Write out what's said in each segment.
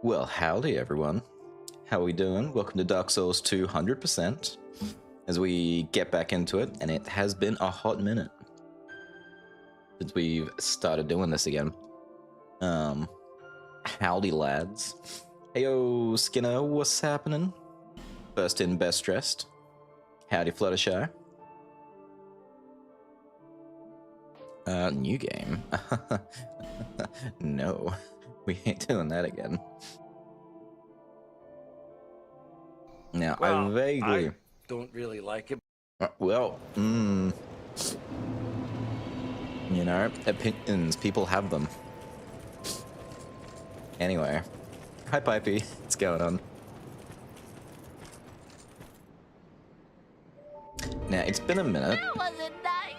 Well, howdy everyone. How we doing? Welcome to Dark Souls 200%. As we get back into it, and it has been a hot minute since we've started doing this again. Um, howdy lads. Heyo Skinner, what's happening? First in, best dressed. Howdy Fluttershy. New game. No, we ain't doing that again. Now, Well, I vaguely... I don't really like it. Well, you know, opinions, people have them. Anyway. Hi, Pipey. What's going on? Now, it's been a minute. That wasn't nice.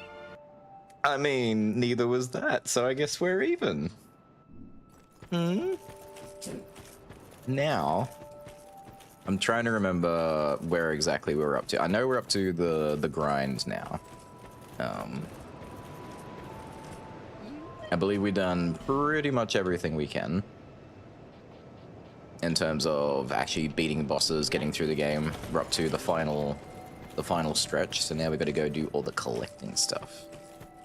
I mean, neither was that, so I guess we're even. Now, I'm trying to remember where exactly we were up to. I know we're up to the grind now. I believe we've done pretty much everything we can in terms of actually beating bosses, getting through the game. We're up to the final stretch, so now we've got to go do all the collecting stuff.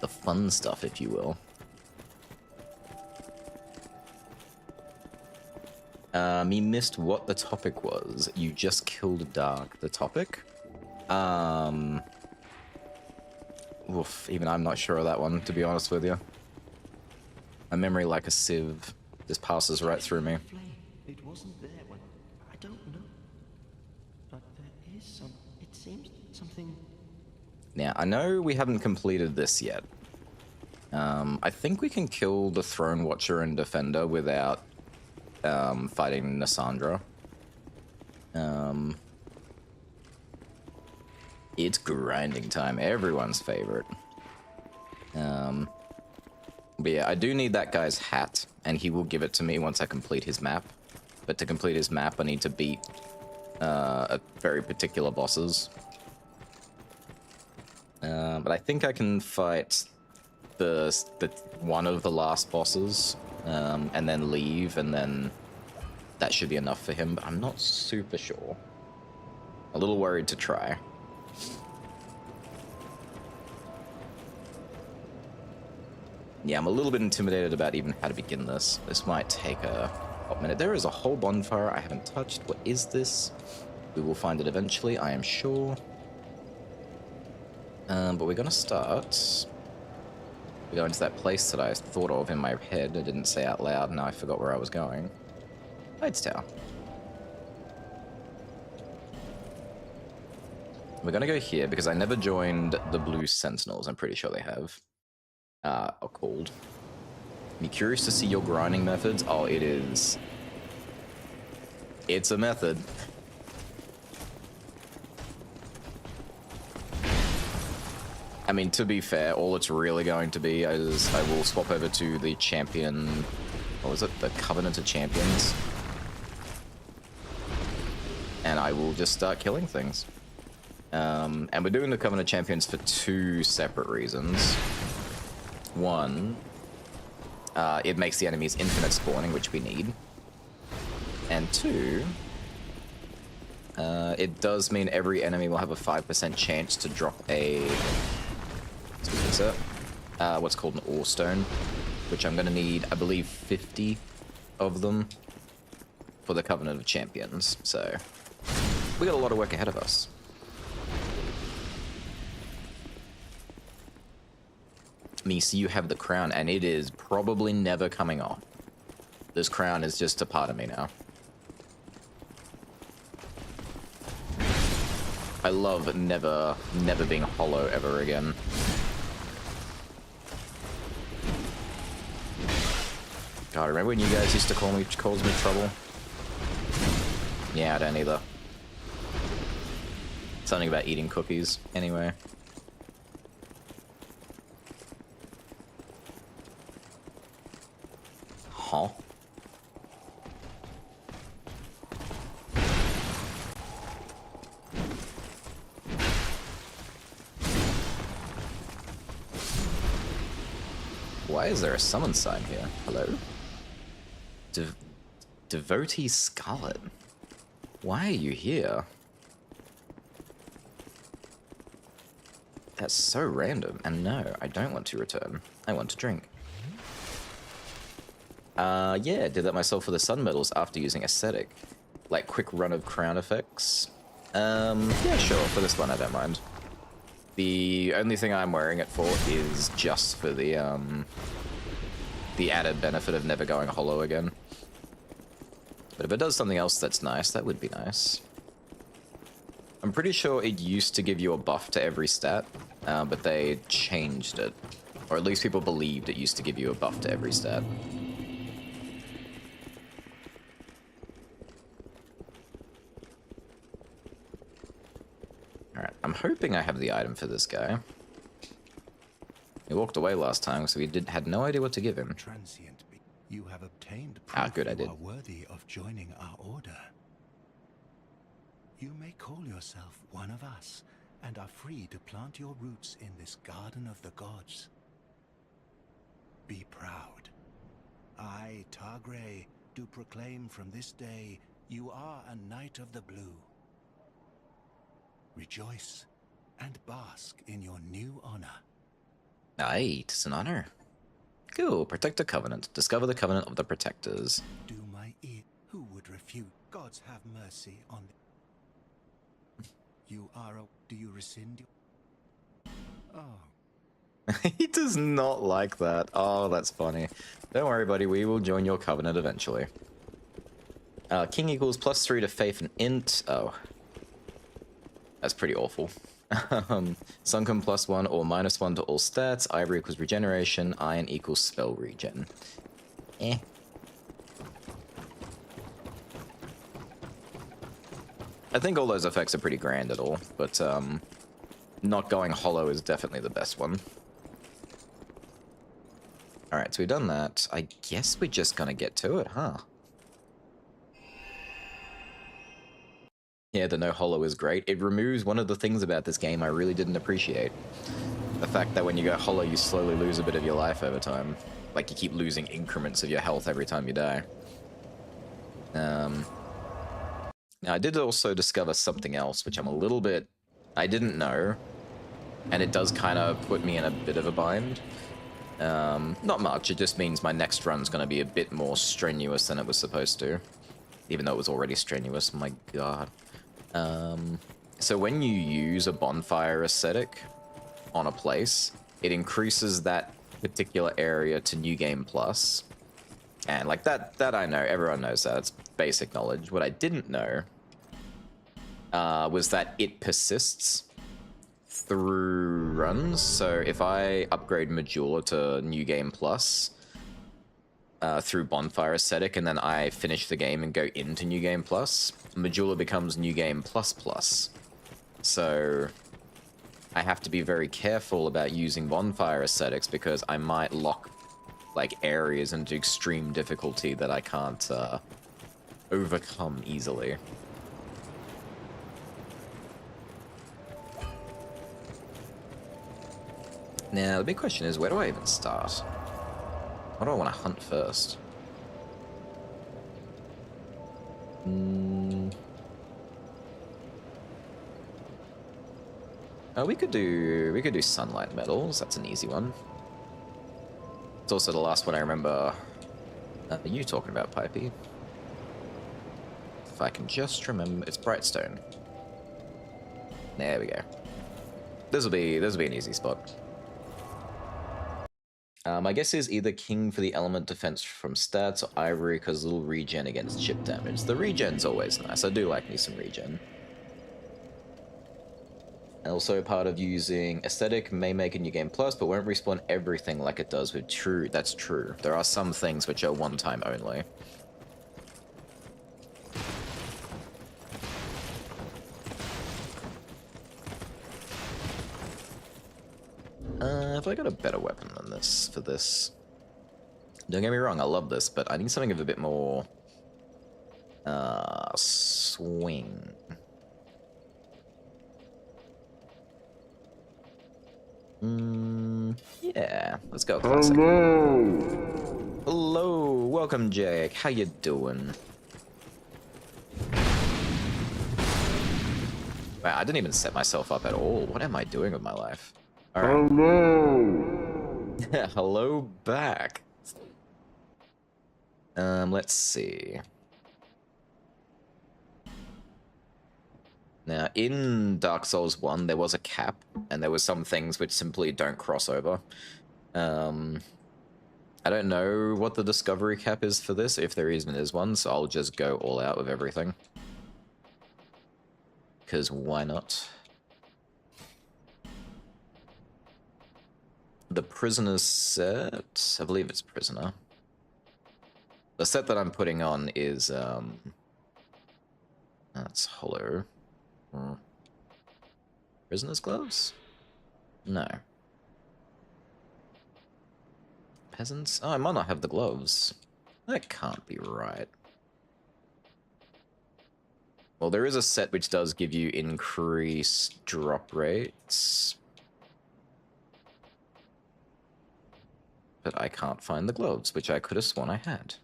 The fun stuff, if you will. Me missed what the topic was. You just killed Dark. The topic? Oof, even I'm not sure of that one, to be honest with you. My memory, like a sieve, just passes right through me. It wasn't there when... I don't know. But there is some... It seems something... Now, I know we haven't completed this yet. I think we can kill the Throne Watcher and Defender without fighting Nassandra. It's grinding time, everyone's favorite. But yeah, I do need that guy's hat, and he will give it to me once I complete his map. But to complete his map, I need to beat a very particular bosses. But I think I can fight the one of the last bosses, and then leave, and then that should be enough for him. But I'm not super sure. A little worried to try. Yeah, I'm a little bit intimidated about even how to begin this. This might take a hot minute. There is a whole bonfire I haven't touched. What is this? We will find it eventually, I am sure. But we're gonna start. We go into that place that I thought of in my head. I didn't say out loud, now I forgot where I was going. Heights Tower. We're gonna go here because I never joined the Blue Sentinels. I'm pretty sure they have. Are called. Be curious to see your grinding methods. Oh, it is. It's a method. I mean, to be fair, all it's really going to be is I will swap over to the champion. What was it? The Covenant of Champions. And I will just start killing things. And we're doing the Covenant of Champions for two separate reasons. One, it makes the enemies infinite spawning, which we need. And two, it does mean every enemy will have a 5% chance to drop a... what's called an Ore Stone, which I'm going to need, I believe, 50 of them for the Covenant of Champions. So, we got a lot of work ahead of us. So you have the crown, and it is probably never coming off. This crown is just a part of me now. I love never being hollow ever again. God, remember when you guys used to call me trouble? Yeah, I don't either. Something about eating cookies, anyway. Huh? Why is there a summon sign here? Hello? Devotee Scarlet. Why are you here? That's so random. And no, I don't want to return. I want to drink. Yeah, did that myself for the sun medals after using aesthetic. Like quick run of crown effects. Yeah, sure, for this one I don't mind. The only thing I'm wearing it for is just for the added benefit of never going hollow again. But if it does something else that's nice, that would be nice. I'm pretty sure it used to give you a buff to every stat, but they changed it. Or at least people believed it used to give you a buff to every stat. Alright, I'm hoping I have the item for this guy. He walked away last time, so we had no idea what to give him. Transient, you have obtained proof Good, I you did. are worthy of joining our order. You may call yourself one of us, and are free to plant your roots in this garden of the gods. Be proud. I, Targray, do proclaim from this day you are a Knight of the Blue. Rejoice and bask in your new honor. Aye, it's an honor. Cool, protect the Covenant. Discover the Covenant of the Protectors. Do my ear. Who would refute? Gods have mercy on the... You are a... Do you rescind your... Oh. He does not like that. Oh, that's funny. Don't worry, buddy. We will join your Covenant eventually. King equals +3 to faith and int. Oh. That's pretty awful. Sunken +1 or -1 to all stats. Ivory equals regeneration. Iron equals spell regen. Eh. I think all those effects are pretty grand at all, but not going hollow is definitely the best one. Alright, so we've done that. I guess we're just gonna get to it, huh? Yeah, the no hollow is great. It removes one of the things about this game I really didn't appreciate. The fact that when you go hollow, you slowly lose a bit of your life over time. Like, you keep losing increments of your health every time you die. Now, I did also discover something else, which I'm a little bit... I didn't know. And it does kind of put me in a bit of a bind. Not much, it just means my next run's going to be a bit more strenuous than it was supposed to. Even though it was already strenuous, my god. So when you use a bonfire aesthetic on a place, it increases that particular area to New Game Plus. And like that I know, everyone knows that, it's basic knowledge. What I didn't know was that it persists through runs. So if I upgrade Majula to New Game Plus through Bonfire Aesthetic, and then I finish the game and go into New Game Plus, Majula becomes New Game Plus Plus. So I have to be very careful about using Bonfire Aesthetics because I might lock like areas into extreme difficulty that I can't overcome easily. Now, the big question is, where do I even start? What do I want to hunt first? Oh, we could do sunlight medals. That's an easy one. It's also the last one I remember you talking about, Pipey. If I can just remember, it's Brightstone. There we go. This will be an easy spot. My guess is either King for the element defense from stats, or Ivory because little regen against chip damage. The regen's always nice. I do like me some regen. Also, part of using Aesthetic may make a New Game Plus, but won't respawn everything like it does with True. That's true. There are some things which are one time only. Have I got a better weapon than this for this? Don't get me wrong, I love this, but I need something of a bit more swing. Yeah, let's go classic. Hello, welcome Jake. How you doing? Wow, I didn't even set myself up at all. What am I doing with my life? All right. Hello. Hello back. Let's see. Now, in Dark Souls 1, there was a cap, and there were some things which simply don't cross over. I don't know what the discovery cap is for this, if there even is one, so I'll just go all out with everything. Because why not? The Prisoner's set, I believe it's Prisoner. The set that I'm putting on is, that's Hollow. Prisoner's gloves? No. Peasants? Oh, I might not have the gloves. That can't be right. Well, there is a set which does give you increased drop rates. But I can't find the gloves, which I could have sworn I had.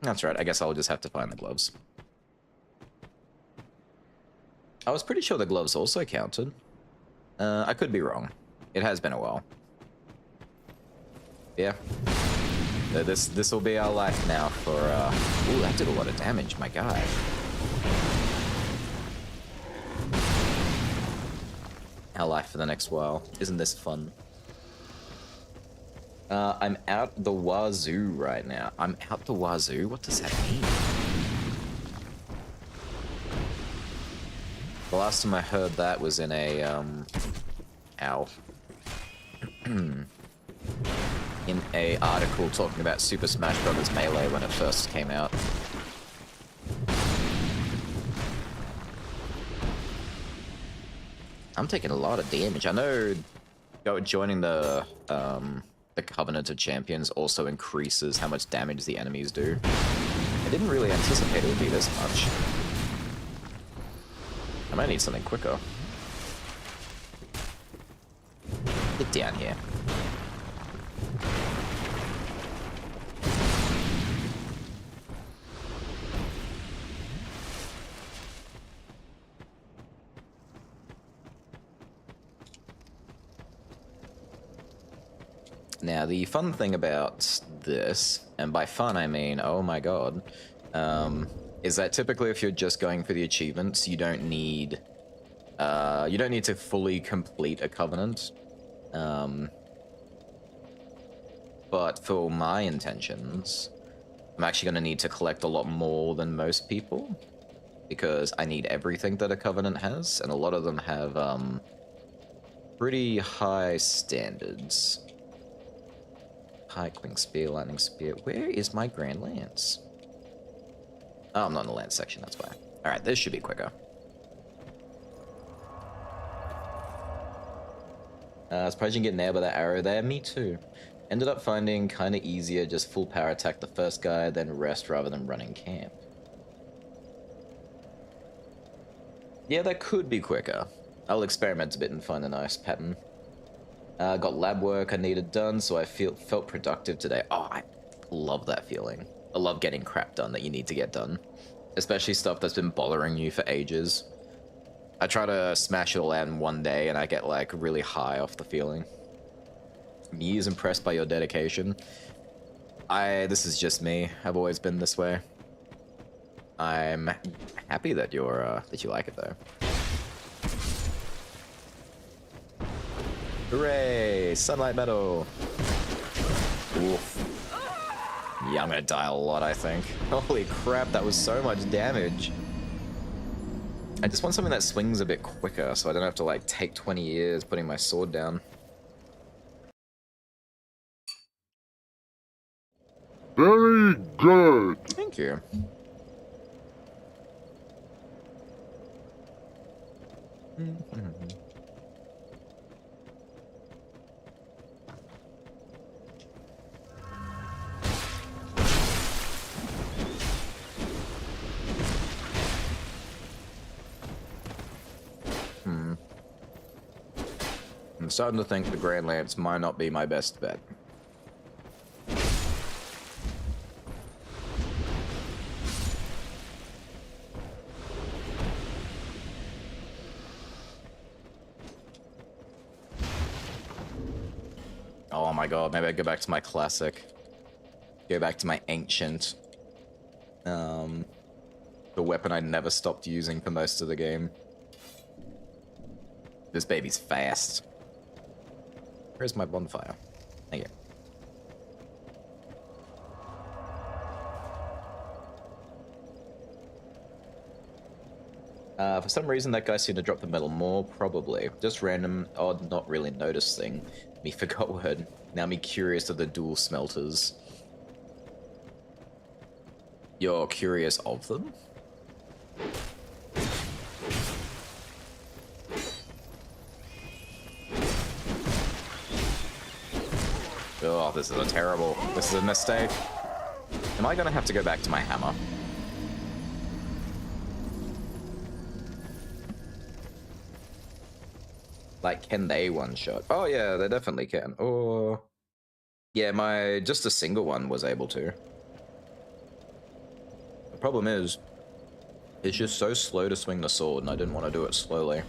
That's right, I guess I'll just have to find the gloves. I was pretty sure the gloves also counted. I could be wrong. It has been a while. Yeah. This will be our life now for, Ooh, that did a lot of damage, my guy. Our life for the next while. Isn't this fun? I'm out the wazoo right now. I'm out the wazoo? What does that mean? The last time I heard that was in a, ow. In a article talking about Super Smash Bros. Melee when it first came out. I'm taking a lot of damage. I know joining the Covenant of Champions also increases how much damage the enemies do. I didn't really anticipate it would be this much. I might need something quicker. Get down here. Now, the fun thing about this, and by fun I mean, oh my god, is that typically if you're just going for the achievements, you don't need to fully complete a Covenant. But for my intentions, I'm actually going to need to collect a lot more than most people, because I need everything that a Covenant has, and a lot of them have pretty high standards. Pike, Wing Spear, Lightning Spear. Where is my Grand Lance? Oh, I'm not in the Lance section, that's why. Alright, this should be quicker. Surprised you can get nailed by that arrow there. Me too. Ended up finding kind of easier just full power attack the first guy, then rest rather than running camp. Yeah, that could be quicker. I'll experiment a bit and find a nice pattern. Got lab work I needed done, so I felt productive today. Oh, I love that feeling. I love getting crap done that you need to get done. Especially stuff that's been bothering you for ages. I try to smash it all out in one day and I get like really high off the feeling. Me is impressed by your dedication. This is just me. I've always been this way. I'm happy that you're that you like it though. Hooray! Sunlight Meadow! Oof. Yeah, I'm gonna die a lot, I think. Holy crap, that was so much damage. I just want something that swings a bit quicker, so I don't have to, like, take 20 years putting my sword down. Very good. Thank you. I'm starting to think the Grand Lance might not be my best bet. my god, maybe I go back to my classic. Go back to my ancient. The weapon I never stopped using for most of the game. This baby's fast. Where's my bonfire? Thank you. For some reason, that guy seemed to drop the metal more, probably. Just random, odd, not really noticed thing. Me forgot word. Now me curious of the dual smelters. You're curious of them? Oh, this is a terrible... This is a mistake. Am I gonna have to go back to my hammer? Like, can they one-shot? Oh yeah, they definitely can. Or... Yeah, just a single one was able to. The problem is, it's just so slow to swing the sword, and I didn't want to do it slowly.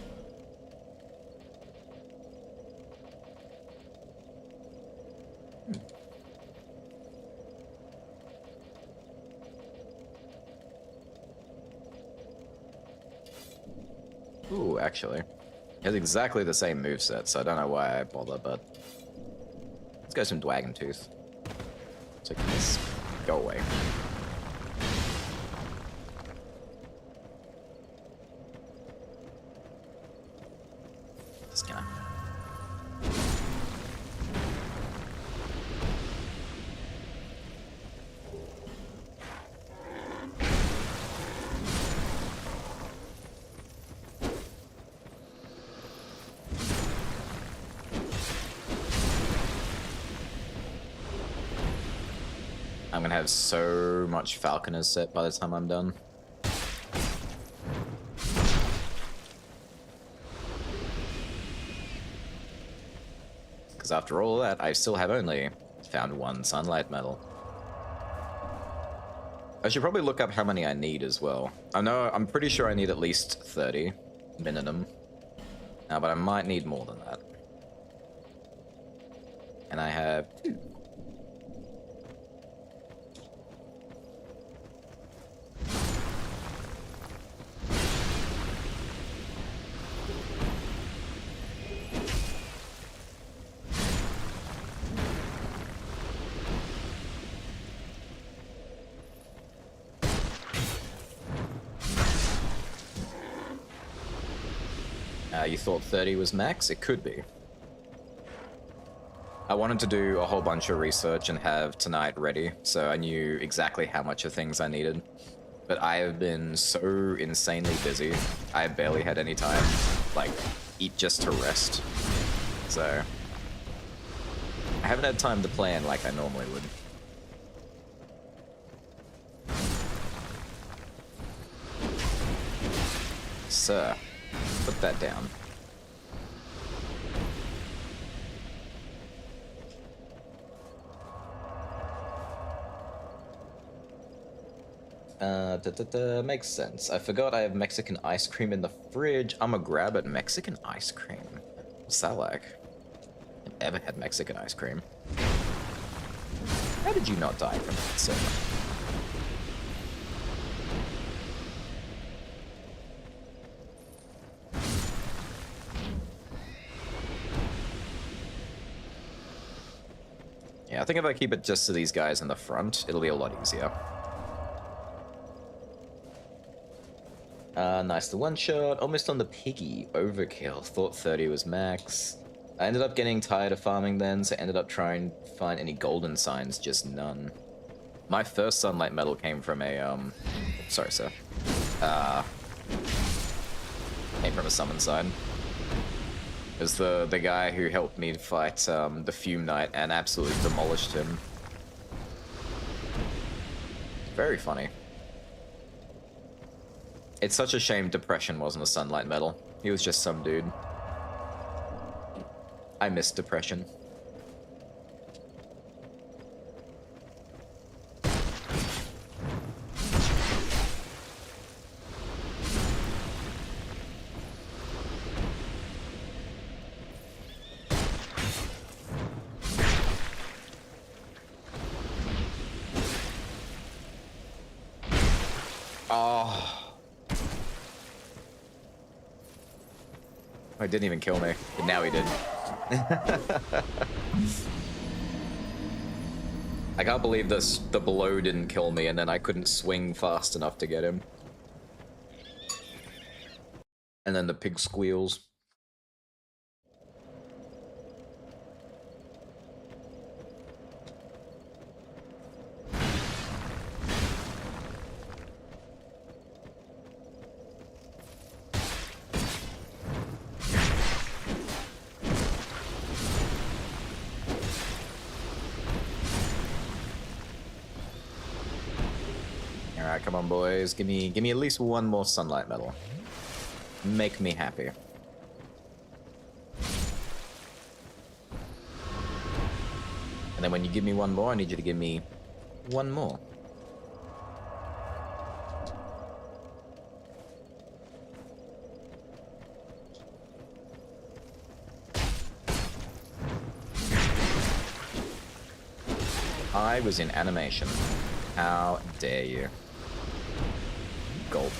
Ooh, actually. It has exactly the same moveset, so I don't know why I bother, but... Let's go some Dragon Tooth. So can this go away? Just gonna... I'm gonna have so much Falconer's set by the time I'm done. Because after all that, I still have only found one Sunlight Metal. I should probably look up how many I need as well. I'm pretty sure I need at least 30 minimum. But I might need more than that. And I have 2. You thought 30 was max? It could be. I wanted to do a whole bunch of research and have tonight ready, so I knew exactly how much of things I needed. But I have been so insanely busy, I barely had any time, like, eat just to rest. So, I haven't had time to plan like I normally would. Sir, put that down. Makes sense. I forgot I have Mexican ice cream in the fridge. I'm gonna grab it. Mexican ice cream? What's that like? I've never had Mexican ice cream. How did you not die from that, sir? Yeah, I think if I keep it just to these guys in the front, it'll be a lot easier. Nice, the one shot, almost on the piggy, overkill, thought 30 was max. I ended up getting tired of farming then, so I ended up trying to find any golden signs, just none. My first Sunlight Metal came from a, sorry sir, came from a summon sign. It was the guy who helped me fight, the Fume Knight and absolutely demolished him. Very funny. It's such a shame Depression wasn't a Sunlight Metal. He was just some dude. I miss Depression. Oh. He didn't even kill me, but now he did. I can't believe this. The blow didn't kill me, and then I couldn't swing fast enough to get him. And then the pig squeals. Alright, come on, boys. Give me at least one more sunlight medal. Make me happy. And then when you give me one more, I need you to give me one more. I was in animation. How dare you? Gulp.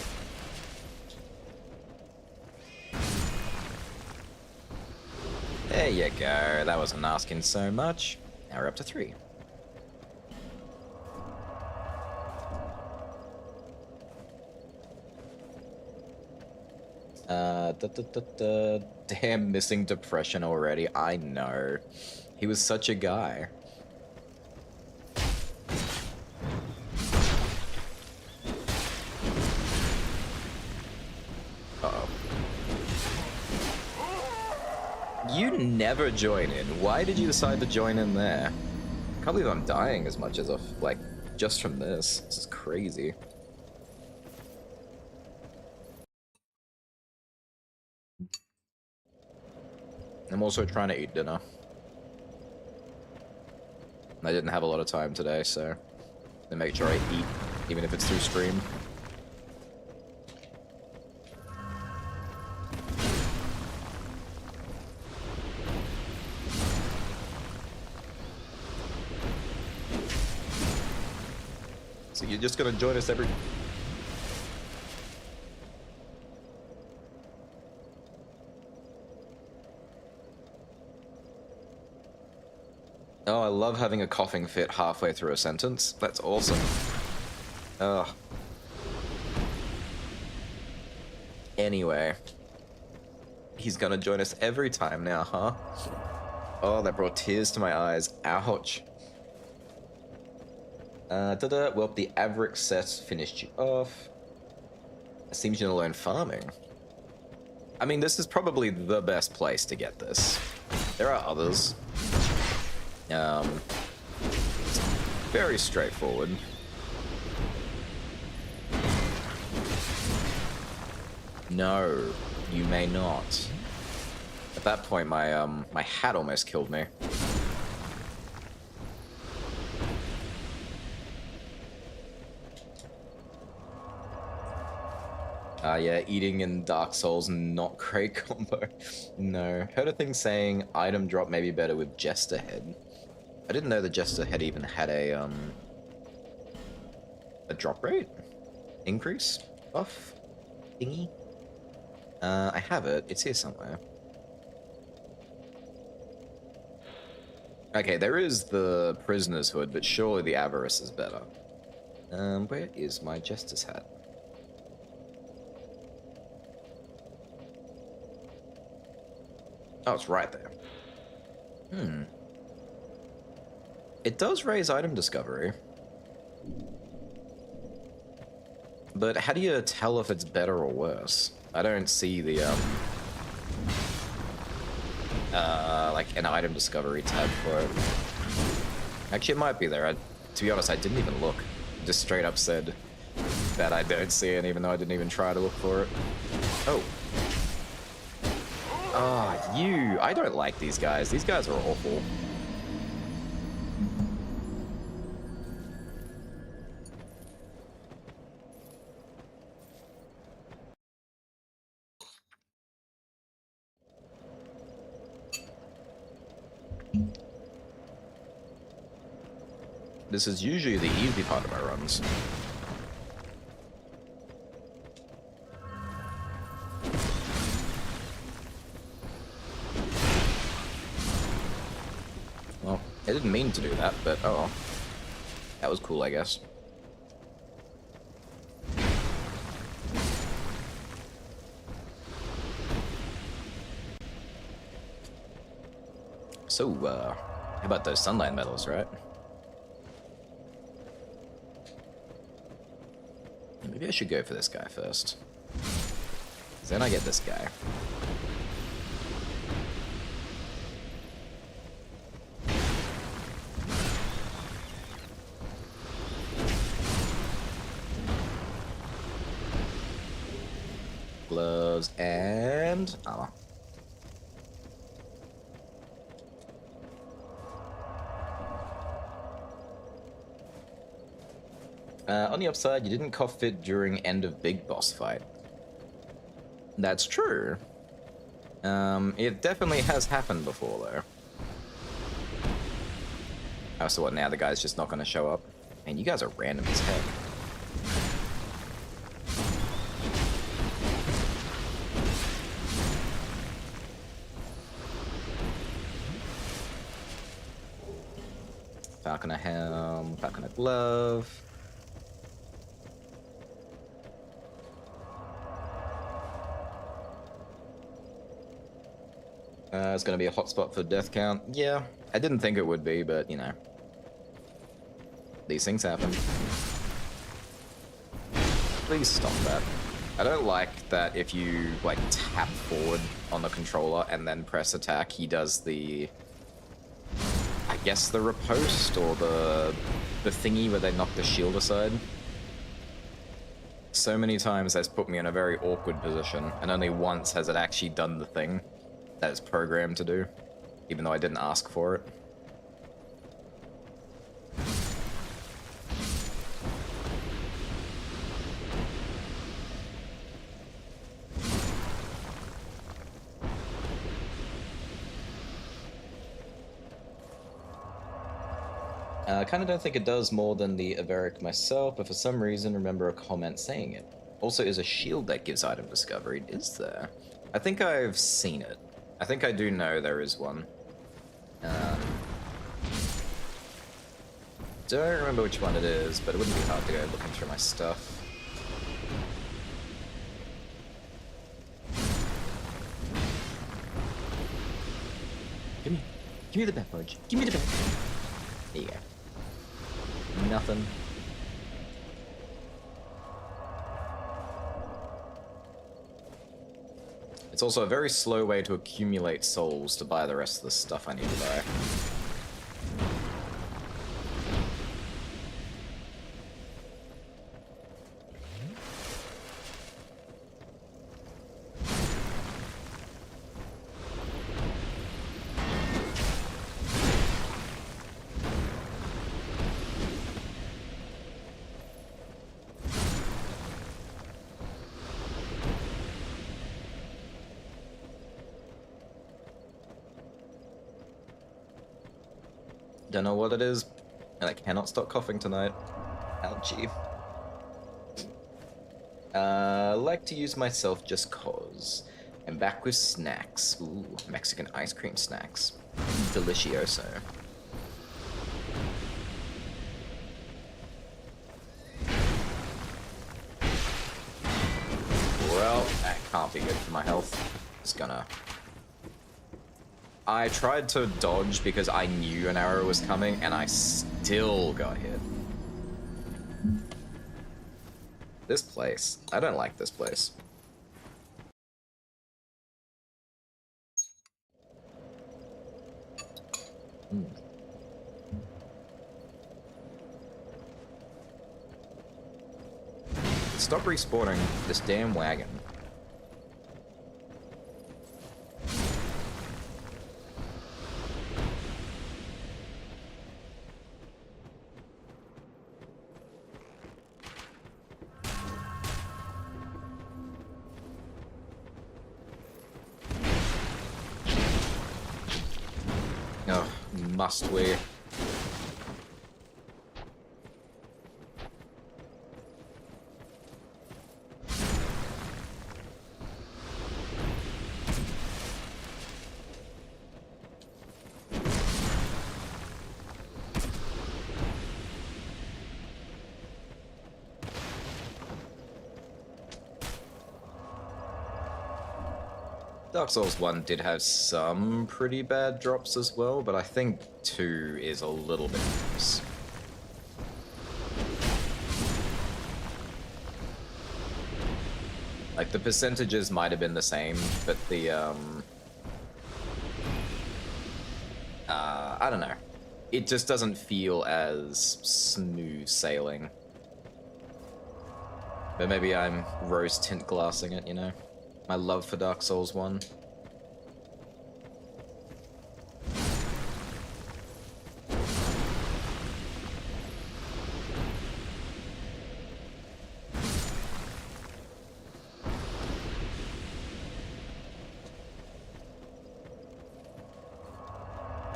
There you go. That wasn't asking so much. Now we're up to 3. Damn, missing depression already. I know. He was such a guy. Uh-oh. You never join in. Why did you decide to join in there? I can't believe I'm dying as much as like, just from this. This is crazy. I'm also trying to eat dinner. I didn't have a lot of time today, so to make sure I eat, even if it's through stream. So you're just gonna join us every... Oh, I love having a coughing fit halfway through a sentence. That's awesome. Ugh. Anyway. He's gonna join us every time now, huh? Oh, that brought tears to my eyes. Ouch. Well, the Averick set finished you off. It seems you're gonna learn farming. I mean, this is probably the best place to get this. There are others. Very straightforward. No, you may not. At that point, my my hat almost killed me. Yeah, eating in Dark Souls, not great combo. No. Heard a thing saying item drop may be better with Jester Head. I didn't know the Jester Head even had a drop rate? Increase? Buff? Thingy? I have it. It's here somewhere. Okay, there is the Prisoner's Hood, but surely the Avarice is better. Where is my Jester's Hat? Oh, it's right there. It does raise item discovery. But how do you tell if it's better or worse? I don't see the, like an item discovery tab for it. Actually, it might be there. To be honest, I didn't even look. Just straight up said that I don't see it, even though I didn't even try to look for it. Oh. Ah, you. I don't like these guys. These guys are awful. This is usually the easy part of my runs. didn't mean to do that, but oh well. That was cool, I guess. So, how about those Sunlight medals, right? Maybe I should go for this guy first. 'Cause then I get this guy. Gloves and armor. On the upside, you didn't cough fit during end of big boss fight. That's true. It definitely has happened before, though. Oh, so what, now the guy's just not gonna show up? Man, you guys are random as heck. Falconer helm, Falconer glove. It's gonna be a hotspot for death count. Yeah, I didn't think it would be, but you know. These things happen. Please stop that. I don't like that if you, like, tap forward on the controller and then press attack, he does the... I guess the riposte, or the thingy where they knock the shield aside. So many times that's put me in a very awkward position, and only once has it actually done the thing that it's programmed to do, even though I didn't ask for it. I kind of don't think it does more than the Averic myself, but for some reason remember a comment saying it. Also, is a shield that gives item discovery. Is there? I think I've seen it. I think I do know there is one. Don't remember which one it is, but it wouldn't be hard to go looking through my stuff. Give me the bat fudge. Give me the bat. There you go. Nothing. It's also a very slow way to accumulate souls to buy the rest of the stuff I need to buy. Don't know what it is, and I cannot stop coughing tonight. Ouchie. Like to use myself just cause. I'm back with snacks. Ooh, Mexican ice cream snacks. Delicioso. Well, that can't be good for my health. Just gonna... I tried to dodge because I knew an arrow was coming, and I still got hit. This place. I don't like this place. Stop respawning this damn wagon. Oh, must we? Dark Souls 1 did have some pretty bad drops as well, but I think 2 is a little bit worse. Like, the percentages might have been the same, but the, I don't know. It just doesn't feel as smooth sailing. But maybe I'm rose tint glassing it, you know? My love for Dark Souls 1.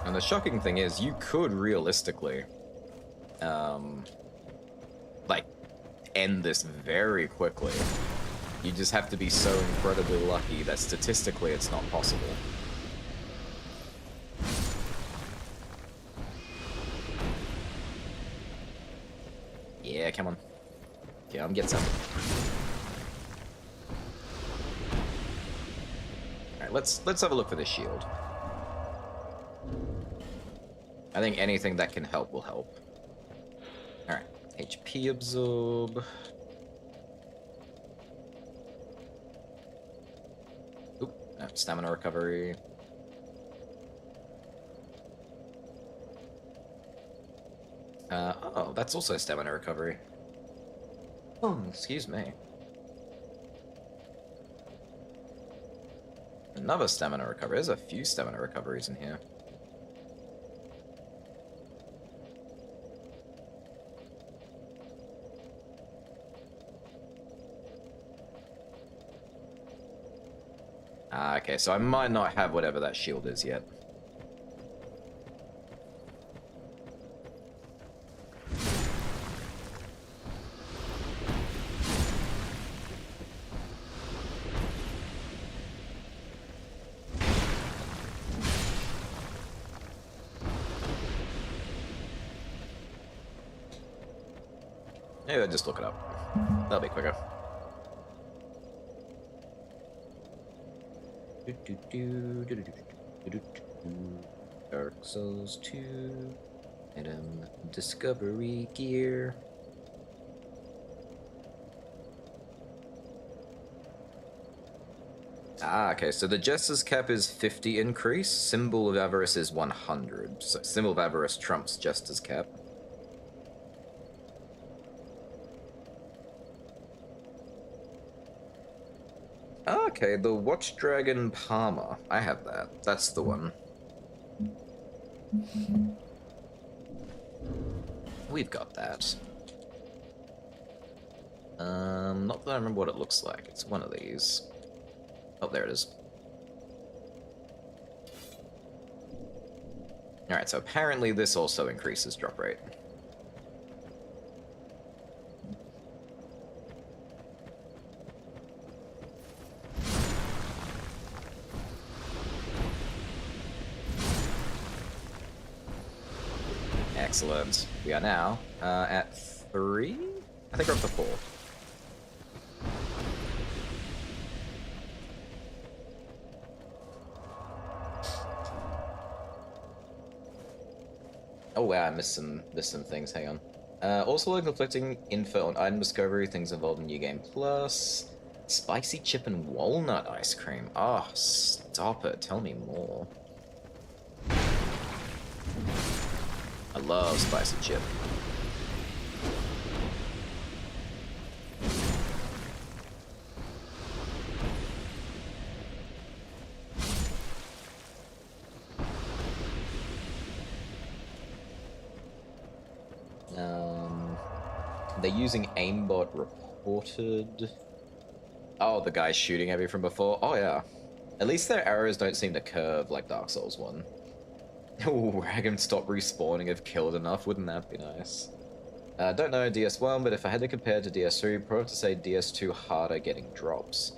And the shocking thing is, you could realistically, like, end this very quickly. You just have to be so incredibly lucky that statistically it's not possible. Yeah, come on. Yeah, I'm getting something. Alright, let's have a look for this shield. I think anything that can help will help. Alright, HP absorb. Oop, no, stamina recovery. Oh, that's also stamina recovery. Oh, excuse me. Another stamina recovery. There's a few stamina recoveries in here. Ah, okay, so I might not have whatever that shield is yet. Maybe I'll just look it up. That'll be quicker. Dark Souls 2 item discovery gear. Ah, okay, so the Jester's cap is 50 increase, Symbol of Avarice is 100. So Symbol of Avarice trumps Jester's cap. Okay, the Watch Dragon Palmer. I have that. That's the one. We've got that. Not that I remember what it looks like. It's one of these. Oh, there it is. Alright, so apparently this also increases drop rate. Excellent. We are now at 3? I think we're up to 4. Oh wow, I missed some things, hang on. Also conflicting info on item discovery, things involved in New Game Plus. Spicy chip and walnut ice cream. Oh, stop it, tell me more. I love spicy chip. They're using aimbot reported. Oh, the guy shooting at me from before? Oh yeah. At least their arrows don't seem to curve like Dark Souls 1. Oh, Ragam stop respawning if killed enough, wouldn't that be nice? Don't know DS1, but if I had to compare to DS3, probably have to say DS2 harder getting drops.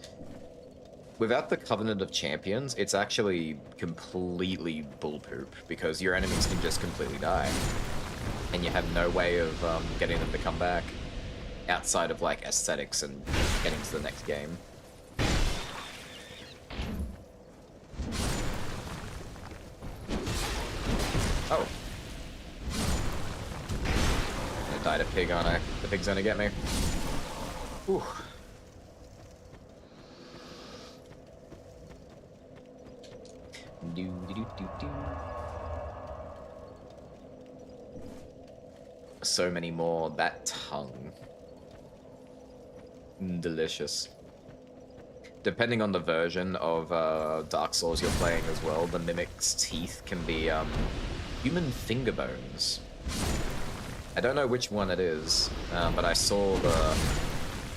Without the Covenant of Champions, it's actually completely bullpoop, because your enemies can just completely die. And you have no way of getting them to come back, outside of like aesthetics and getting to the next game. pig, aren't I? The pig's gonna get me. Whew. Do, do, do, do, do. So many more. That tongue. Delicious. Depending on the version of Dark Souls you're playing as well, the Mimic's teeth can be human finger bones. I don't know which one it is, but I saw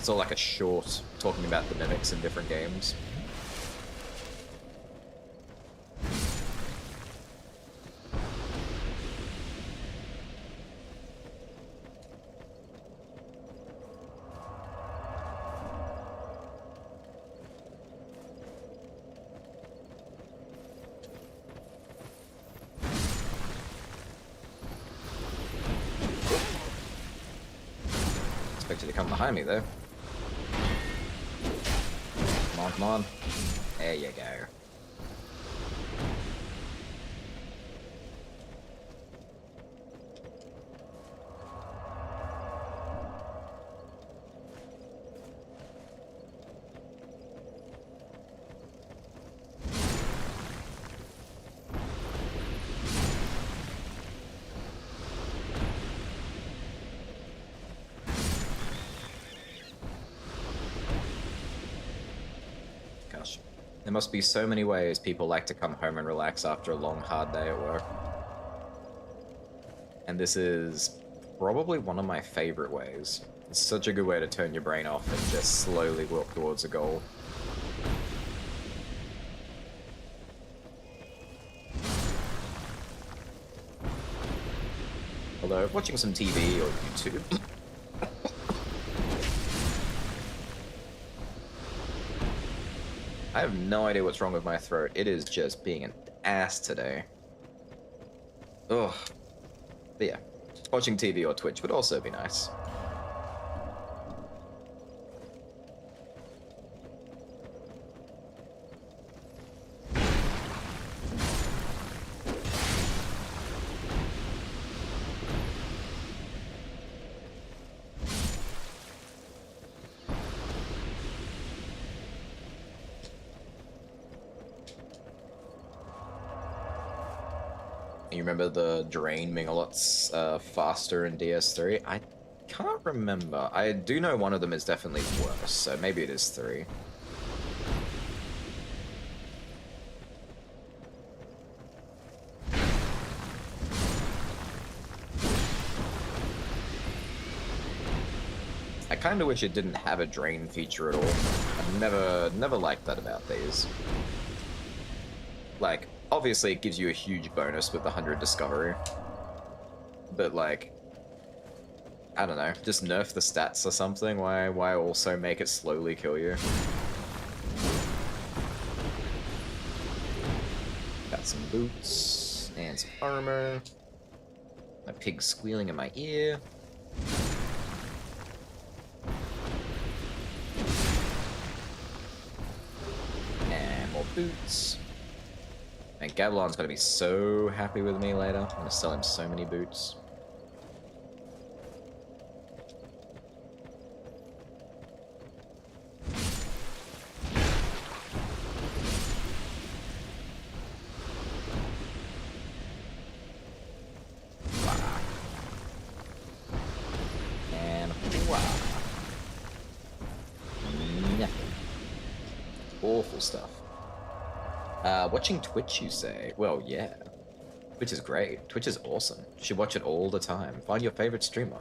like a short talking about the Mimics in different games. Expected to come behind me, though. Come on, come on. There you go. Gosh. There must be so many ways people like to come home and relax after a long, hard day at work. And this is probably one of my favorite ways. It's such a good way to turn your brain off and just slowly walk towards a goal. Although, watching some TV or YouTube... I have no idea what's wrong with my throat. It is just being an ass today. Ugh. But yeah, watching TV or Twitch would also be nice. You remember the drain being a lot faster in DS3? I can't remember. I do know one of them is definitely worse, so maybe it is 3. I kind of wish it didn't have a drain feature at all. I've never liked that about these. Like, obviously it gives you a huge bonus with the 100 discovery. But like, I don't know, just nerf the stats or something. Why also make it slowly kill you? Got some boots and some armor. My pig squealing in my ear. And more boots. And Gavilan's gonna be so happy with me later. I'm gonna sell him so many boots. Wow. And wow. Nothing. Awful stuff. Watching Twitch, you say? Well, yeah. Twitch is great. Twitch is awesome. You should watch it all the time. Find your favorite streamer.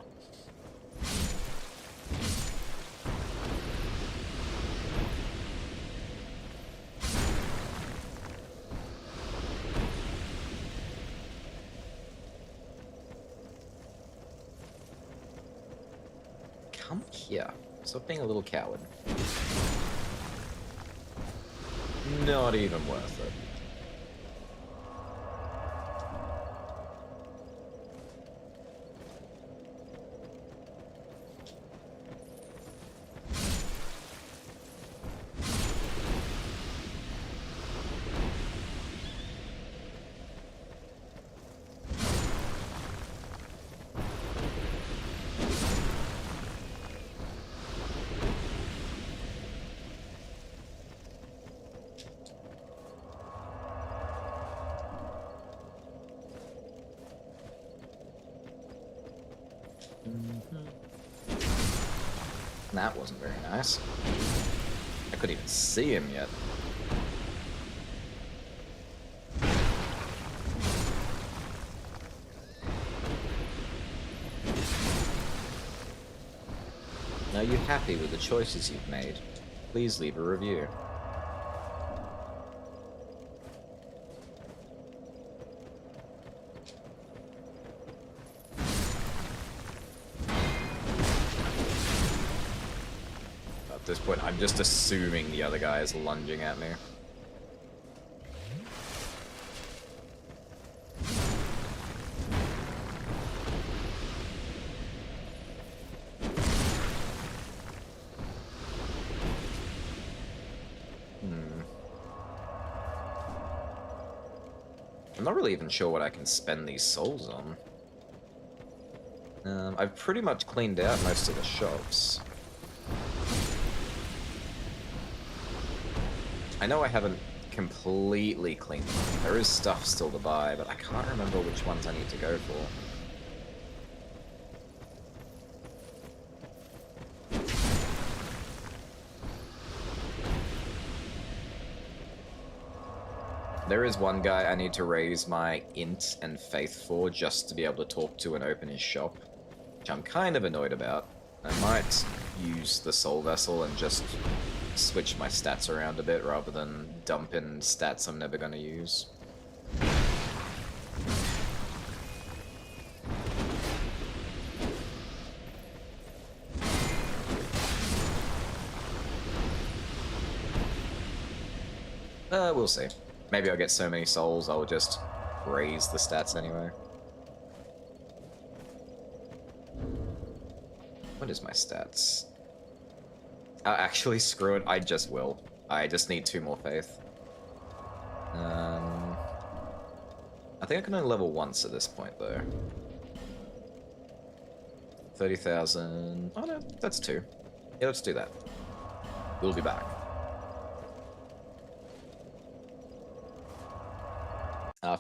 Come here. Stop being a little coward. Not even worth it. That wasn't very nice. I couldn't even see him yet. Are you happy with the choices you've made? Please leave a review. At this point, I'm just assuming the other guy is lunging at me. I'm not really even sure what I can spend these souls on. I've pretty much cleaned out most of the shops. I know I haven't completely cleaned them. There is stuff still to buy, but I can't remember which ones I need to go for. There is one guy I need to raise my int and faith for just to be able to talk to and open his shop, which I'm kind of annoyed about. I might use the soul vessel and just switch my stats around a bit rather than dump in stats I'm never going to use. We'll see. Maybe I'll get so many souls, I'll just raise the stats anyway. What is my stats? Actually, screw it, I just will. I just need 2 more faith. I think I can only level once at this point, though. 30,000... Oh no, that's 2. Yeah, let's do that. We'll be back.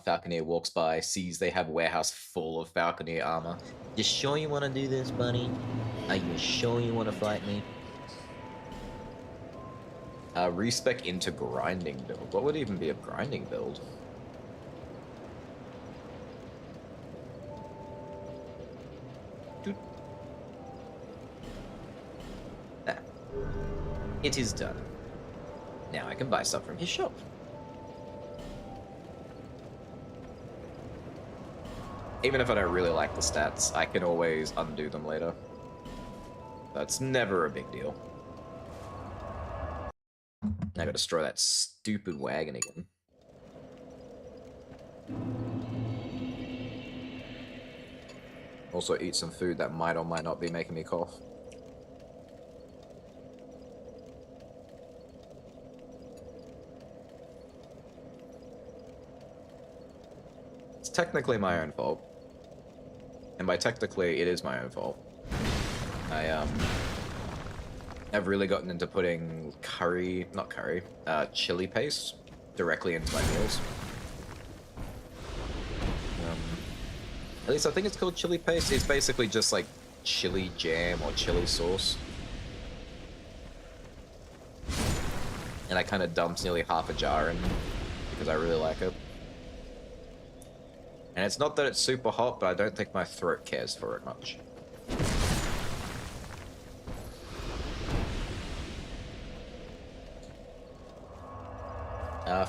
Falconeer walks by, sees they have a warehouse full of Falconeer armor. You sure you want to do this, buddy? Are you sure you want to fight me? Respec into grinding build. What would even be a grinding build? Ah. It is done. Now I can buy stuff from his shop. Even if I don't really like the stats, I can always undo them later. That's never a big deal. I gotta destroy that stupid wagon again. Also eat some food that might or might not be making me cough. It's technically my own fault. And by technically, it is my own fault. I've really gotten into putting chili paste directly into my meals. At least I think it's called chili paste. It's basically just like chili jam or chili sauce. And I kind of dumped nearly half a jar in because I really like it. And it's not that it's super hot, but I don't think my throat cares for it much.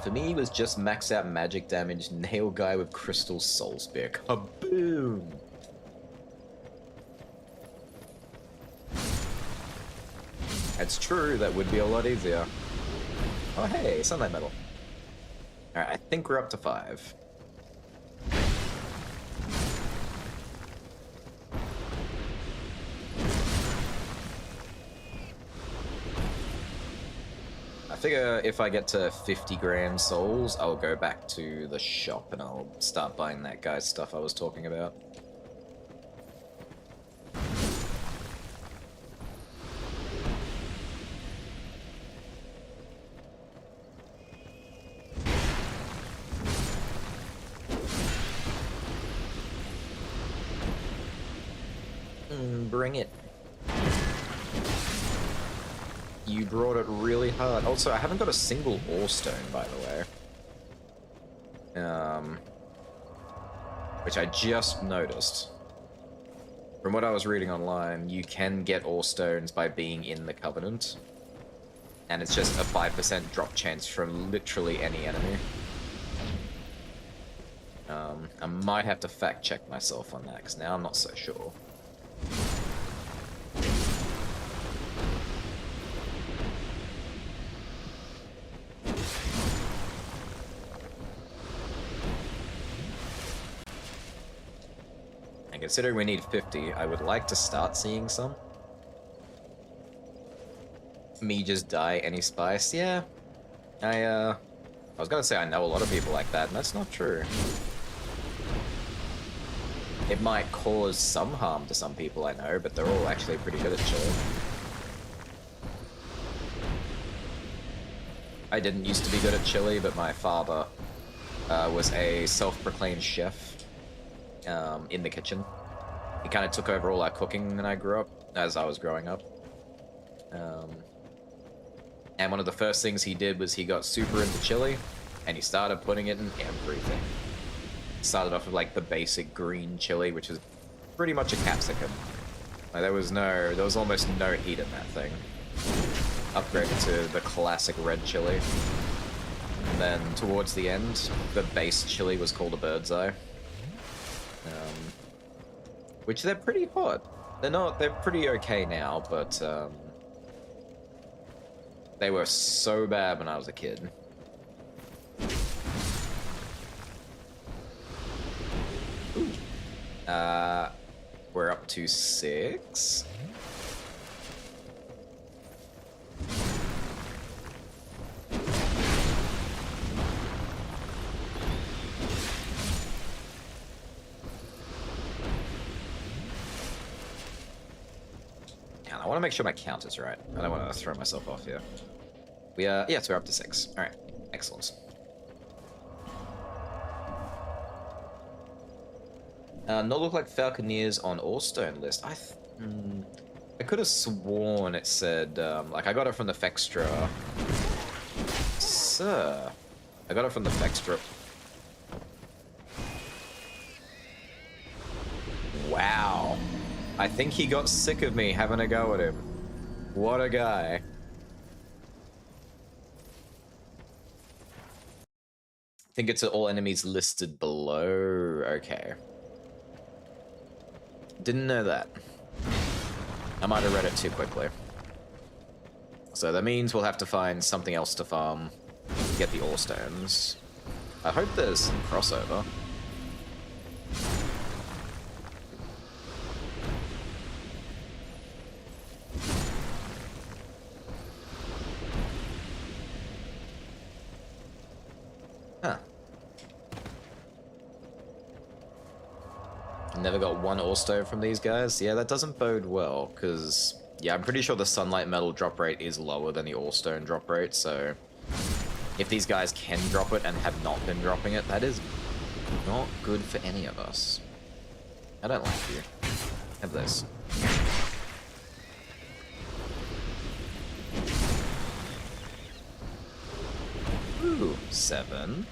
For me, it was just max out magic damage, nail guy with crystal soul spear. Kaboom! It's true, that would be a lot easier. Oh hey, sunlight metal. Alright, I think we're up to 5. I figure if I get to 50 grand souls, I'll go back to the shop and I'll start buying that guy's stuff I was talking about. Bring it. You brought it really hard. Also, I haven't got a single ore stone, by the way. Which I just noticed. From what I was reading online, you can get ore stones by being in the Covenant. And it's just a 5% drop chance from literally any enemy. I might have to fact check myself on that, because now I'm not so sure. And considering we need 50, I would like to start seeing some. Me just die any spice? Yeah. I was gonna say I know a lot of people like that, and that's not true. It might cause some harm to some people I know, but they're all actually pretty good at chili. I didn't used to be good at chili, but my father was a self-proclaimed chef in the kitchen. He kind of took over all our cooking when I grew up, as I was growing up. And one of the first things he did was he got super into chili, and he started putting it in everything. Started off with like the basic green chili, which is pretty much a capsicum. Like there was almost no heat in that thing. Upgraded to the classic red chili. And then towards the end, the base chili was called a bird's eye. Which they're pretty hot. They're pretty okay now, but they were so bad when I was a kid. Ooh. We're up to 6. I want to make sure my count is right. I don't want to throw myself off here. We yes, we're up to 6. All right, excellent. Not look like Falconeers on Allstone list. I could have sworn it said like I got it from the Fextra. Sir, I got it from the Fextra. Wow. I think he got sick of me having a go at him. What a guy. I think it's all enemies listed below. Okay. Didn't know that. I might have read it too quickly. So that means we'll have to find something else to farm to get the ore stones. I hope there's some crossover. Huh. Never got one ore stone from these guys. Yeah, that doesn't bode well, because, yeah, I'm pretty sure the sunlight metal drop rate is lower than the ore stone drop rate, so if these guys can drop it and have not been dropping it, that is not good for any of us. I don't like you. Have this. Ooh, 7.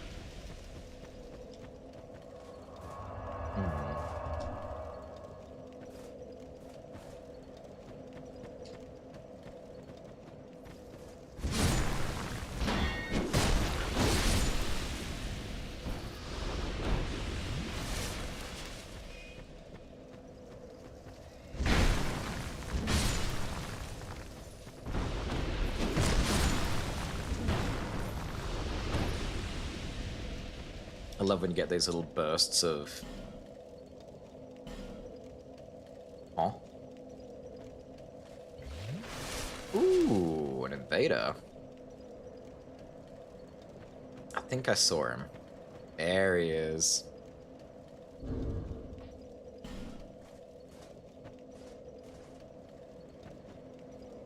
I love when you get these little bursts of... Huh? Ooh, an invader. I think I saw him. There he is.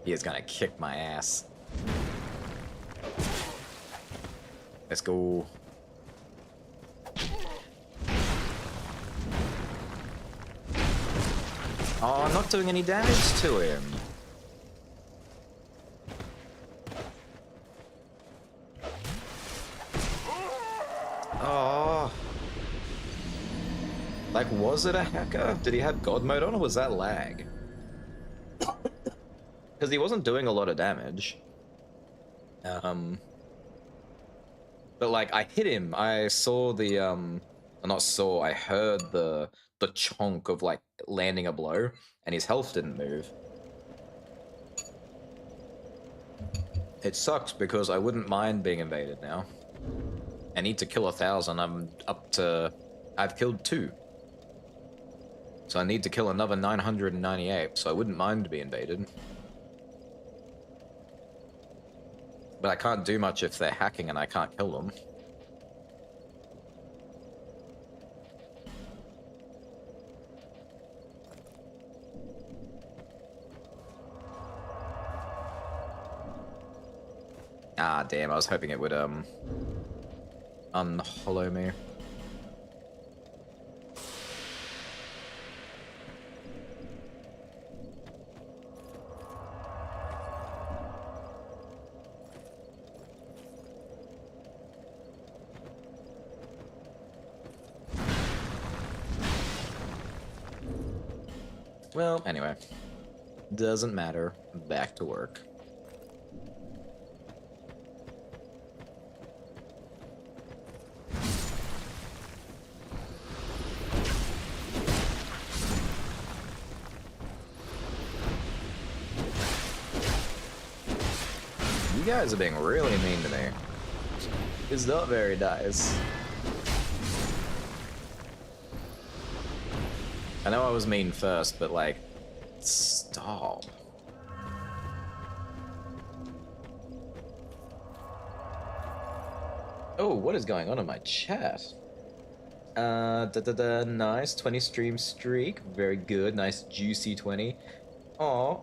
He is gonna kick my ass. Let's go. Oh, I'm not doing any damage to him. Like, was it a hacker? Did he have God mode on, or was that lag? Because he wasn't doing a lot of damage. But like, I hit him. I saw the not saw. I heard the chonk of like landing a blow, and his health didn't move. It sucks because I wouldn't mind being invaded now. I need to kill 1,000. I'm up to. I've killed 2. So I need to kill another 998. So I wouldn't mind being invaded. But I can't do much if they're hacking and I can't kill them. Ah, damn, I was hoping it would, unhollow me. Well, anyway. Doesn't matter. Back to work. You guys are being really mean to me. It's not very nice. I know I was mean first, but like, stop. Oh, what is going on in my chat? Nice, 20 stream streak, very good, nice juicy 20. Aw,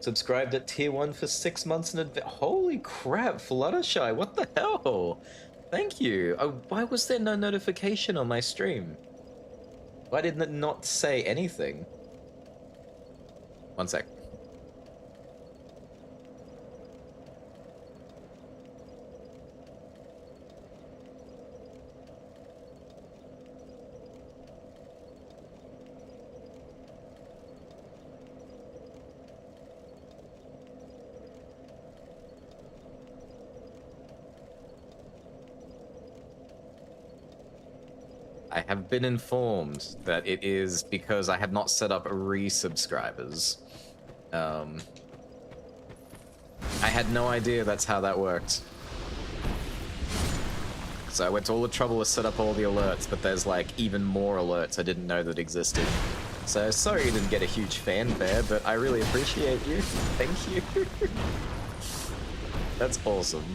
subscribed at tier 1 for 6 months in advance. Holy crap, Fluttershy, what the hell? Thank you. Why was there no notification on my stream? Why didn't it not say anything? One sec. I have been informed that it is because I have not set up resubscribers. I had no idea that's how that worked. So I went to all the trouble to set up all the alerts, but there's like even more alerts I didn't know that existed. So sorry you didn't get a huge fanfare, but I really appreciate you. Thank you. That's awesome.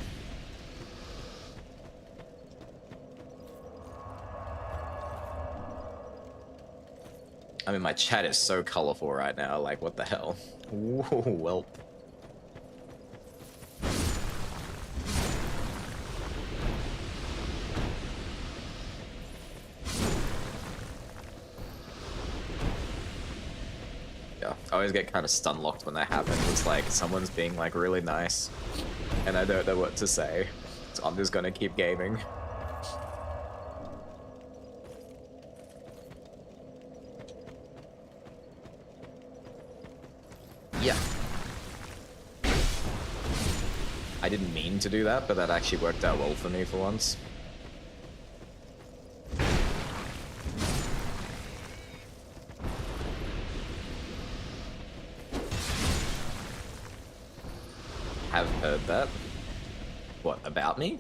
I mean, my chat is so colorful right now, like, what the hell? Whoa, welp. Yeah, I always get kind of stun-locked when that happens. It's like, someone's being, like, really nice, and I don't know what to say, so I'm just gonna keep gaming. Yeah. I didn't mean to do that, but that actually worked out well for me for once. Have heard that. What, about me?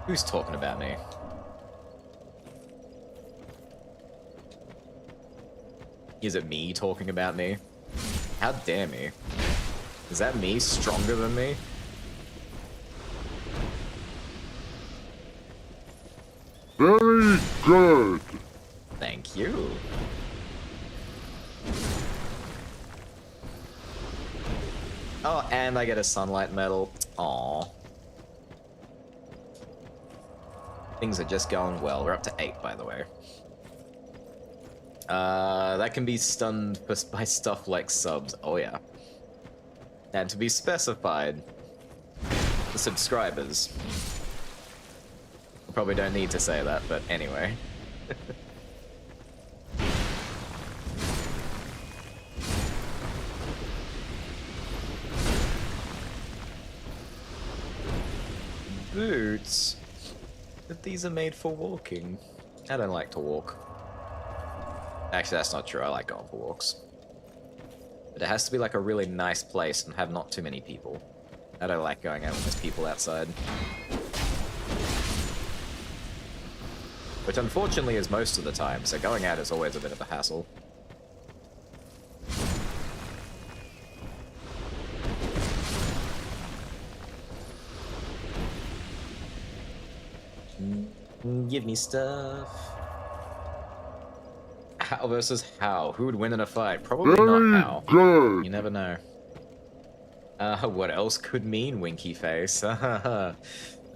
Who's talking about me? Is it me talking about me? How dare me? Is that me stronger than me? Very good. Thank you. Oh, and I get a sunlight medal. Aww. Things are just going well. We're up to 8, by the way. That can be stunned by stuff like subs. Oh yeah. And to be specified, the subscribers. I probably don't need to say that, but anyway. boots. But these are made for walking. I don't like to walk. Actually, that's not true. I like going for walks. But it has to be like a really nice place and have not too many people. I don't like going out when there's people outside. Which unfortunately is most of the time, so going out is always a bit of a hassle. Give me stuff. How versus how? Who would win in a fight? Probably Very not how. good. You never know. What else could mean winky face? I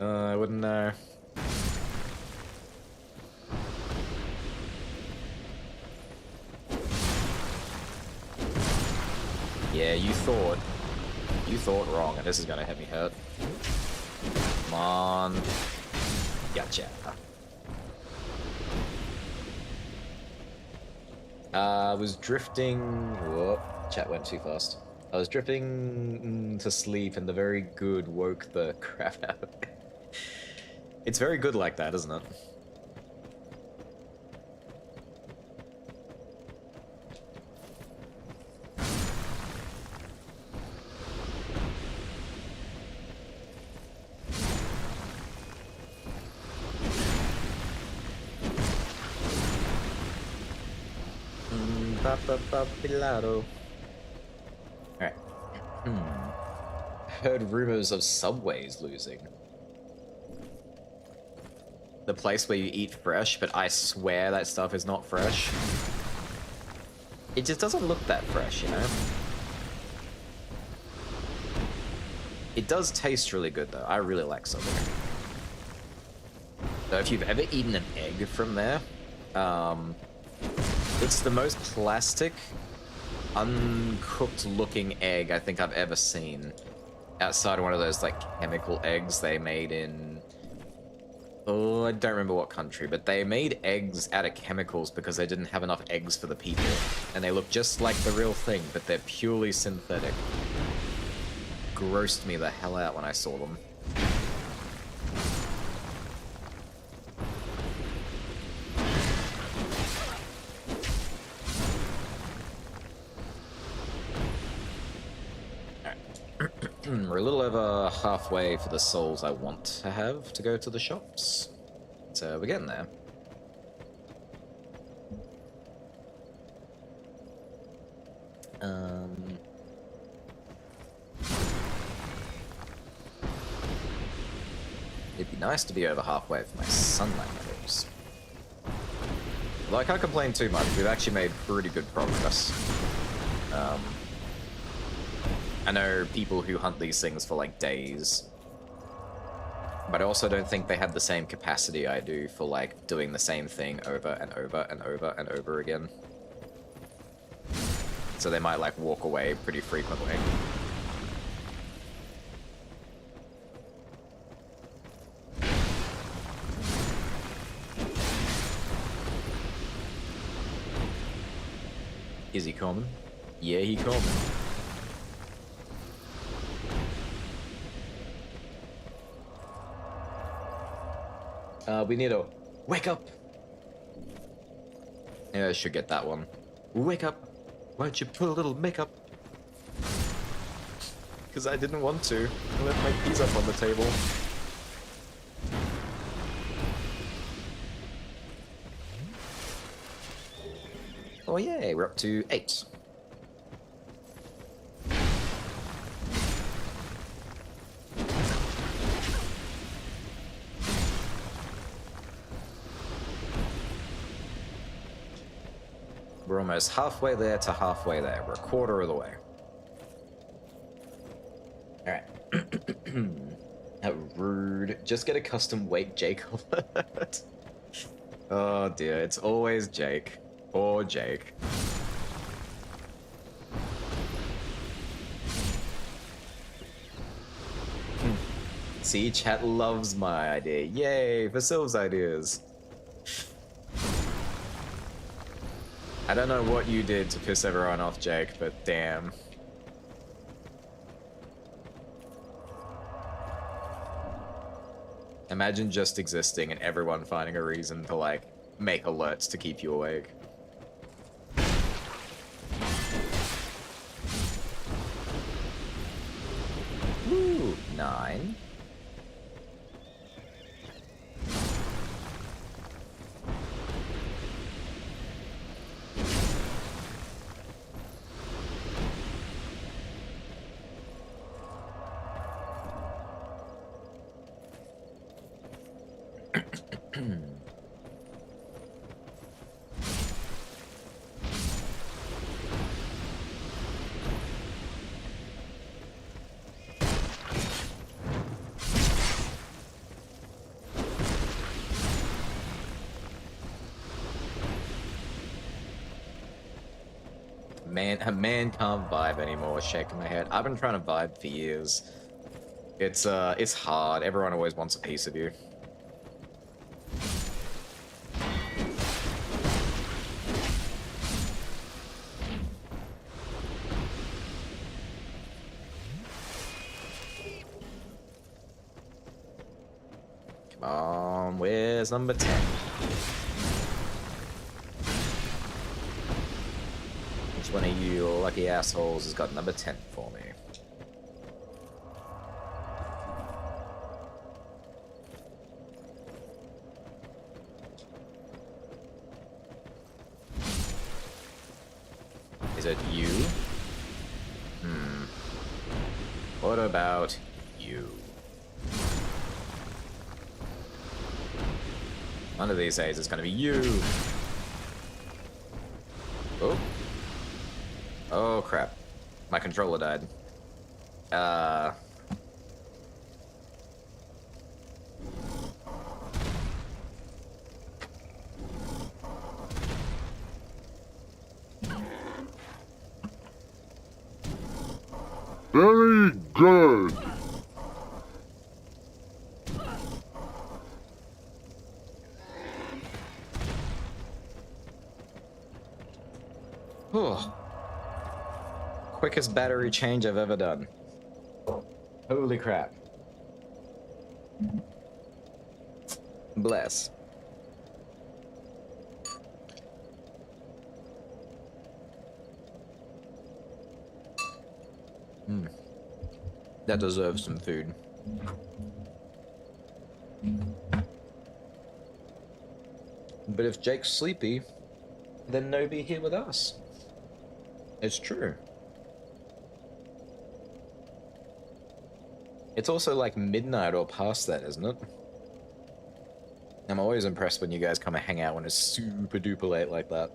wouldn't know. Yeah, you thought wrong, and this is gonna hit me hurt. Come on. Gotcha. I was drifting. Whoop, chat went too fast. I was drifting to sleep, and the very good woke the crap out of me. It's very good like that, isn't it? Alright. Heard rumors of Subways losing. The place where you eat fresh, but I swear that stuff is not fresh. It just doesn't look that fresh, you know? It does taste really good, though. I really like Subway. So if you've ever eaten an egg from there, it's the most plastic, uncooked-looking egg I think I've ever seen. Outside of one of those, like, chemical eggs they made in... Oh, I don't remember what country, but they made eggs out of chemicals because they didn't have enough eggs for the people. And they look just like the real thing, but they're purely synthetic. Grossed me the hell out when I saw them. We're a little over halfway for the souls I want to have to go to the shops. So we're getting there. It'd be nice to be over halfway for my sunlight levels. Although I can't complain too much, we've actually made pretty good progress. I know people who hunt these things for like days, but I also don't think they have the same capacity I do for like doing the same thing over and over and over and over again. So they might like walk away pretty frequently. Is he coming? Yeah, he coming. We need to wake up. Yeah, I should get that one. Wake up. Why don't you put a little makeup? Because I didn't want to. I left my keys up on the table. Oh yay, we're up to 8. We're almost halfway there to halfway there. We're a quarter of the way. Alright. How rude. Just get a custom wake Jake alert. Oh dear, it's always Jake. Or Jake. See, chat loves my idea. Yay, for Sylv's ideas. I don't know what you did to piss everyone off, Jake, but damn. Imagine just existing and everyone finding a reason to, like, make alerts to keep you awake. Woo! 9. A man can't vibe anymore, shaking my head. I've been trying to vibe for years. It's hard. Everyone always wants a piece of you. Come on, where's number 10? Which one of you lucky assholes has got number 10 for me? Is it you? What about you? One of these days it's gonna be you. Oh. Oh crap. My controller died. Very good. Oh. Quickest battery change I've ever done. Holy crap. Bless. That deserves some food. But if Jake's sleepy, then no be here with us. It's true. It's also like midnight or past that, isn't it? I'm always impressed when you guys come and hang out when it's super duper late like that.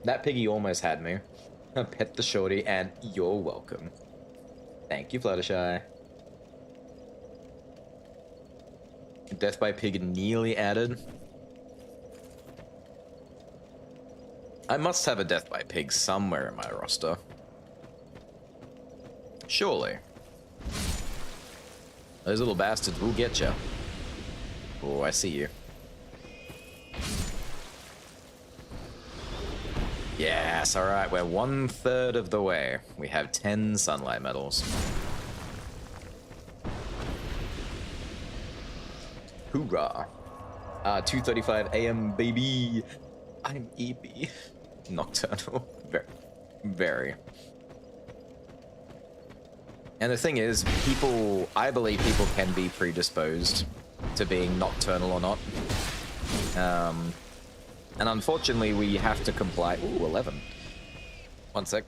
That piggy almost had me. I pet the shorty and you're welcome. Thank you, Fluttershy. Death by Pig nearly added. I must have a Death by Pig somewhere in my roster. Surely. Those little bastards will get you. Oh, I see you. Yes, alright, we're 1/3 of the way. We have 10 sunlight medals. Hoorah. 2:35 AM, baby. I'm EB. Nocturnal. Very. And the thing is, I believe people can be predisposed to being nocturnal or not. And unfortunately, we have to comply. Ooh, 11. One sec.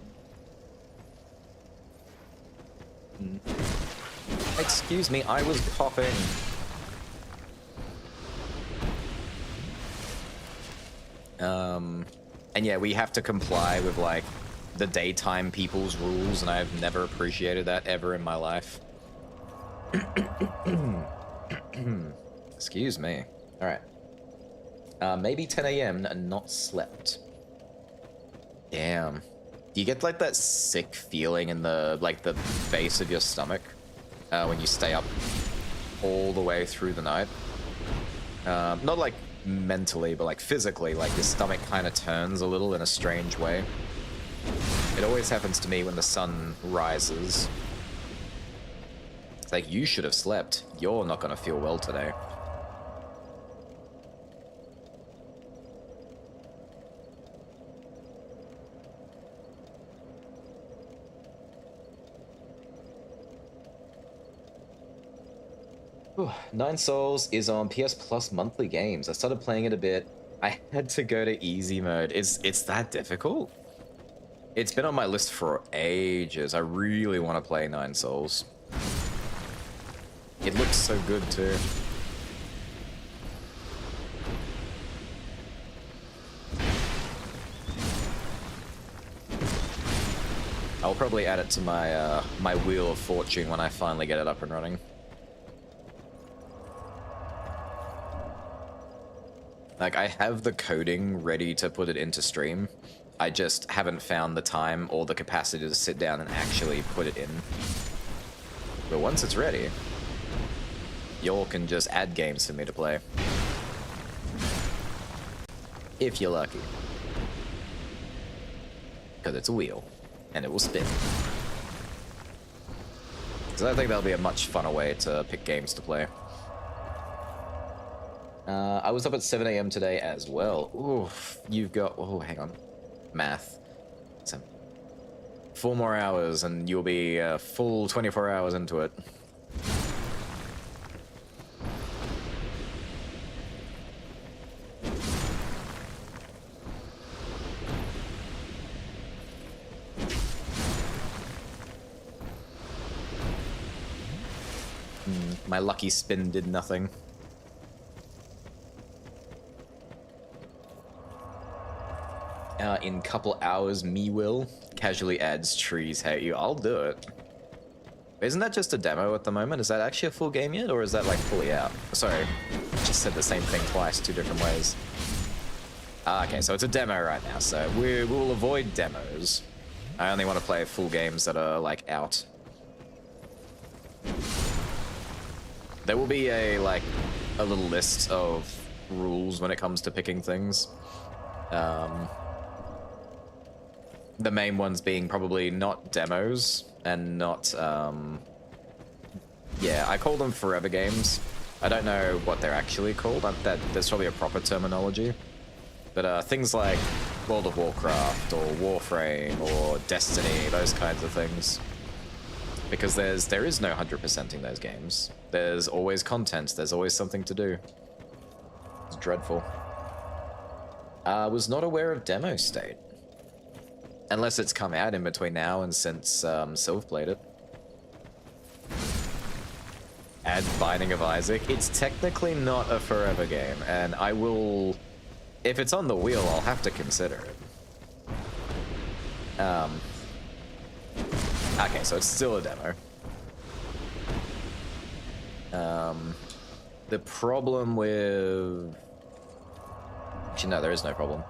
Excuse me, I was coughing. And yeah, we have to comply with, like, the daytime people's rules, and I've never appreciated that ever in my life. Excuse me. Alright. Maybe 10 AM and not slept. Damn. Do you get, like, that sick feeling in the, like, the base of your stomach when you stay up all the way through the night? Not, like, mentally, but, like, physically. Like, your stomach kind of turns a little in a strange way. It always happens to me when the sun rises. It's like, you should have slept. You're not gonna feel well today. Whew. Nine Souls is on PS Plus monthly games. I started playing it a bit. I had to go to easy mode. It's that difficult? It's been on my list for ages. I really want to play Nine Souls. It looks so good too. I'll probably add it to my my Wheel of Fortune when I finally get it up and running. Like, I have the coding ready to put it into stream. I just haven't found the time or the capacity to sit down and actually put it in. But once it's ready, y'all can just add games for me to play. If you're lucky. Because it's a wheel, and it will spin. So I think that'll be a much funner way to pick games to play. I was up at 7 AM today as well. Oof, you've got... Oh, hang on. Math. So, 4 more hours and you'll be full 24 hours into it. My lucky spin did nothing. In couple hours, me will casually adds trees hate you. I'll do it. Isn't that just a demo at the moment? Is that actually a full game yet, or is that like fully out? Sorry, just said the same thing twice, 2 different ways. Okay, so it's a demo right now, so we will avoid demos. I only want to play full games that are like out. There will be a little list of rules when it comes to picking things. The main ones being probably not demos and not, yeah, I call them forever games. I don't know what they're actually called. There's probably a proper terminology. But things like World of Warcraft or Warframe or Destiny, those kinds of things. Because there is no 100%ing those games. There's always content. There's always something to do. It's dreadful. I was not aware of demo state. Unless it's come out in between now and since Sylph played it. Add Binding of Isaac. It's technically not a forever game, and I will... If it's on the wheel, I'll have to consider it. Okay, so it's still a demo. The problem with... Actually, no, there is no problem.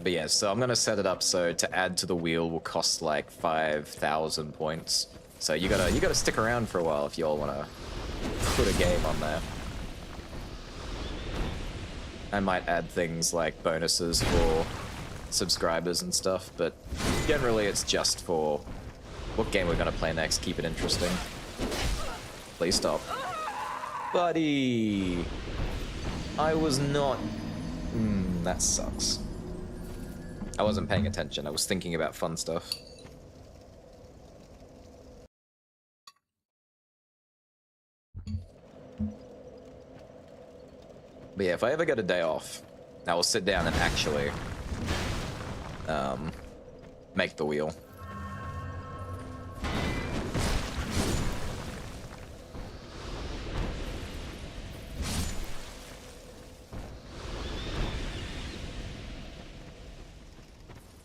But yeah, so I'm gonna set it up so to add to the wheel will cost like 5,000 points. So you gotta stick around for a while if y'all wanna put a game on there. I might add things like bonuses for subscribers and stuff, but generally it's just for what game we're gonna play next, keep it interesting. Please stop. Buddy! I was not... that sucks. I wasn't paying attention, I was thinking about fun stuff. But yeah, if I ever get a day off, I will sit down and actually make the wheel.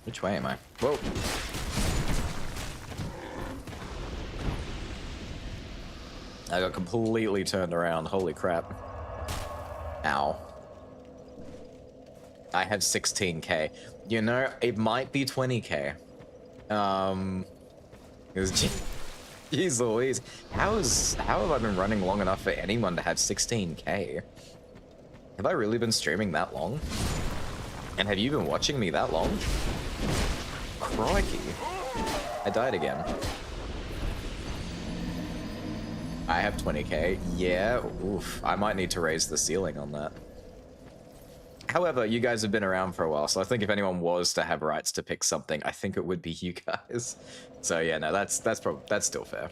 Which way am I? Whoa. I got completely turned around. Holy crap. Ow. I have 16k. You know, it might be 20k. Jeez Louise. How have I been running long enough for anyone to have 16k? Have I really been streaming that long? And have you been watching me that long? Crikey. I died again. I have 20k. Yeah, oof. I might need to raise the ceiling on that. However, you guys have been around for a while, so I think if anyone was to have rights to pick something, I think it would be you guys. So yeah, no, that's still fair.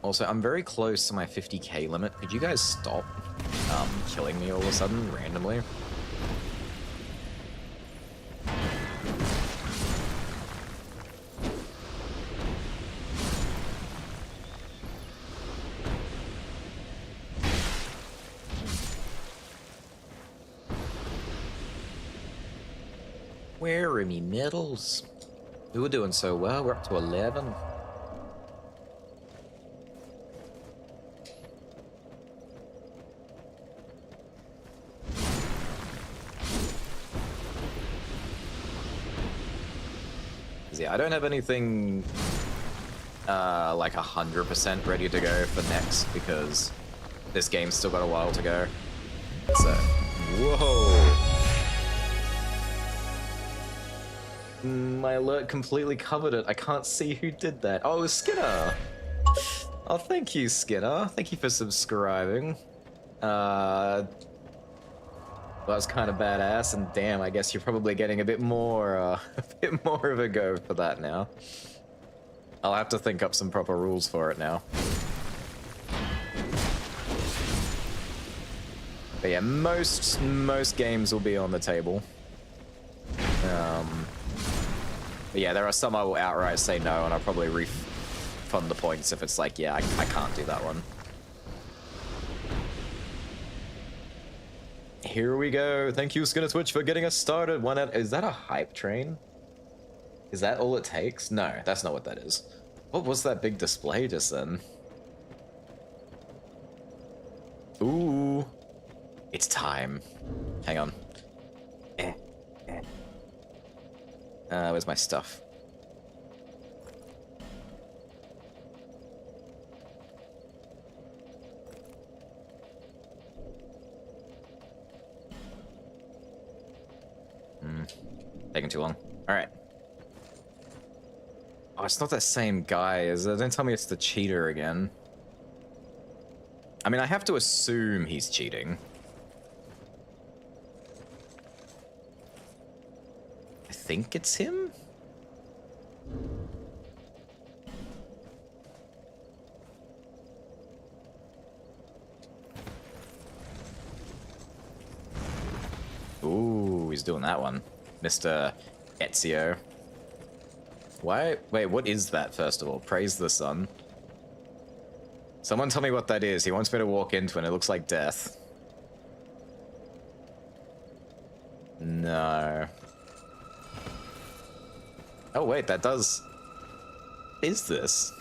Also, I'm very close to my 50k limit. Could you guys stop killing me all of a sudden randomly? Where are me medals? We were doing so well. We're up to 11. Yeah, I don't have anything like 100% ready to go for next because this game's still got a while to go. So, whoa. My alert completely covered it. I can't see who did that. Oh, it was Skinner. Oh, thank you, Skinner. Thank you for subscribing. That was kind of badass, and damn, I guess you're probably getting a bit more of a go for that now. I'll have to think up some proper rules for it now. But yeah, most games will be on the table. But yeah, there are some I will outright say no, and I'll probably refund the points if it's like, yeah, I can't do that one. Here we go. Thank you, Skinner Twitch, for getting us started. Is that a hype train? Is that all it takes? No, that's not what that is. What was that big display just then? Ooh. It's time. Hang on. Where's my stuff? Taking too long. Alright. Oh, it's not that same guy, is it? Don't tell me it's the cheater again. I mean, I have to assume he's cheating. I think it's him? Ooh, he's doing that one. Mr. Ezio. Why? Wait, what is that, first of all? Praise the sun. Someone tell me what that is. He wants me to walk into it and it looks like death. No. Oh wait, that does... Is this?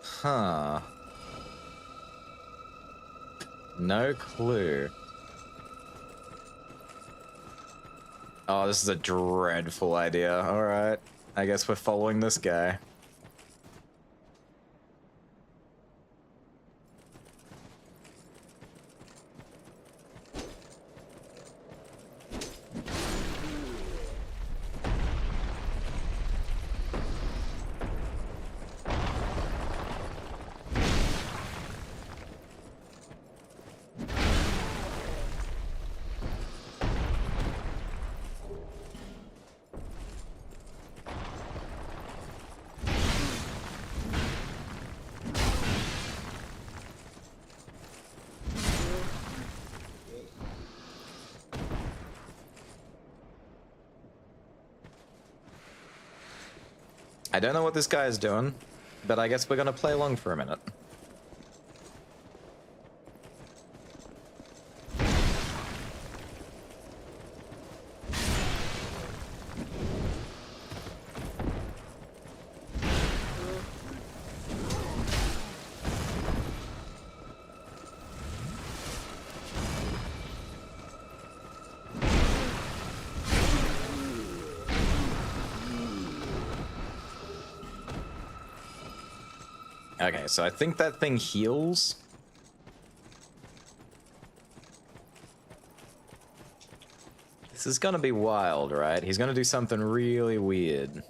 Huh. No clue. Oh, this is a dreadful idea. Alright. I guess we're following this guy. I don't know what this guy is doing, but I guess we're gonna play along for a minute. Okay, so I think that thing heals. This is gonna be wild, right? He's gonna do something really weird.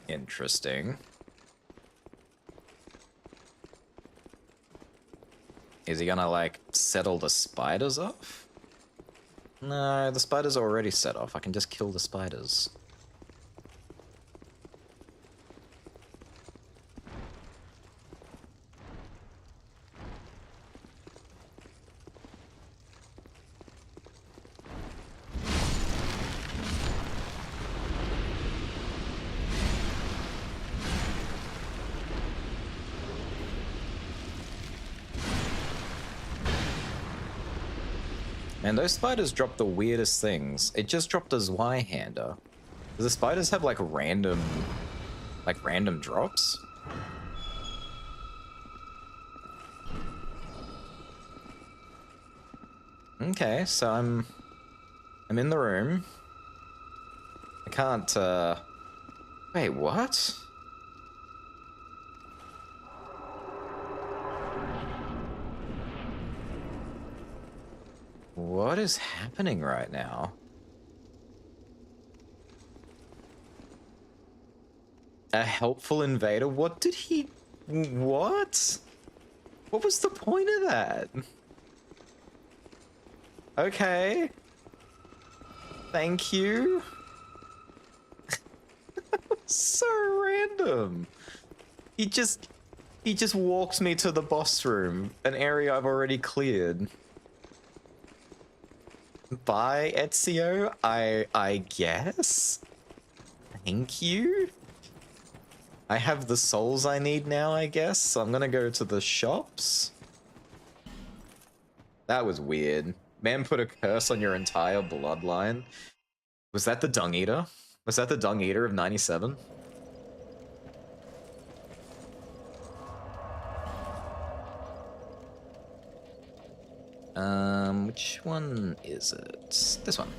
Interesting. Is he gonna, like, settle the spiders off? No, the spiders are already set off. I can just kill the spiders. And those spiders drop the weirdest things. It just dropped a Zweihander. Do the spiders have like random drops? Okay, so I'm in the room. I can't wait, what? What is happening right now? A helpful invader? What did he... What? What was the point of that? Okay. Thank you. So random. He just walks me to the boss room, an area I've already cleared. Bye, Ezio, I guess? Thank you? I have the souls I need now, I guess, so I'm gonna go to the shops. That was weird. Man put a curse on your entire bloodline. Was that the Dung Eater? Was that the Dung Eater of 97? Which one is it? This one.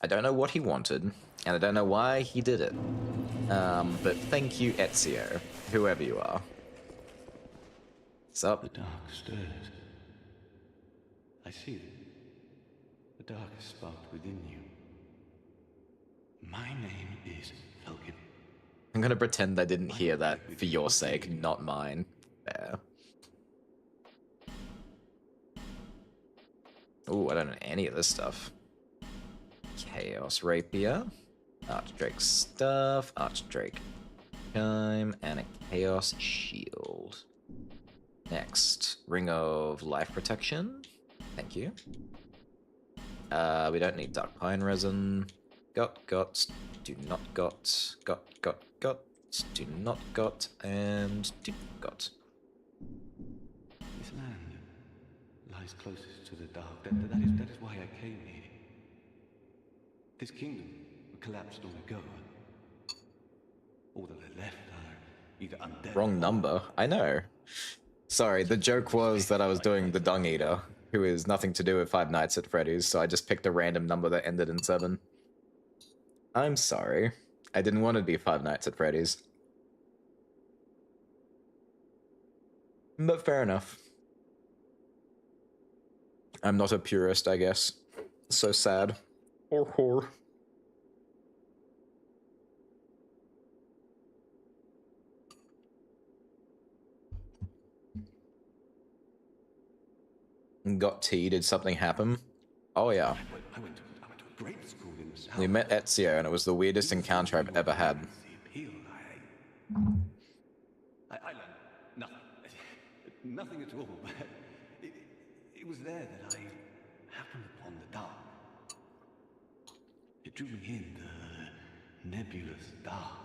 I don't know what he wanted, and I don't know why he did it. But thank you, Ezio, whoever you are. What's up? The dark stirs. I see it. The dark has sparked within you. My name is Falcon. I'm gonna pretend I didn't hear that for your sake, not mine. There. Ooh, I don't know any of this stuff. Chaos Rapier, Archdrake Stuff, Archdrake Chime, and a Chaos Shield. Next, Ring of Life Protection. Thank you. We don't need Dark Pine Resin. Got, do not got, do not got, and do got. This land lies closest to the dark. That is why I came here. This kingdom collapsed long ago. All that are left are either undead. Wrong number. I know. Sorry, the joke was that I was doing the Dung Eater, who is nothing to do with Five Nights at Freddy's, so I just picked a random number that ended in 7. I'm sorry. I didn't want to be Five Nights at Freddy's. But fair enough. I'm not a purist, I guess. So sad. Or whore. Got tea, did something happen? Oh yeah. I went to a great school in the south. We met Ezio and it was the weirdest encounter I've ever had. I learned nothing. Nothing at all. It was there that I happened upon the dark. It drew me in, the nebulous dark.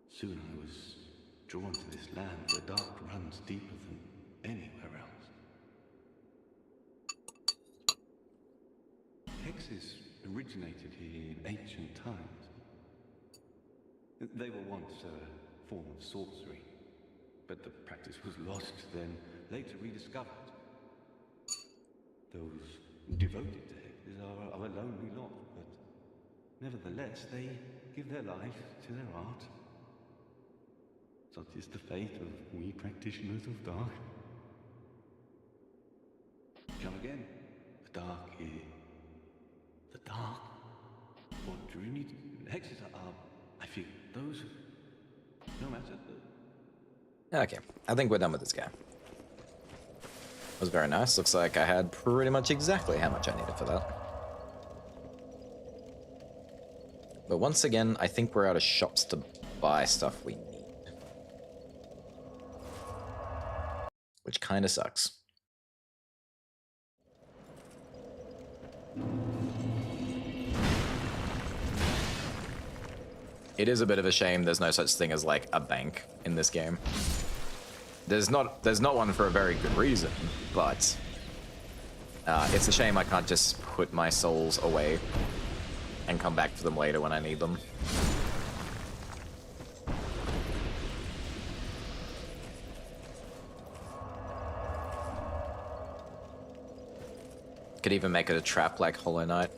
Soon I was drawn to this land where dark runs deeper than anywhere else. Hexes originated here in ancient times. They were once a form of sorcery. but the practice was lost, then later rediscovered. Those devoted to Hexes are a lonely lot, but nevertheless they give their life to their art. Such is the fate of we practitioners of dark. Come again. The dark is... The dark? What do you need? Hexes are, I feel, those... No matter. Okay, I think we're done with this guy. Was very nice. Looks like I had pretty much exactly how much I needed for that. But once again, I think we're out of shops to buy stuff we need. Which kind of sucks. It is a bit of a shame there's no such thing as like a bank in this game. There's not one for a very good reason, but it's a shame I can't just put my souls away and come back for them later when I need them. Could even make it a trap like Hollow Knight.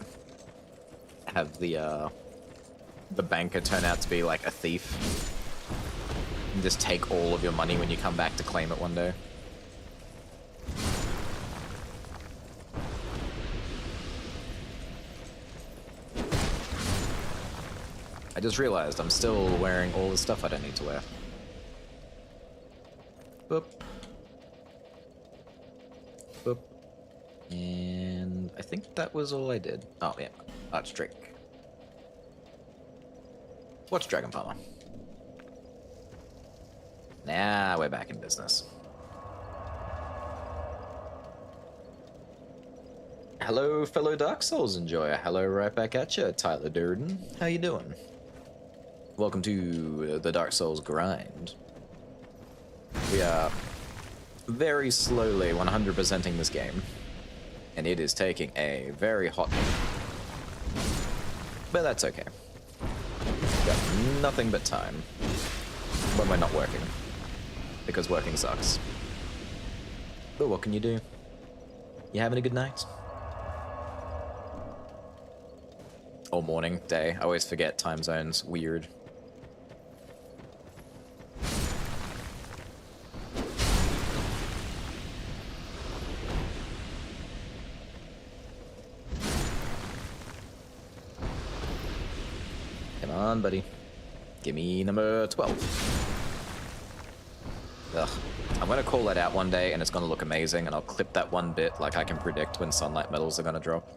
Have the banker turn out to be like a thief. And just take all of your money when you come back to claim it one day. I just realized I'm still wearing all the stuff I don't need to wear. Boop. Boop. And I think that was all I did. Oh yeah, Archdrake. Watch Dragon Palmer. Now we're back in business. Hello, fellow Dark Souls enjoyer. Hello, right back at you, Tyler Durden. How you doing? Welcome to the Dark Souls grind. We are very slowly 100%ing this game, and it is taking a very hot minute. But that's okay. Got nothing but time when we're not working, because working sucks. But what can you do? You having a good night? Or morning, day. I always forget time zones. Weird. Come on, buddy. Give me number 12. Ugh. I'm gonna call that out one day and it's gonna look amazing, and I'll clip that one bit like I can predict when sunlight metals are gonna drop.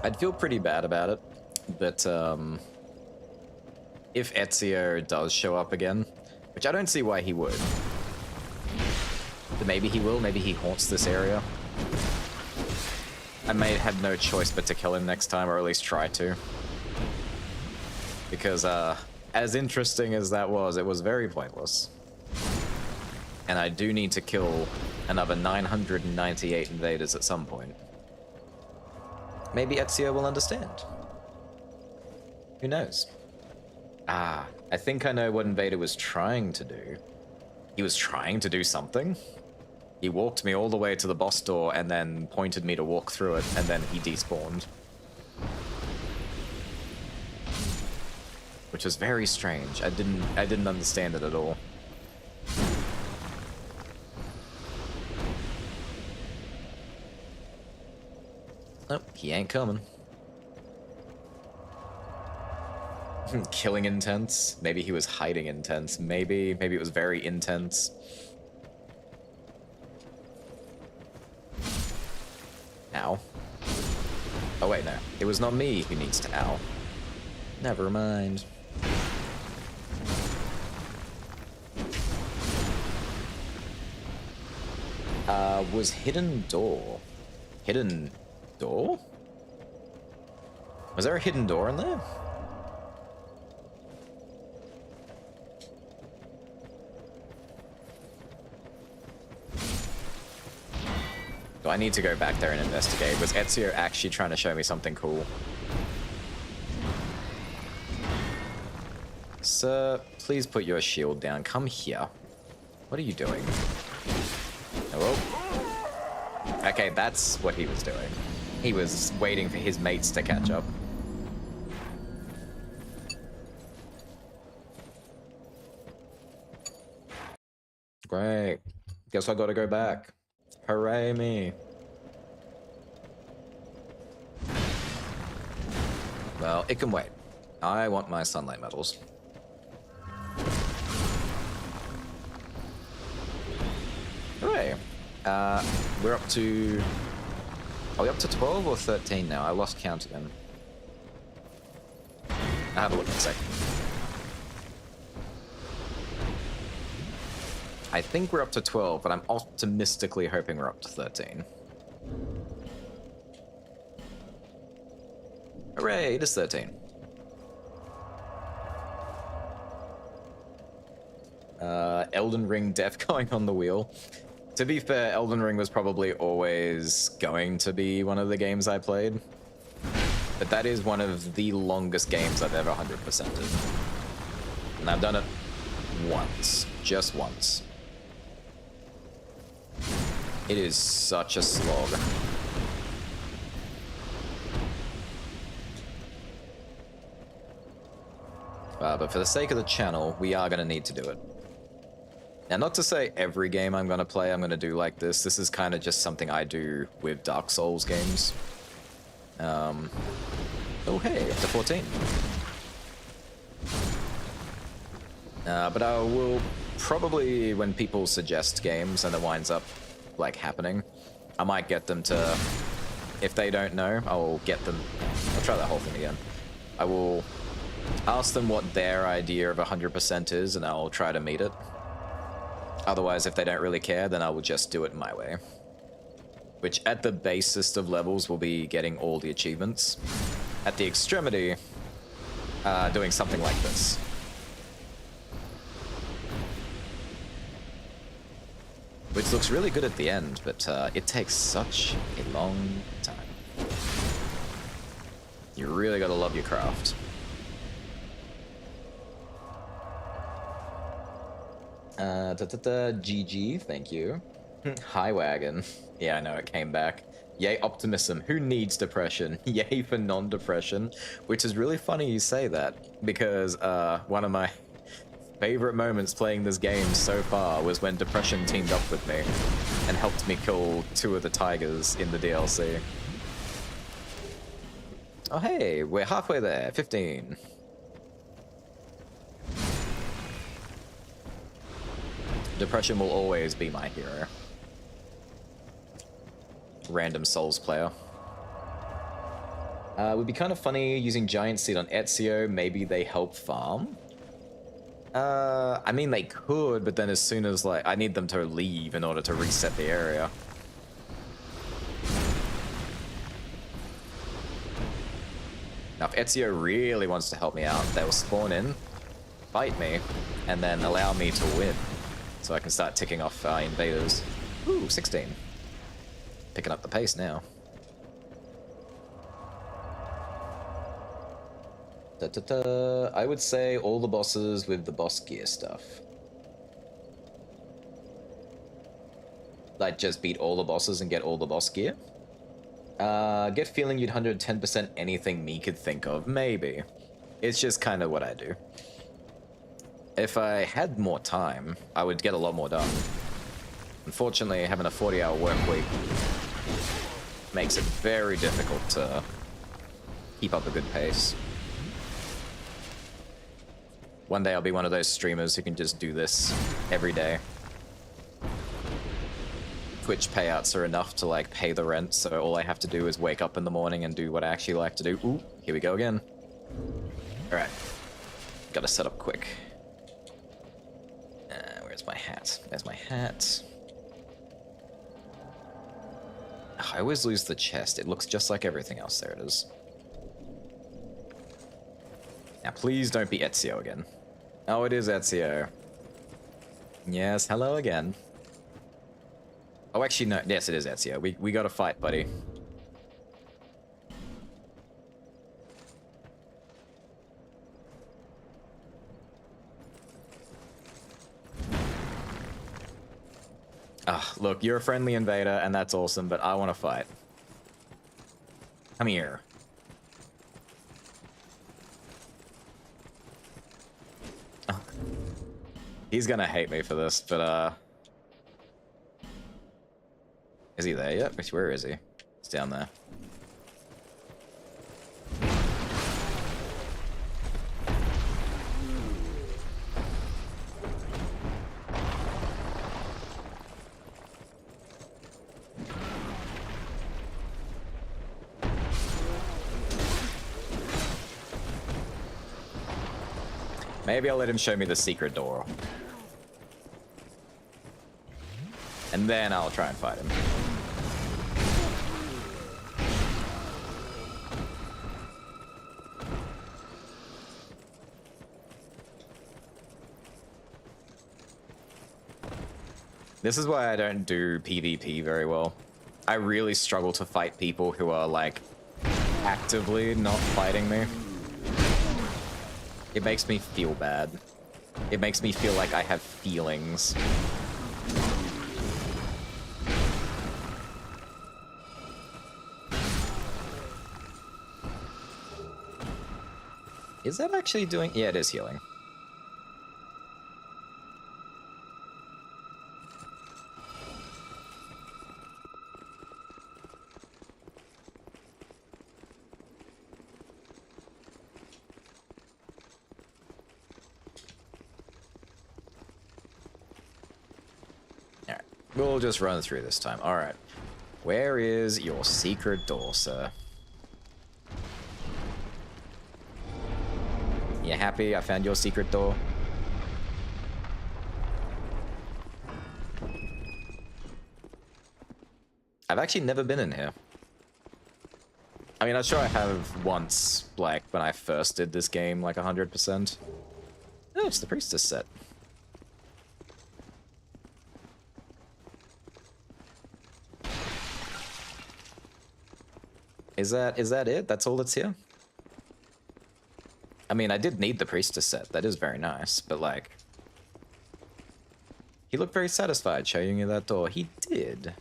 I'd feel pretty bad about it, but if Ezio does show up again, which I don't see why he would, but maybe he will, maybe he haunts this area. I may have no choice but to kill him next time, or at least try to. Because as interesting as that was, it was very pointless. And I do need to kill another 998 invaders at some point. Maybe Ezio will understand. Who knows? Ah, I think I know what Invader was trying to do. He was trying to do something. He walked me all the way to the boss door and then pointed me to walk through it, and then he despawned. Which was very strange. I didn't understand it at all. Nope, he ain't coming. Killing intense? Maybe he was hiding intense. Maybe it was very intense. Ow. Oh wait, no. It was not me who needs to ow. Never mind. Was Hidden Door door? Was there a hidden door in there? Do I need to go back there and investigate? Was Ezio actually trying to show me something cool? Sir, please put your shield down. Come here. What are you doing? Hello? Okay, that's what he was doing. He was waiting for his mates to catch up. Great. Guess I gotta go back. Hooray me. Well, it can wait. I want my sunlight medals. Hooray. We're up to... Are we up to 12 or 13 now? I lost count again. I'll have a look in a second. I think we're up to 12, but I'm optimistically hoping we're up to 13. Hooray, it is 13. Elden Ring death going on the wheel. To be fair, Elden Ring was probably always going to be one of the games I played. But that is one of the longest games I've ever 100%ed. And I've done it once. Just once. It is such a slog. But for the sake of the channel, we are going to need to do it. Now, not to say every game I'm going to play I'm going to do like this. This is kind of just something I do with Dark Souls games. Oh, hey, up to 14. But I will probably, when people suggest games and it winds up, like, happening, I might get them to, if they don't know, I'll get them, I'll try that whole thing again. I will ask them what their idea of 100% is, and I'll try to meet it. Otherwise, if they don't really care, then I will just do it my way. Which, at the basest of levels, will be getting all the achievements. At the extremity, doing something like this. Which looks really good at the end, but it takes such a long time. You really gotta love your craft. GG, thank you. High wagon. Yeah, I know, it came back. Yay, optimism. Who needs depression? Yay for non-depression. Which is really funny you say that, because one of my favorite moments playing this game so far was when Depression teamed up with me and helped me kill 2 of the tigers in the DLC. Oh hey, we're halfway there. 15. Depression will always be my hero. Random Souls player. Would be kind of funny using Giant Seed on Ezio. Maybe they help farm. I mean, they could, but then as soon as, like, I need them to leave in order to reset the area. Now, if Ezio really wants to help me out, they'll spawn in, fight me, and then allow me to win. So I can start ticking off invaders. Ooh, 16. Picking up the pace now. I would say all the bosses with the boss gear stuff. Like, just beat all the bosses and get all the boss gear. Get feeling you'd 110% anything me could think of. Maybe. It's just kind of what I do. If I had more time, I would get a lot more done. Unfortunately, having a 40-hour work week makes it very difficult to keep up a good pace. One day I'll be one of those streamers who can just do this every day. Twitch payouts are enough to, like, pay the rent, so all I have to do is wake up in the morning and do what I actually like to do. Ooh, here we go again. Alright. Gotta set up quick. Where's my hat? There's my hat. I always lose the chest. It looks just like everything else. There it is. Now, please don't be Ezio again. Oh, it is Ezio. Yes, hello again. Oh, actually, no. Yes, it is Ezio. We gotta fight, buddy. Ah, look, you're a friendly invader, and that's awesome, but I want to fight. Come here. Oh. He's gonna hate me for this, but, is he there yet? Where is he? He's down there. Maybe I'll let him show me the secret door. And then I'll try and fight him. This is why I don't do PvP very well. I really struggle to fight people who are, like, actively not fighting me. It makes me feel bad. It makes me feel like I have feelings. Is that actually doing... Yeah, it is healing. We'll just run through this time. Alright. Where is your secret door, sir? You happy I found your secret door? I've actually never been in here. I mean, I'm sure I have once, like, when I first did this game, like 100%. Oh, it's the Priestess set. Is that it? That's all that's here? I mean, I did need the Priestess set. That is very nice, but like... He looked very satisfied showing you that door. He did.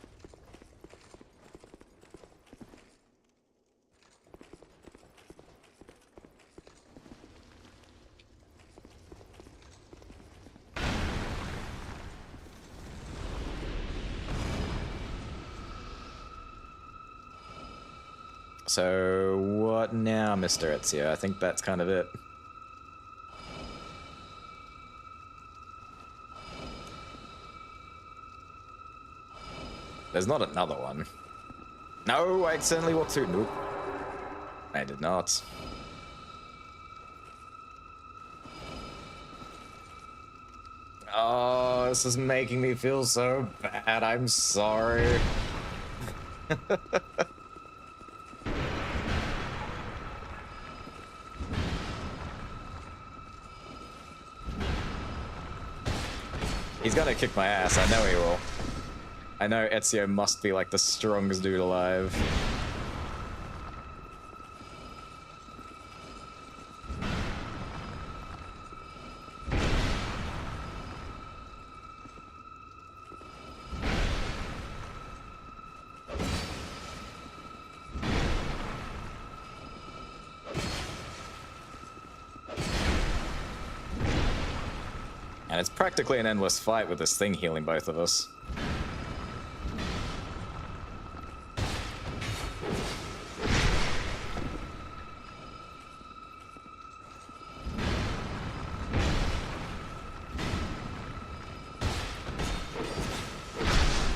So, what now, Mr. Ezio? I think that's kind of it. There's not another one. No, I accidentally walked through. Nope. I did not. Oh, this is making me feel so bad. I'm sorry. He's gonna kick my ass, I know he will. I know Ezio must be like the strongest dude alive. And it's practically an endless fight with this thing healing both of us.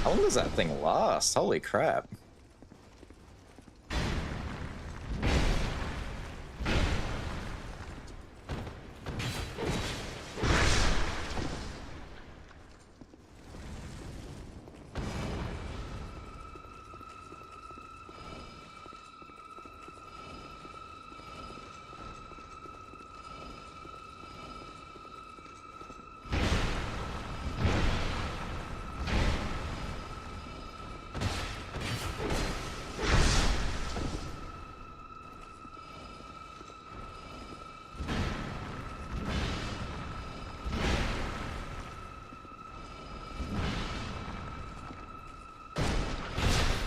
How long does that thing last? Holy crap.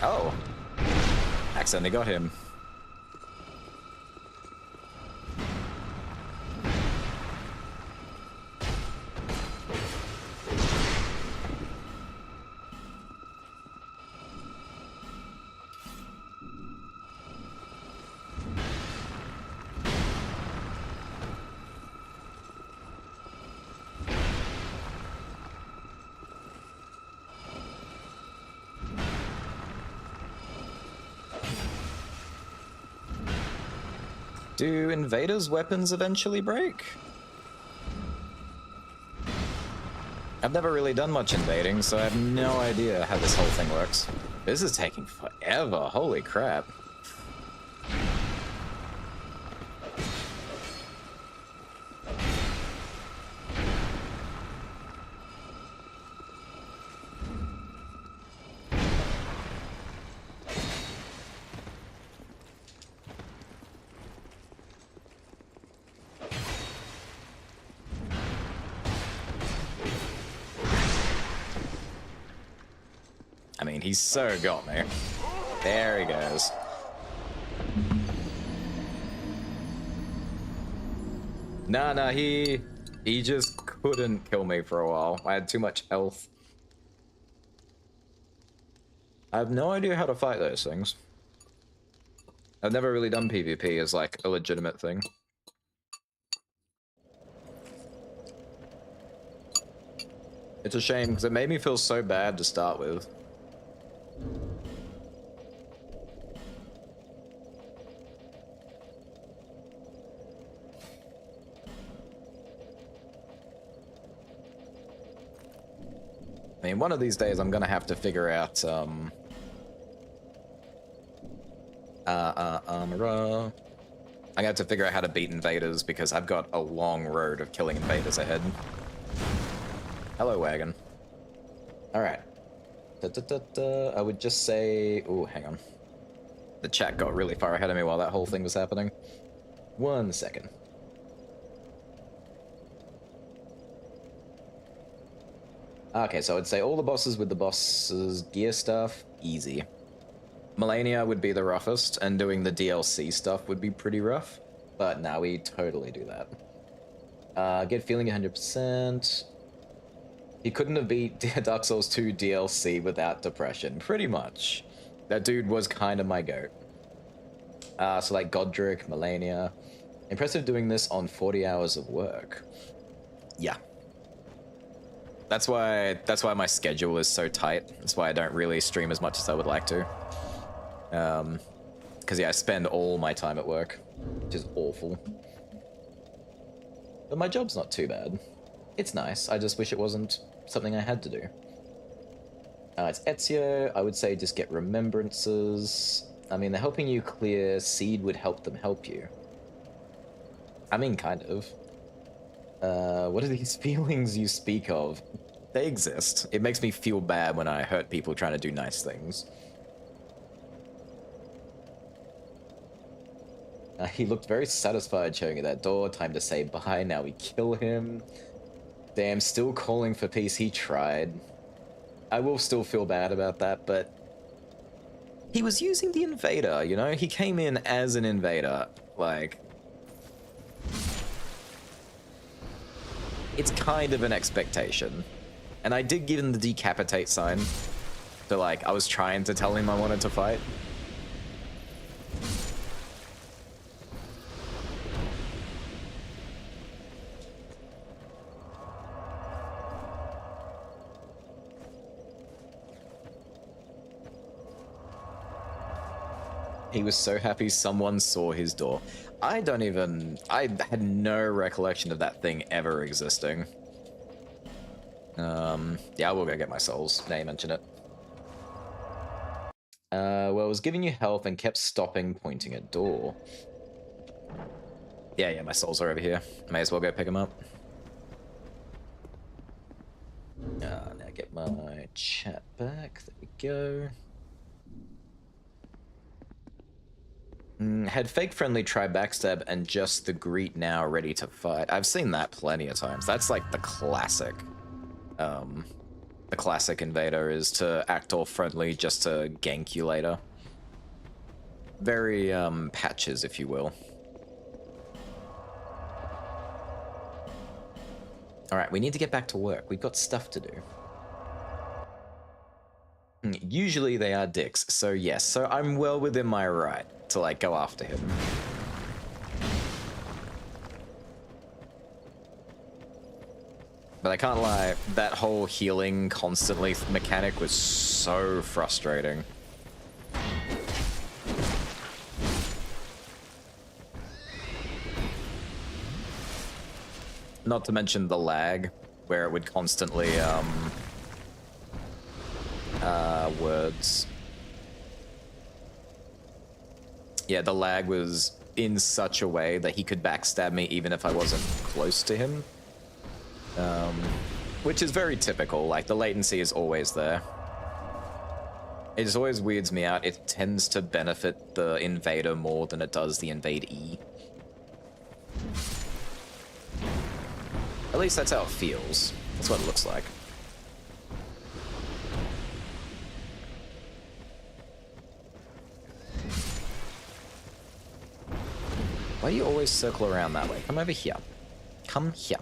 Oh. Accidentally got him. Do invaders' weapons eventually break? I've never really done much invading, so I have no idea how this whole thing works. This is taking forever, holy crap. I mean, he's so got me. There he goes. Nah, he just couldn't kill me for a while. I had too much health. I have no idea how to fight those things. I've never really done PvP as like a legitimate thing. It's a shame because it made me feel so bad to start with. I mean, one of these days I'm gonna have to figure out, Armora. I'm gonna have to figure out how to beat invaders because I've got a long road of killing invaders ahead. Hello, wagon. Alright. I would just say... Oh, hang on. The chat got really far ahead of me while that whole thing was happening. 1 second. Okay, so I'd say all the bosses with the boss's gear stuff, easy. Melania would be the roughest, and doing the DLC stuff would be pretty rough. But now we totally do that. Get feeling 100%. He couldn't have beat Dark Souls 2 DLC without depression, pretty much. That dude was kind of my goat. So like Godric, Melania. Impressive doing this on 40 hours of work. Yeah. That's why my schedule is so tight. That's why I don't really stream as much as I would like to. Because yeah, I spend all my time at work, which is awful. But my job's not too bad. It's nice, I just wish it wasn't something I had to do. It's Ezio. I would say just get remembrances. I mean, they're helping you clear. Seed would help them help you. I mean, kind of. What are these feelings you speak of? They exist. It makes me feel bad when I hurt people trying to do nice things. He looked very satisfied showing you that door. Time to say bye. Now we kill him. Damn, still calling for peace. He tried. I will still feel bad about that, but... He was using the invader, you know? He came in as an invader. Like... It's kind of an expectation. And I did give him the decapitate sign. So, like, I was trying to tell him I wanted to fight. He was so happy someone saw his door. I had no recollection of that thing ever existing. Yeah, I will go get my souls. Now you mention it. Well, it was giving you health and kept stopping, pointing at door. Yeah, my souls are over here. May as well go pick them up. Now get my chat back. There we go. Had fake friendly try backstab and just the greet now ready to fight. I've seen that plenty of times. That's like the classic the classic invader is to act all friendly just to gank you later. Very, patches, if you will. Alright, we need to get back to work. We've got stuff to do. Usually they are dicks, so yes. So I'm well within my right to, like, go after him. But I can't lie, that whole healing constantly mechanic was so frustrating. Not to mention the lag, where it would constantly, words. Yeah, the lag was in such a way that he could backstab me even if I wasn't close to him. Which is very typical, like the latency is always there. It just always weirds me out. It tends to benefit the invader more than it does the invadee. At least that's how it feels. That's what it looks like. Why do you always circle around that way? Come over here. Come here.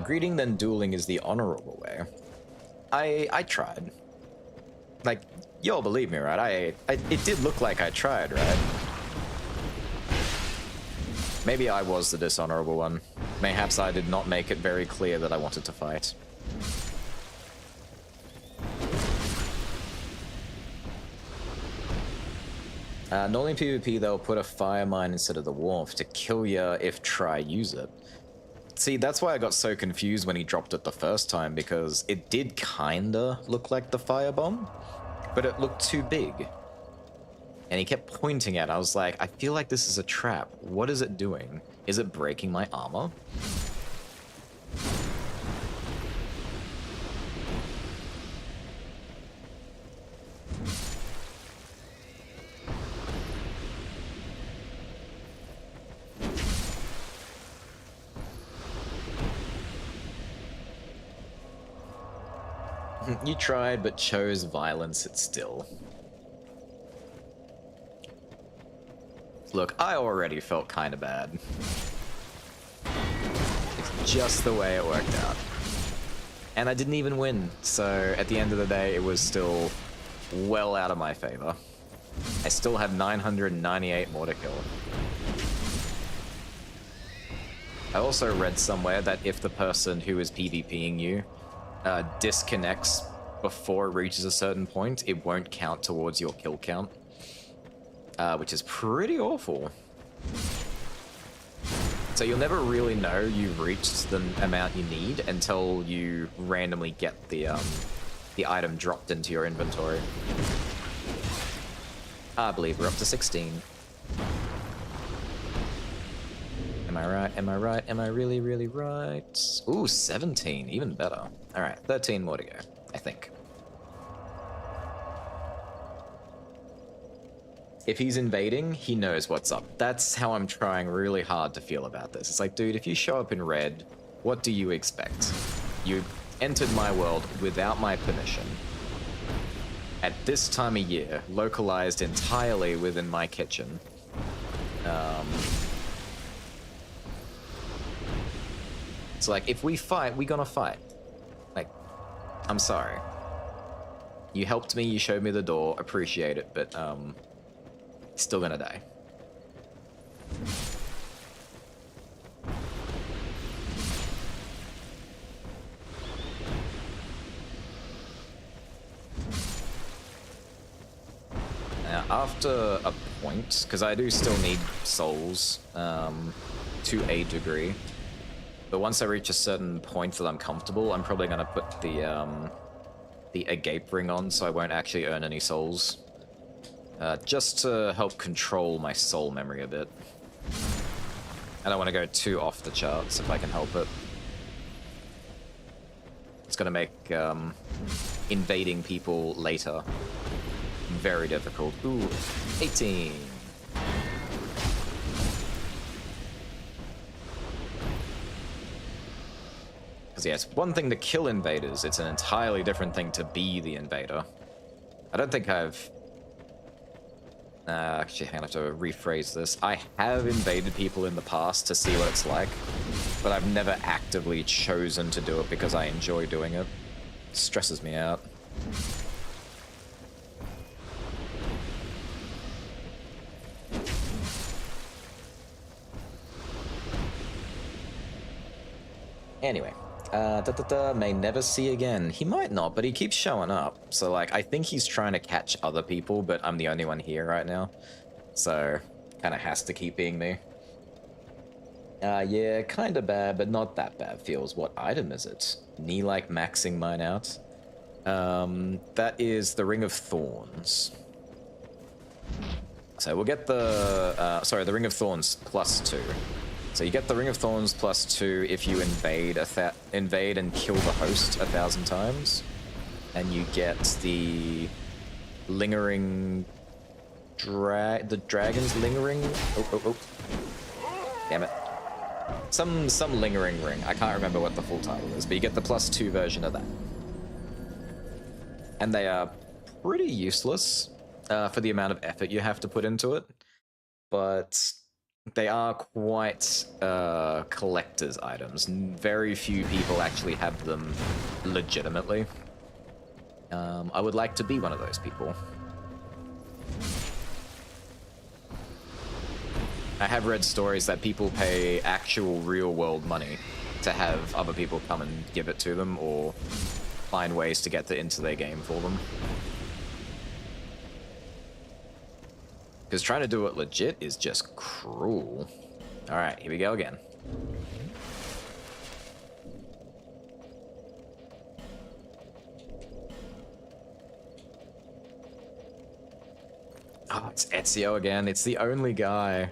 Greeting then dueling is the honorable way. I tried. Like, y'all believe me, right? It did look like I tried, right? Maybe I was the dishonorable one. Mayhaps I did not make it very clear that I wanted to fight. Normally in PvP they'll put a fire mine instead of the warmth to kill ya if try use it. See, that's why I got so confused when he dropped it the first time, because it did kinda look like the firebomb, but it looked too big. And he kept pointing at it. I was like, I feel like this is a trap. What is it doing? Is it breaking my armor? You tried, but chose violence still. Look, I already felt kind of bad. It's just the way it worked out. And I didn't even win, so at the end of the day, it was still well out of my favor. I still have 998 more to kill. I also read somewhere that if the person who is PvPing you disconnects before it reaches a certain point, it won't count towards your kill count, which is pretty awful. So you'll never really know you've reached the amount you need until you randomly get the item dropped into your inventory. I believe we're up to 16. Am I right? Am I right? Am I really, really right? Ooh, 17. Even better. Alright, 13 more to go, I think. If he's invading, he knows what's up. That's how I'm trying really hard to feel about this. It's like, dude, if you show up in red, what do you expect? You entered my world without my permission. At this time of year, localized entirely within my kitchen. It's like, if we fight, we gonna fight. Like, I'm sorry. You helped me, you showed me the door, appreciate it, but, still gonna die. Now, after a point, because I do still need souls, to a degree, but once I reach a certain point that I'm comfortable, I'm probably gonna put the agape ring on, so I won't actually earn any souls. Just to help control my soul memory a bit. I don't want to go too off the charts if I can help it. It's gonna make invading people later very difficult. Ooh, 18. Because yeah, it's one thing to kill invaders, it's an entirely different thing to be the invader. I don't think I've... actually, hang on, I have to rephrase this. I have invaded people in the past to see what it's like, but I've never actively chosen to do it because I enjoy doing it. It stresses me out. Anyway, may never see again. He might not, but he keeps showing up. So, like, I think he's trying to catch other people, but I'm the only one here right now. So, kind of has to keep being me. Yeah, kind of bad, but not that bad feels. What item is it? Knee like maxing mine out. That is the Ring of Thorns. So we'll get the, sorry, the Ring of Thorns +2. So you get the Ring of Thorns +2 if you invade and kill the host 1,000 times, and you get the lingering the dragon's lingering. Oh! Damn it! Some lingering ring. I can't remember what the full title is, but you get the +2 version of that, and they are pretty useless for the amount of effort you have to put into it, but they are quite collector's items. Very few people actually have them legitimately. I would like to be one of those people. I have read stories that people pay actual real-world money to have other people come and give it to them or find ways to get into their game for them. Because trying to do it legit is just cruel. Alright, here we go again. Oh, it's Ezio again. It's the only guy.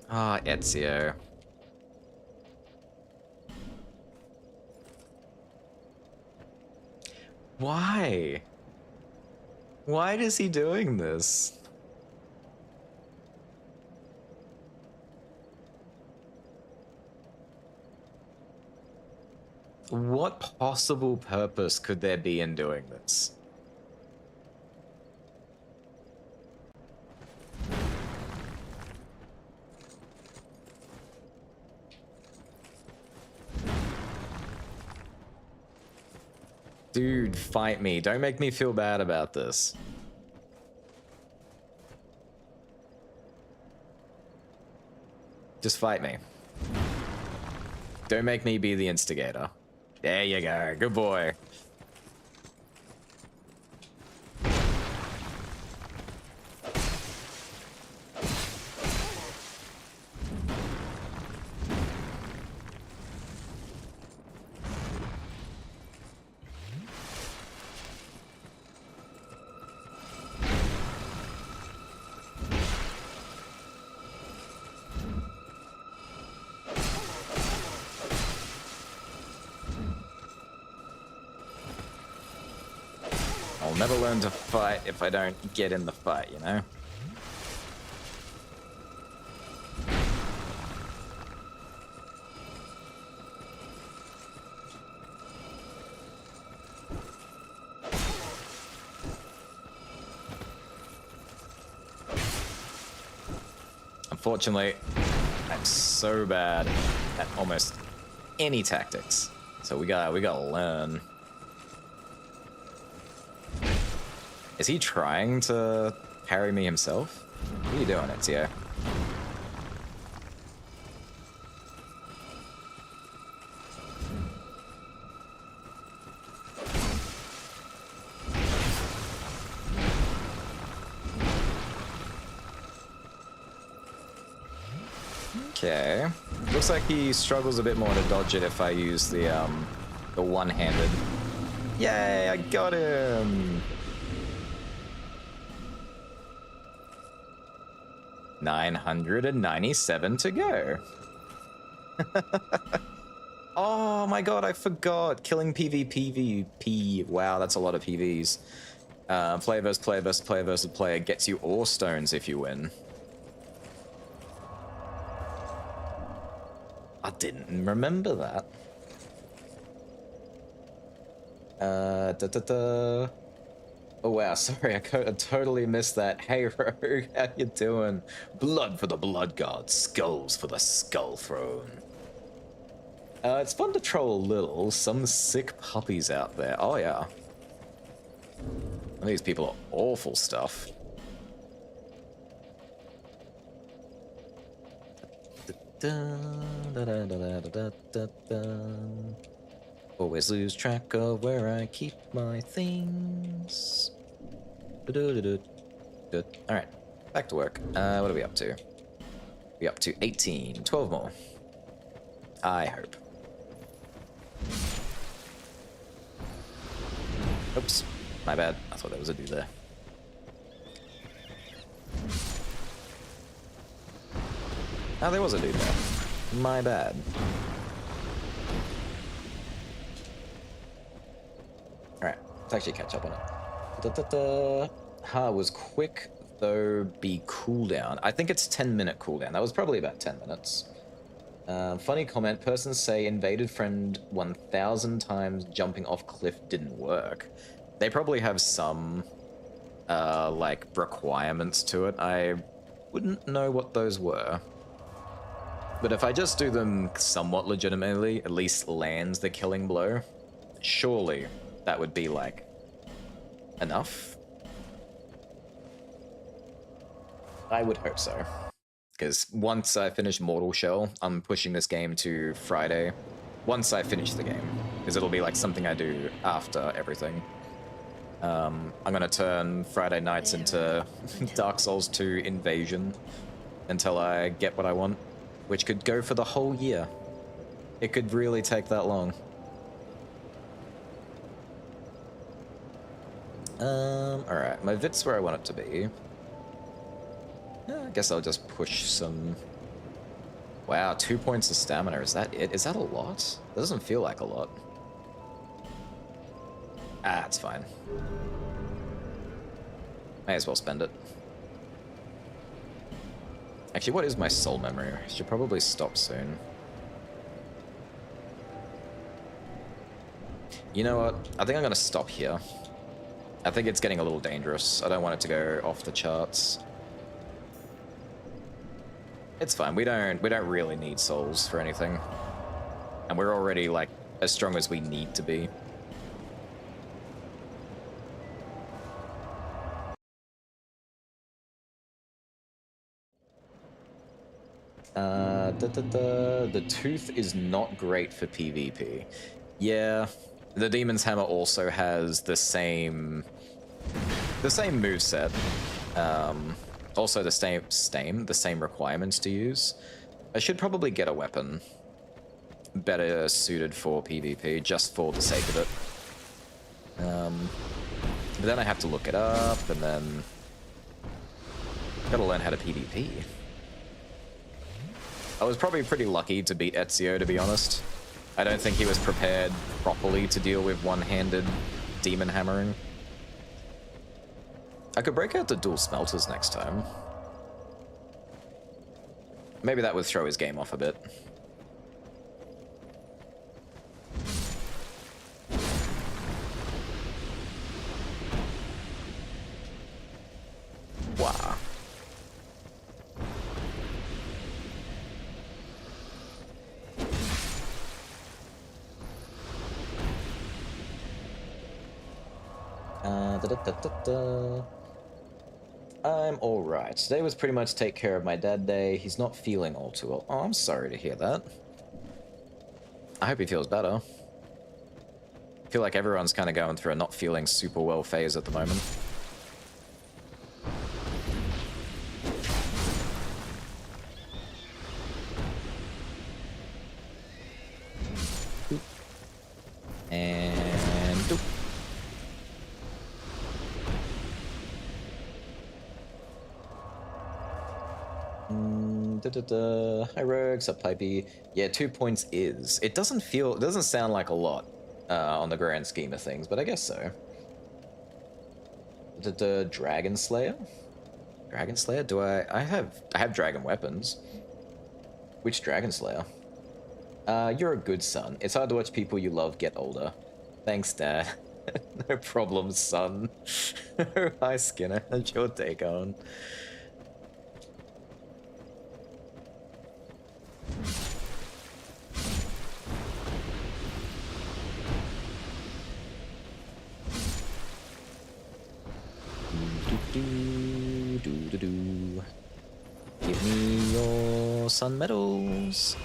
Ah, Ezio. Why? Why is he doing this? What possible purpose could there be in doing this? Dude, fight me. Don't make me feel bad about this. Just fight me. Don't make me be the instigator. There you go. Good boy. I'll never learn to fight if I don't get in the fight, you know? Unfortunately, I'm so bad at almost any tactics. So we gotta learn. Is he trying to parry me himself? What are you doing, Ezio? Okay. Looks like he struggles a bit more to dodge it if I use the one-handed. Yay, I got him! 997 to go. Oh my god, I forgot. Killing PvP. Wow, that's a lot of PVs. Player versus player versus player versus player gets you ore stones if you win. I didn't remember that. Oh wow, sorry, I totally missed that. Hey Rogue, how you doing? Blood for the Blood God, skulls for the Skull Throne. It's fun to troll a little. Some sick puppies out there. Oh yeah. These people are awful stuff. Always lose track of where I keep my things. Alright, back to work. What are we up to? We're up to 18. 12 more. I hope. Oops, my bad. I thought there was a dude there. Oh, there was a dude there. My bad. Alright, let's actually catch up on it. Ha was quick, though be cooldown. I think it's 10-minute cooldown. That was probably about 10 minutes. Funny comment, persons say invaded friend 1,000 times jumping off cliff didn't work. They probably have some, like, requirements to it. I wouldn't know what those were. But if I just do them somewhat legitimately, at least lands the killing blow, surely that would be, like, enough? I would hope so. Because once I finish Mortal Shell, I'm pushing this game to Friday. Once I finish the game. Because it'll be like something I do after everything. I'm gonna turn Friday nights into Dark Souls 2 Invasion until I get what I want. Which could go for the whole year. It could really take that long. Alright, my vit's where I want it to be. Yeah, I guess I'll just push some... Wow, 2 points of stamina, is that it? Is that a lot? That doesn't feel like a lot. Ah, it's fine. May as well spend it. Actually, what is my soul memory? I should probably stop soon. You know what? I think I'm gonna stop here. I think it's getting a little dangerous. I don't want it to go off the charts. It's fine. We don't really need souls for anything. And we're already, like, as strong as we need to be. The tooth is not great for PvP. Yeah, the Demon's Hammer also has the same moveset. Also the same requirements to use. I should probably get a weapon better suited for PvP, just for the sake of it. But then I have to look it up, and then gotta learn how to PvP. I was probably pretty lucky to beat Ezio, to be honest. I don't think he was prepared properly to deal with one-handed demon hammering. I could break out the dual smelters next time. Maybe that would throw his game off a bit. Wow. I'm alright. Today was pretty much take care of my dad day. He's not feeling all too well. Oh, I'm sorry to hear that. I hope he feels better. I feel like everyone's kind of going through a not feeling super well phase at the moment. And doop. Hi Rogues, up Pipey. Yeah, 2 points is. It doesn't sound like a lot on the grand scheme of things, but I guess so. Dragon Slayer? Dragon Slayer? Do I have dragon weapons. Which Dragon Slayer? You're a good son. It's hard to watch people you love get older. Thanks, Dad. No problem, son. Hi, Skinner. How's your day going? Give me your sun medals.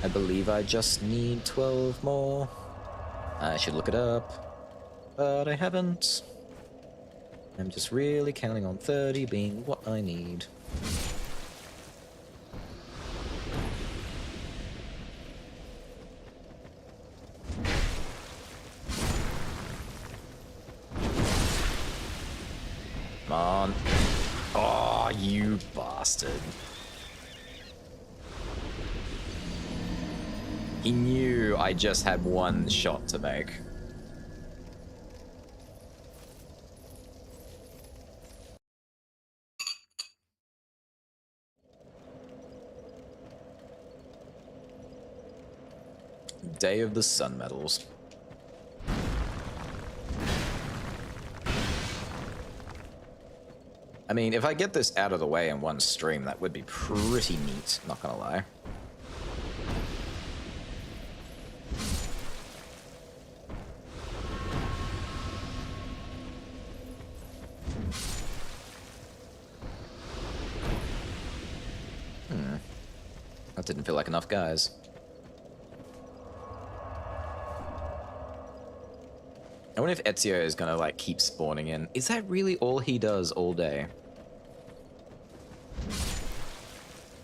I believe I just need 12 more. I should look it up, but I haven't. I'm just really counting on 30 being what I need. Come on. Oh, you bastard. He knew I just had one shot to make. Day of the Sun Medals. I mean, if I get this out of the way in one stream, that would be pretty neat, not gonna lie. That didn't feel like enough guys. I wonder if Ezio is gonna like keep spawning in. Is that really all he does all day?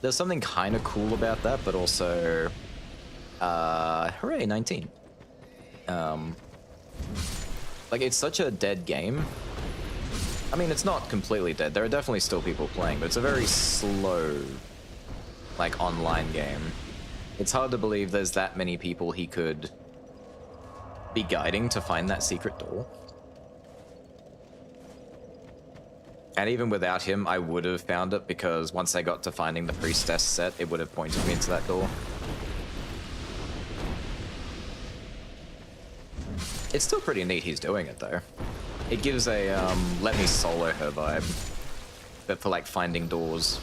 There's something kind of cool about that, but also, hooray, 19. Like it's such a dead game. I mean, it's not completely dead. There are definitely still people playing, but it's a very slow, like, online game. It's hard to believe there's that many people he could be guiding to find that secret door. And even without him, I would have found it, because once I got to finding the priestess set, it would have pointed me into that door. It's still pretty neat he's doing it, though. It gives a, let me solo her vibe, but for, like, finding doors.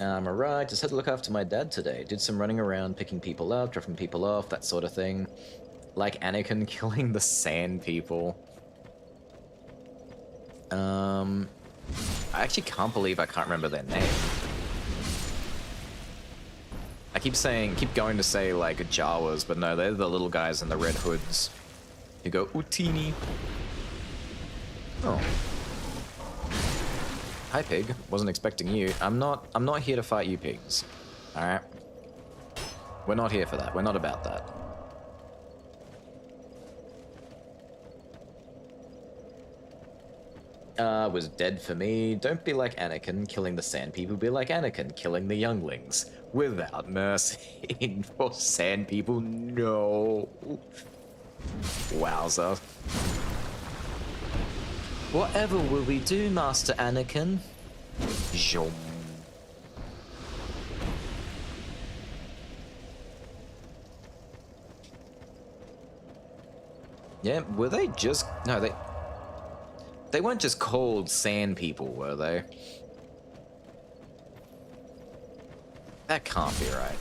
Alright, just had to look after my dad today. Did some running around, picking people up, dropping people off, that sort of thing. Like Anakin killing the sand people. I actually can't believe I can't remember their name. I keep going to say like Jawas, but no, they're the little guys in the red hoods. You go, Utini. Oh. Hi, pig. Wasn't expecting you. I'm not here to fight you pigs. Alright? We're not here for that. We're not about that. Was dead for me. Don't be like Anakin killing the sand people. Be like Anakin killing the younglings. Without mercy. For sand people, no. Wowza. Whatever will we do, Master Anakin? Jom. Yeah, were they just... No, they weren't just called sand people, were they? That can't be right.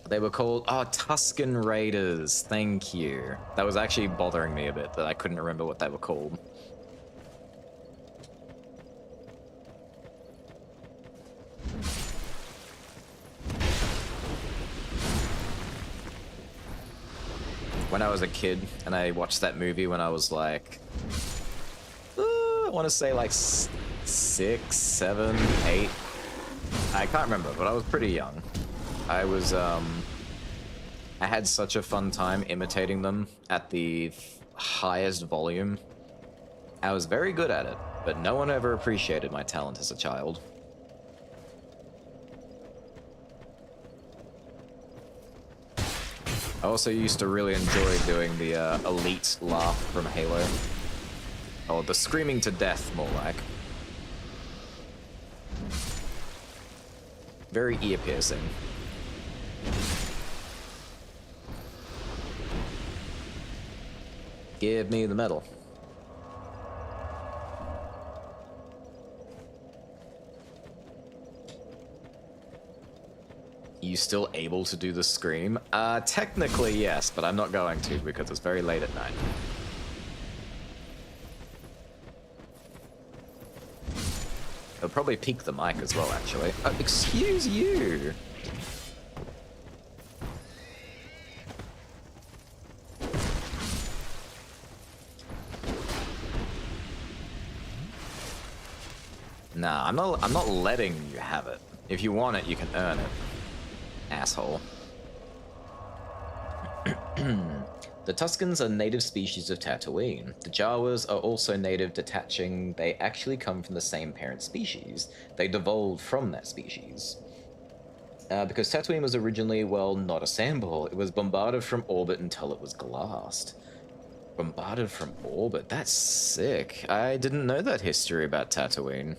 They were called, oh, Tusken Raiders. Thank you. That was actually bothering me a bit that I couldn't remember what they were called. when I was a kid and I watched that movie when I was like, I want to say like 6, 7, 8. I can't remember, but I was pretty young. I was, I had such a fun time imitating them at the highest volume. I was very good at it, but no one ever appreciated my talent as a child. I also used to really enjoy doing the elite laugh from Halo. Or the screaming to death, more like. Very ear-piercing. Give me the medal. You still able to do the scream? Technically yes, but I'm not going to because it's very late at night. It'll probably peak the mic as well, actually. Excuse you! Nah, I'm not letting you have it. If you want it, you can earn it. Asshole. The Tuscans are native species of Tatooine. The Jawas are also native detaching. They actually come from the same parent species. They devolved from that species. Because Tatooine was originally, well, not a sandball. It was bombarded from orbit until it was glassed. Bombarded from orbit? That's sick. I didn't know that history about Tatooine.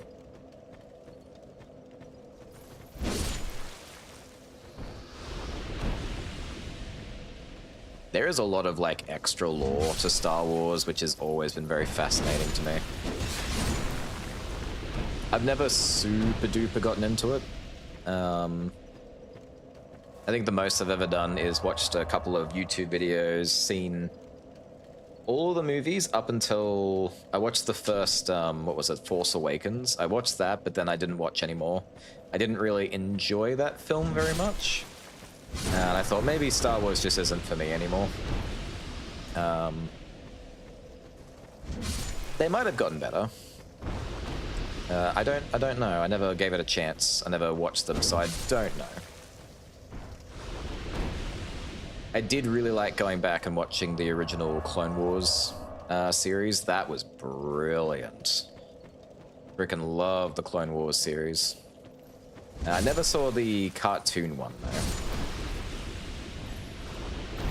There is a lot of, like, extra lore to Star Wars, which has always been very fascinating to me. I've never super duper gotten into it. I think the most I've ever done is watched a couple of YouTube videos, seen all the movies up until I watched the first, what was it, Force Awakens. I watched that, but then I didn't watch anymore. I didn't really enjoy that film very much. And I thought maybe Star Wars just isn't for me anymore. They might have gotten better. I don't know. I never gave it a chance. I never watched them, so I don't know. I did really like going back and watching the original Clone Wars series. That was brilliant. Freaking love the Clone Wars series. I never saw the cartoon one though.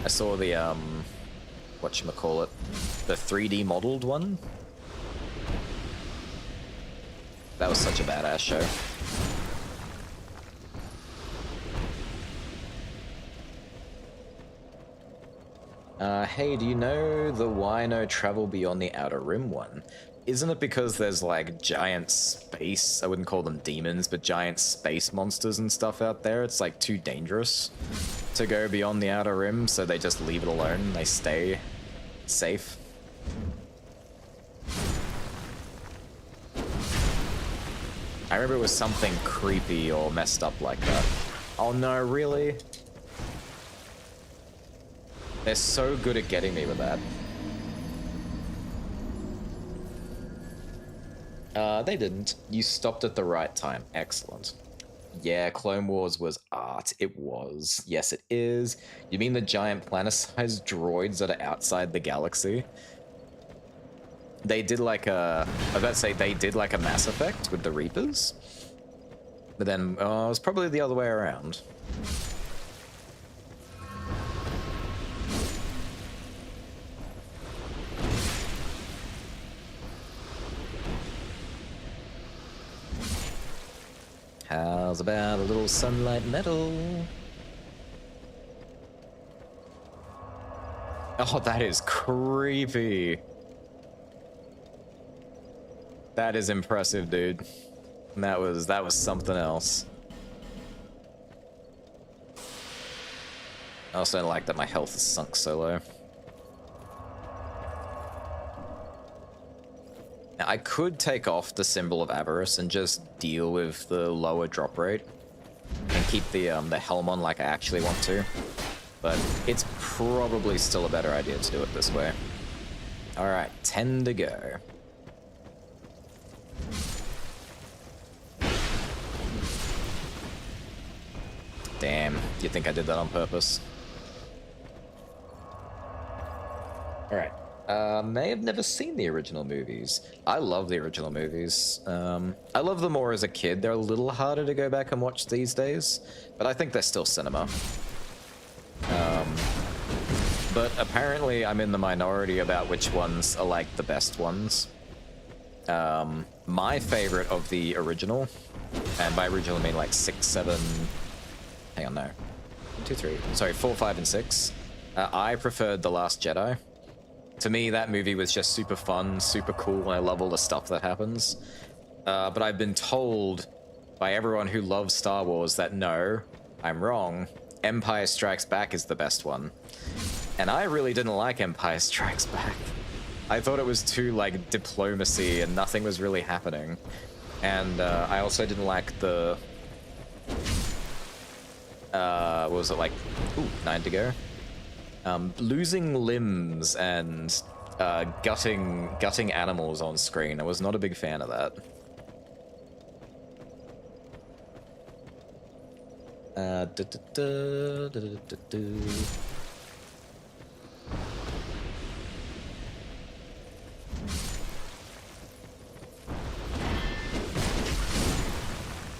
I saw the whatchamacallit, the 3D modeled one. That was such a badass show. Hey, do you know the Why No Travel Beyond the Outer Rim one? Isn't it because there's like giant space, I wouldn't call them demons, but giant space monsters and stuff out there? It's like too dangerous to go beyond the Outer Rim, so they just leave it alone and they stay safe. I remember it was something creepy or messed up like that. Oh no, really? They're so good at getting me with that. They didn't. You stopped at the right time. Excellent. Yeah, Clone Wars was art. It was. Yes, it is. You mean the giant planet-sized droids that are outside the galaxy? They did like a... I was about to say, they did like a Mass Effect with the Reapers. But then, it was probably the other way around. How's about a little sunlight metal? Oh, that is creepy. That is impressive, dude. That was something else. I also don't like that my health is sunk so low. Now, I could take off the Symbol of Avarice and just deal with the lower drop rate and keep the helm on like I actually want to. but it's probably still a better idea to do it this way. Alright, 10 to go. Damn, do you think I did that on purpose? Alright. May have never seen the original movies. I love the original movies. I love them more as a kid. They're a little harder to go back and watch these days, but I think they're still cinema. But apparently I'm in the minority about which ones are like the best ones. My favorite of the original, and by original I mean like 6, 7... Hang on, no. 1, 2, 3. Sorry, 4, 5, and 6. I preferred The Last Jedi. To me, that movie was just super fun, super cool, and I love all the stuff that happens. But I've been told by everyone who loves Star Wars that no, I'm wrong. Empire Strikes Back is the best one. And I really didn't like Empire Strikes Back. I thought it was too, like, diplomacy and nothing was really happening. And I also didn't like the... what was it, like... Ooh, 9 to go. Losing limbs and gutting animals on screen. I was not a big fan of that.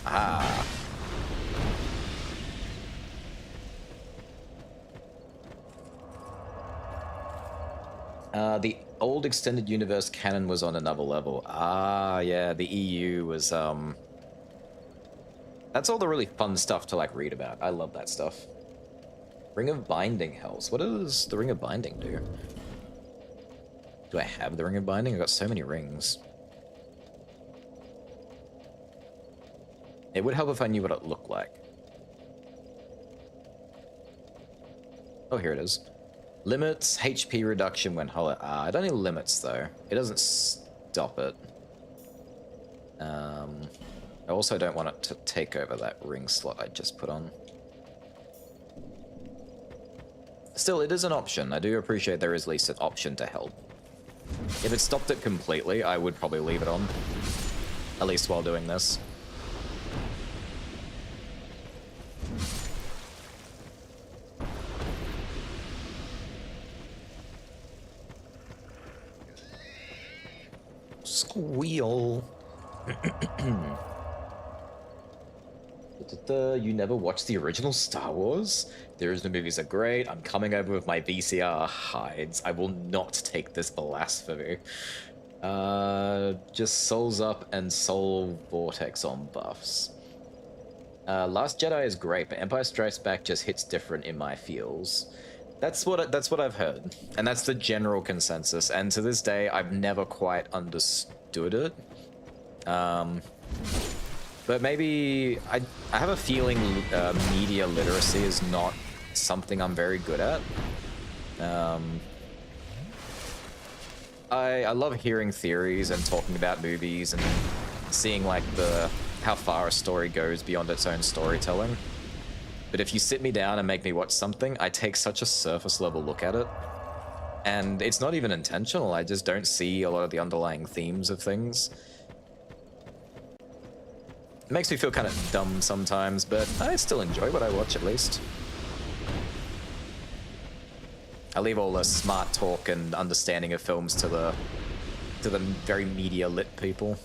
Ah. The old extended universe canon was on another level. Ah, yeah, the EU was, That's all the really fun stuff to, like, read about. I love that stuff. Ring of Binding Hells. What does the Ring of Binding do? Do I have the Ring of Binding? I've got so many rings. It would help if I knew what it looked like. Oh, here it is. Limits HP reduction when hollow. Ah, it only limits though. It doesn't stop it. I also don't want it to take over that ring slot I just put on. Still, it is an option. I do appreciate there is at least an option to help. If it stopped it completely, I would probably leave it on. At least while doing this. Squeal. You never watched the original Star Wars? The original movies are great. I'm coming over with my VCR hides. I will not take this blasphemy. Just Souls Up and Soul Vortex on buffs. Last Jedi is great, but Empire Strikes Back just hits different in my feels. That's what I've heard, and that's the general consensus. And to this day, I've never quite understood it. But maybe I have a feeling media literacy is not something I'm very good at. I love hearing theories and talking about movies and seeing like how far a story goes beyond its own storytelling. But if you sit me down and make me watch something, I take such a surface level look at it. And it's not even intentional, I just don't see a lot of the underlying themes of things. It makes me feel kind of dumb sometimes, but I still enjoy what I watch at least. I leave all the smart talk and understanding of films to the very media lit people.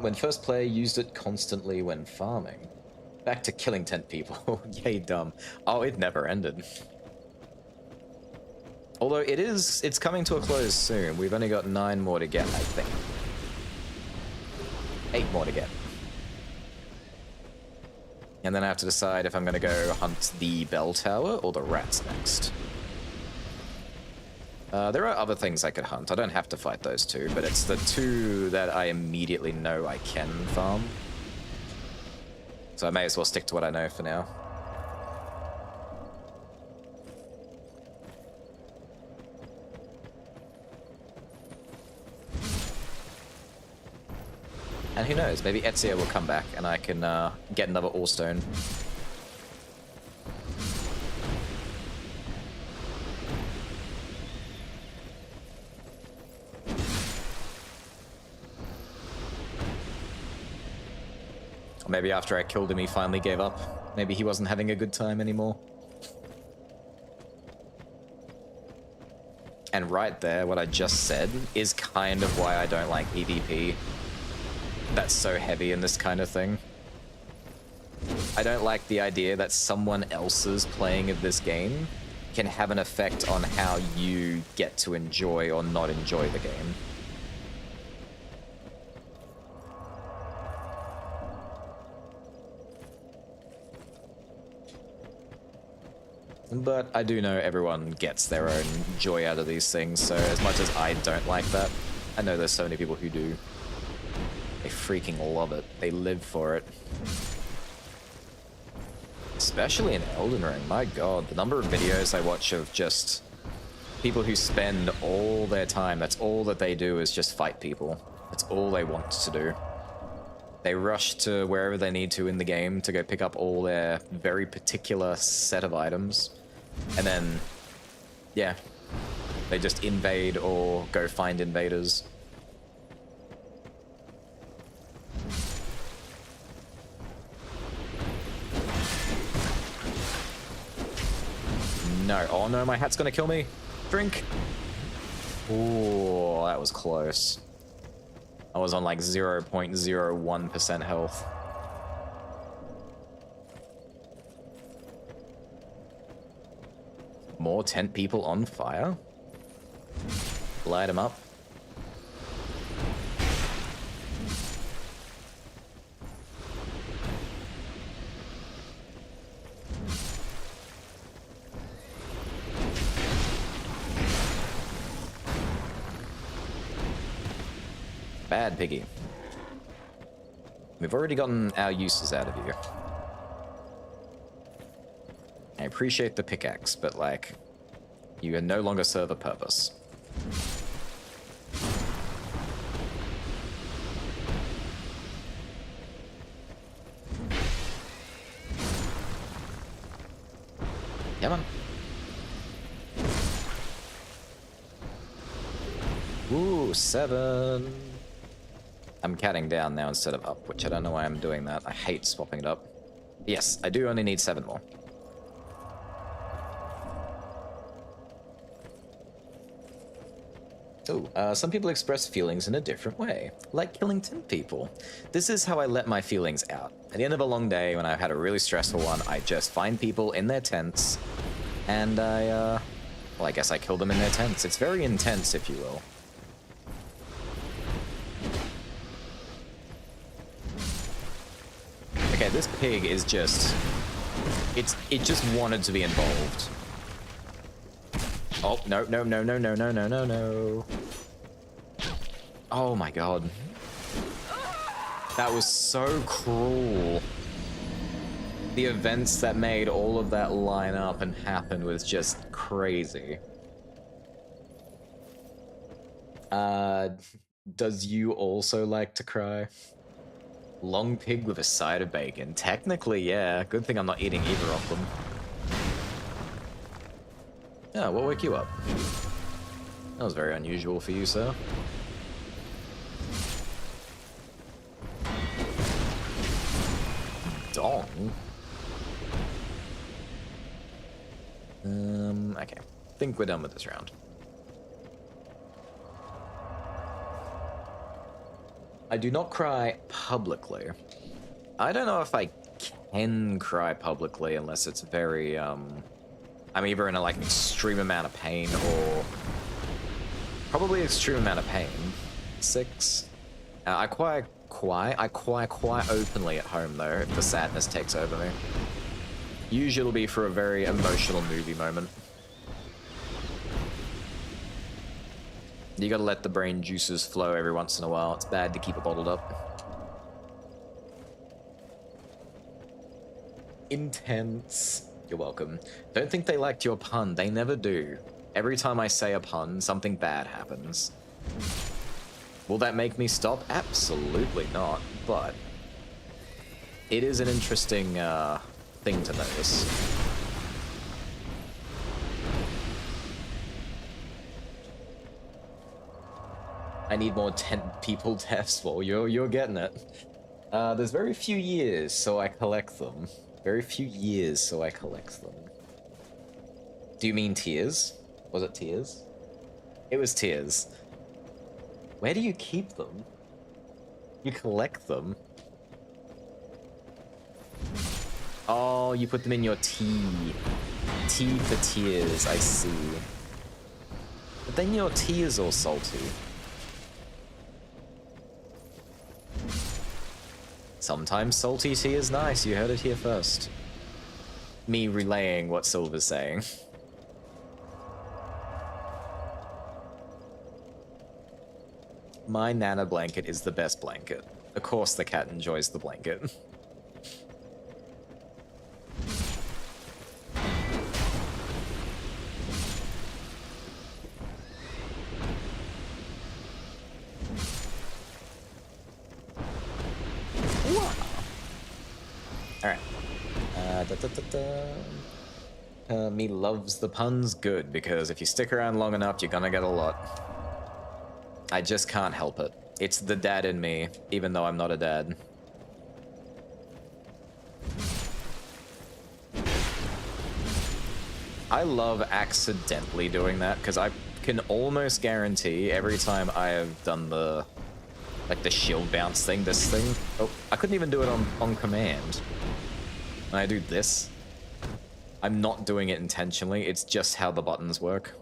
When first player used it constantly when farming. Back to killing tent people. Yay dumb. Oh, it never ended. Although it's coming to a close soon. We've only got 9 more to get, I think. 8 more to get. And then I have to decide if I'm gonna go hunt the bell tower or the rats next. There are other things I could hunt. I don't have to fight those two, but it's the 2 that I immediately know I can farm. So I may as well stick to what I know for now. And who knows, maybe Ezio will come back and I can get another Allstone. Or maybe after I killed him he finally gave up. Maybe he wasn't having a good time anymore. And right there, what I just said is kind of why I don't like PvP. That's so heavy in this kind of thing. I don't like the idea that someone else's playing of this game can have an effect on how you get to enjoy or not enjoy the game. But I do know everyone gets their own joy out of these things, so as much as I don't like that, I know there's so many people who do. They freaking love it. They live for it. Especially in Elden Ring, my god, the number of videos I watch of just people who spend all their time, that's all that they do is just fight people. That's all they want to do. They rush to wherever they need to in the game to go pick up all their very particular set of items. And then, yeah, they just invade or go find invaders. No. Oh no, my hat's gonna kill me. Drink. Ooh, that was close. I was on like 0.01% health. More tent people on fire? Light them up. Bad piggy. We've already gotten our uses out of you. I appreciate the pickaxe, but like, you no longer serve a purpose. Come on. Ooh, 7. I'm counting down now instead of up, which I don't know why I'm doing that. I hate swapping it up. Yes, I do only need 7 more. Ooh, some people express feelings in a different way, like killing 10 people. This is how I let my feelings out. At the end of a long day, when I've had a really stressful one, I just find people in their tents, and well, I guess I kill them in their tents. It's very intense, if you will. Okay, this pig is just... It just wanted to be involved. Oh, no, no, no, no, no, no, no, no, no. Oh my god. That was so cruel. The events that made all of that line up and happen was just crazy. Does you also like to cry? Long pig with a side of bacon. Technically, yeah. Good thing I'm not eating either of them. Yeah, what woke you up? That was very unusual for you, sir. Dong? Okay. Think we're done with this round. I do not cry publicly. I don't know if I can cry publicly unless it's very, I'm either in a, like, extreme amount of pain or... Probably extreme amount of pain. 6. I cry quite openly at home, though, if the sadness takes over me. Usually it'll be for a very emotional movie moment. You gotta let the brain juices flow every once in a while. It's bad to keep it bottled up. Intense. You're welcome. Don't think they liked your pun. They never do. Every time I say a pun, something bad happens. Will that make me stop? Absolutely not, but it is an interesting thing to notice. I need more 10 people deaths. Well, you're getting it. There's very few years, so I collect them. Very few years, so I collect them. Do you mean tears? Was it tears? It was tears. Where do you keep them? You collect them. Oh, you put them in your tea. Tea for tears, I see. But then your tea is all salty. Sometimes salty tea is nice, you heard it here first. Me relaying what Silver's saying. My Nana blanket is the best blanket. Of course the cat enjoys the blanket. Alright. Me loves the puns. Good, because if you stick around long enough, you're gonna get a lot. I just can't help it. It's the dad in me, even though I'm not a dad. I love accidentally doing that, because I can almost guarantee every time I have done the, like, the shield bounce thing, this thing. Oh, I couldn't even do it on command. When I do this, I'm not doing it intentionally, it's just how the buttons work.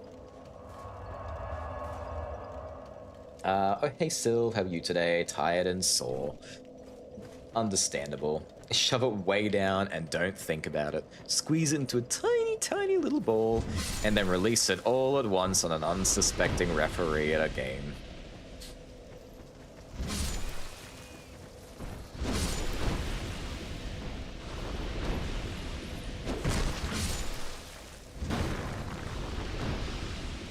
Oh, hey Sylv, how are you today? Tired and sore. Understandable. Shove it way down and don't think about it. Squeeze it into a tiny, tiny little ball, and then release it all at once on an unsuspecting referee at a game.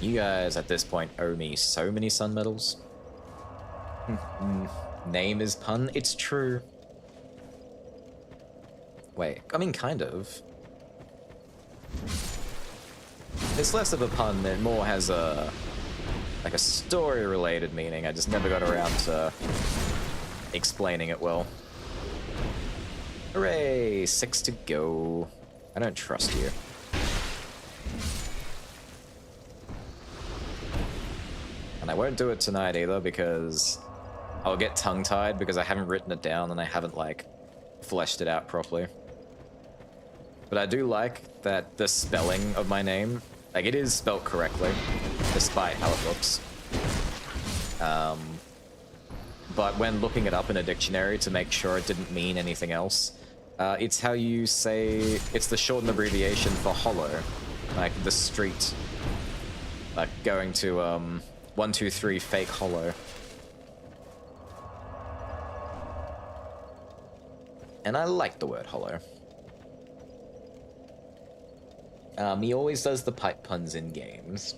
You guys at this point owe me so many sun medals. Name is pun, it's true. Wait, I mean kind of. It's less of a pun, it more has a, like a story related meaning. I just never got around to explaining it well. Hooray, 6 to go. I don't trust you. And I won't do it tonight either because I'll get tongue-tied because I haven't written it down and I haven't, like, fleshed it out properly. But I do like that the spelling of my name, like, it is spelt correctly, despite how it looks. But when looking it up in a dictionary to make sure it didn't mean anything else, it's how you say, it's the shortened abbreviation for hollow, like the street, like going to, 123 fake hollow. And I like the word hollow. He always does the pipe puns in games.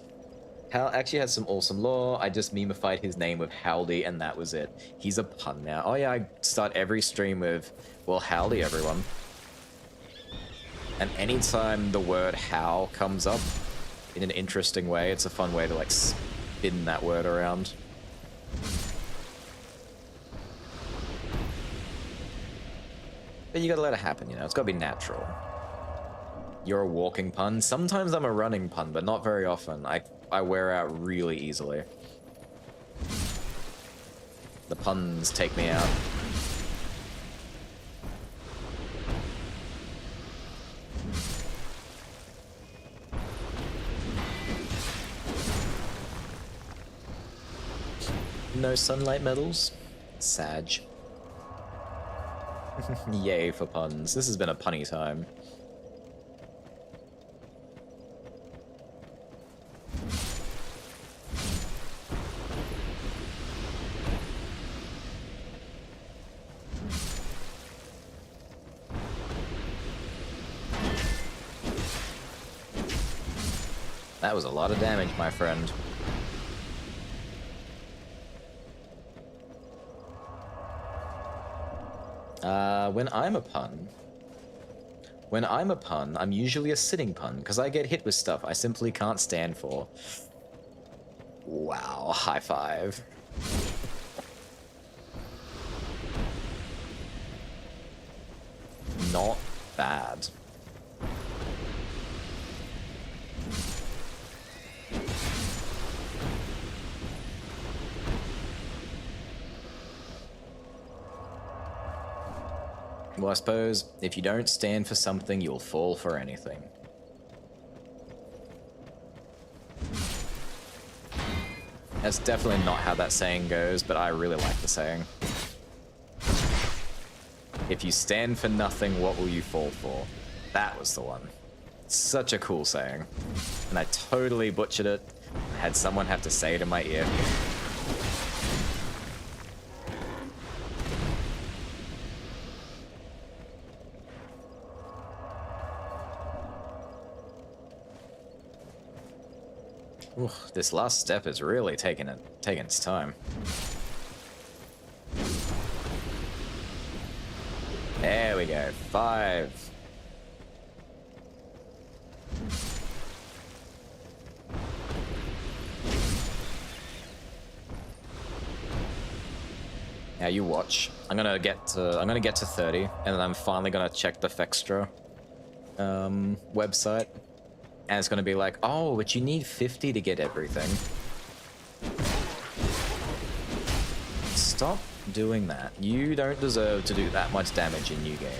Hal actually has some awesome lore. I just memeified his name with Howdy and that was it. He's a pun now. Oh yeah, I start every stream with, well, howdy everyone. And anytime the word how comes up in an interesting way, it's a fun way to like spin that word around. But you gotta let it happen, you know, it's gotta be natural. You're a walking pun. Sometimes I'm a running pun, but not very often. I wear out really easily. The puns take me out. No sunlight medals? Sag. Yay for puns. This has been a punny time. That was a lot of damage, my friend. When I'm a pun, I'm usually a sitting pun, because I get hit with stuff I simply can't stand for. Wow, high five. Not bad. Well, I suppose if you don't stand for something, you'll fall for anything. That's definitely not how that saying goes, but I really like the saying. If you stand for nothing, what will you fall for? That was the one. Such a cool saying. And I totally butchered it. I had someone have to say it in my ear. Ooh, this last step is really taking its time. There we go. 5. Now you watch. I'm gonna get to 30, and then I'm finally gonna check the Fextra website. And it's gonna be like, oh, but you need 50 to get everything. Stop doing that. You don't deserve to do that much damage in New Game.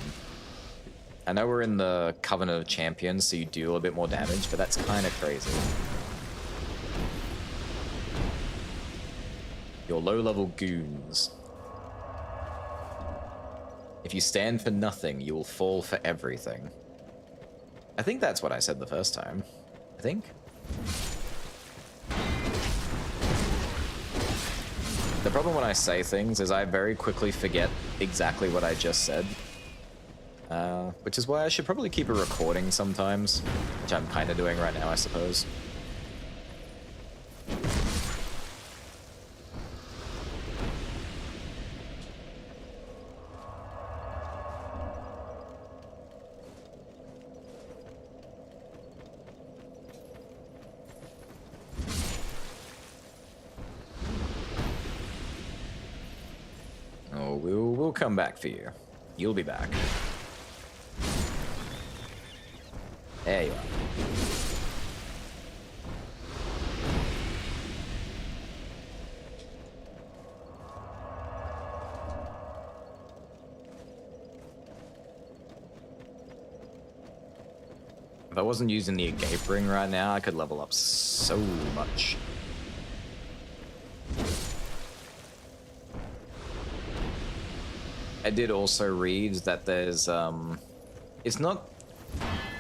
I know we're in the Covenant of Champions, so you deal a bit more damage, but that's kind of crazy. You're low-level goons. If you stand for nothing, you will fall for everything. I think that's what I said the first time. I think. The problem when I say things is I very quickly forget exactly what I just said. Which is why I should probably keep a recording sometimes, which I'm kind of doing right now, I suppose. Oh, we'll come back for you. You'll be back. There you are. If I wasn't using the Agape Ring right now, I could level up so much. I did also read that there's, it's not,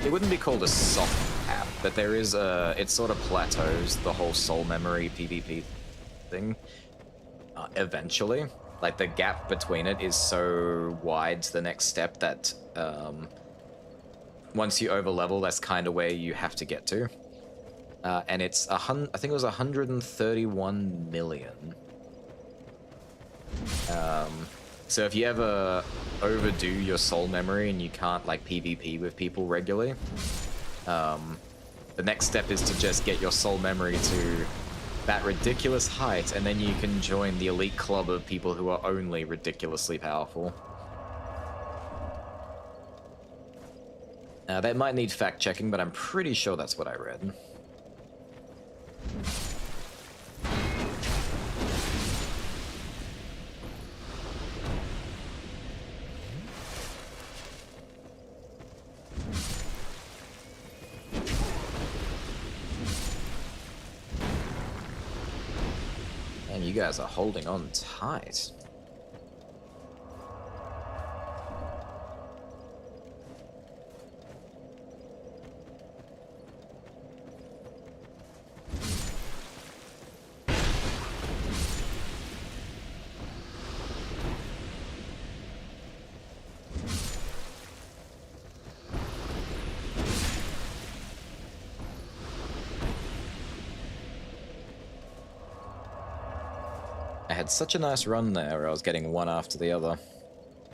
it wouldn't be called a soft cap, but there is a, it sort of plateaus the whole soul memory PvP thing, eventually. Like, the gap between it is so wide to the next step that, once you overlevel, that's kind of where you have to get to. And it's, I think it was 131 million. So if you ever overdo your soul memory and you can't, like, PvP with people regularly, the next step is to just get your soul memory to that ridiculous height, and then you can join the elite club of people who are only ridiculously powerful. That might need fact-checking, but I'm pretty sure that's what I read. And you guys are holding on tight. I had such a nice run there where I was getting one after the other.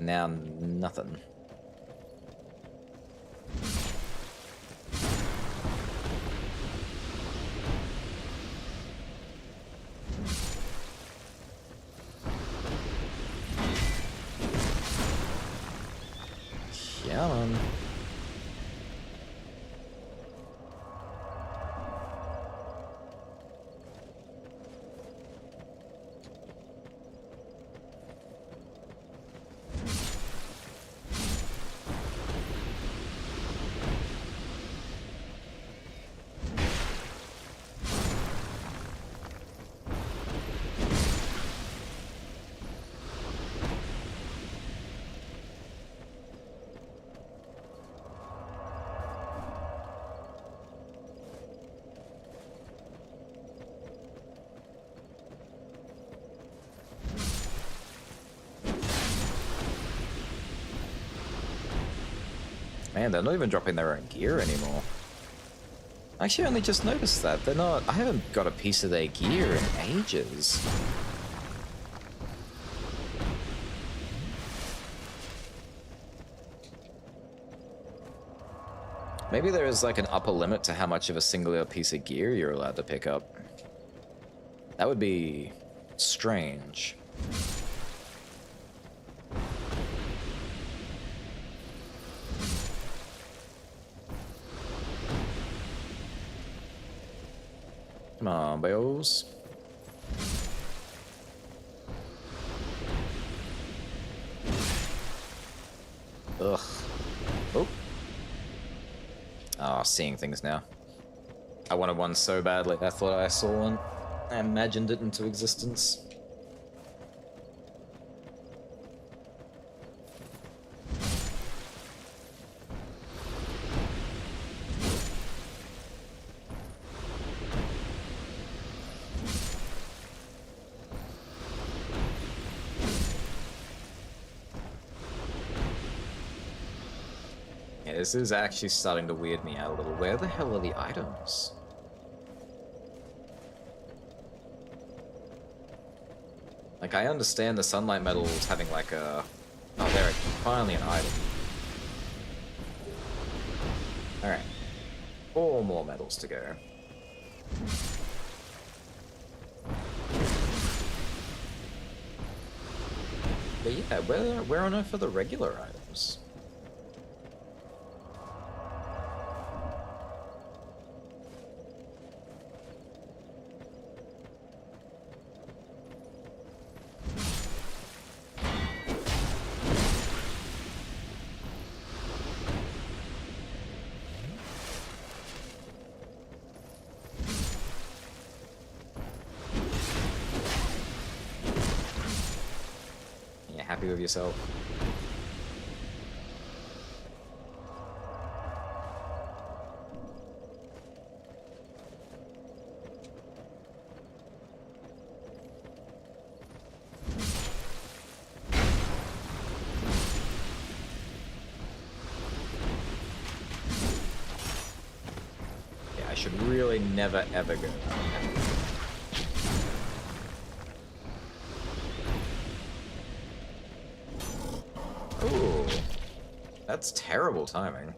Now nothing. Come on. Man, they're not even dropping their own gear anymore. I actually only just noticed that. They're not... I haven't got a piece of their gear in ages. Maybe there is like an upper limit to how much of a singular piece of gear you're allowed to pick up. That would be strange. Come on, Bales. Ugh. Oh. Ah, seeing things now. I wanted one so badly. I thought I saw one. I imagined it into existence. Yeah, this is actually starting to weird me out a little. Where the hell are the items? Like, I understand the sunlight metals having like a... Oh, there, finally an item. Alright. 4 more metals to go. But yeah, where on earth are the regular items? Happy with yourself? Yeah, I should really never ever go down. Ooh, that's terrible timing.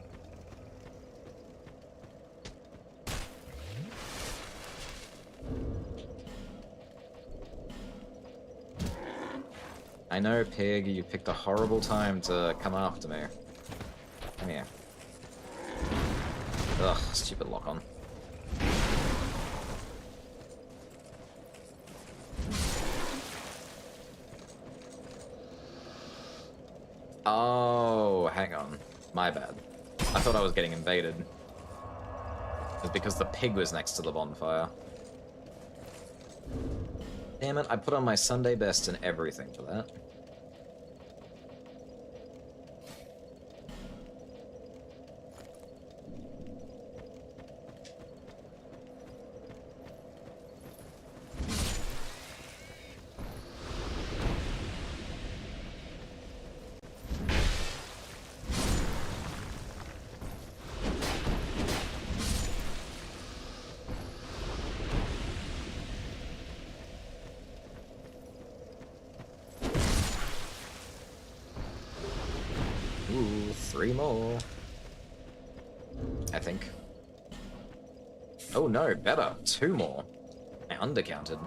I know, Pig, you picked a horrible time to come after me. Come here. Ugh, stupid lock-on. Oh, hang on. My bad. I thought I was getting invaded. It's because the pig was next to the bonfire. Damn it, I put on my Sunday best and everything for that. 3 more. I think. Oh no, better. 2 more. I undercounted.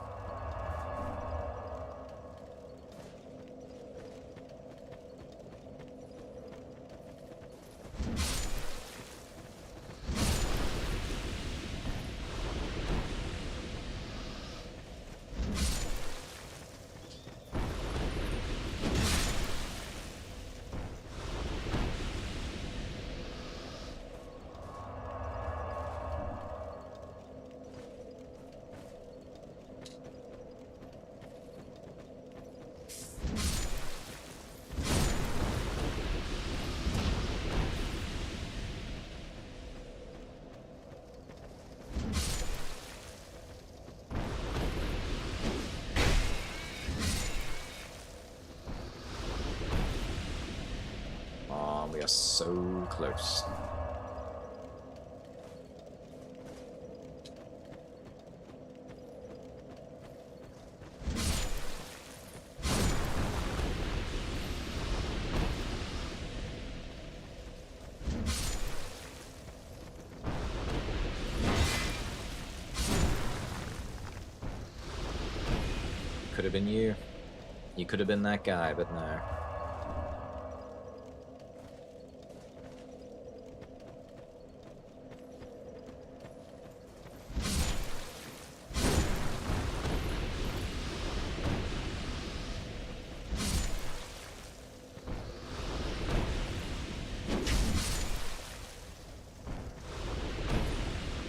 We are so close. Could have been you. You could have been that guy, but no.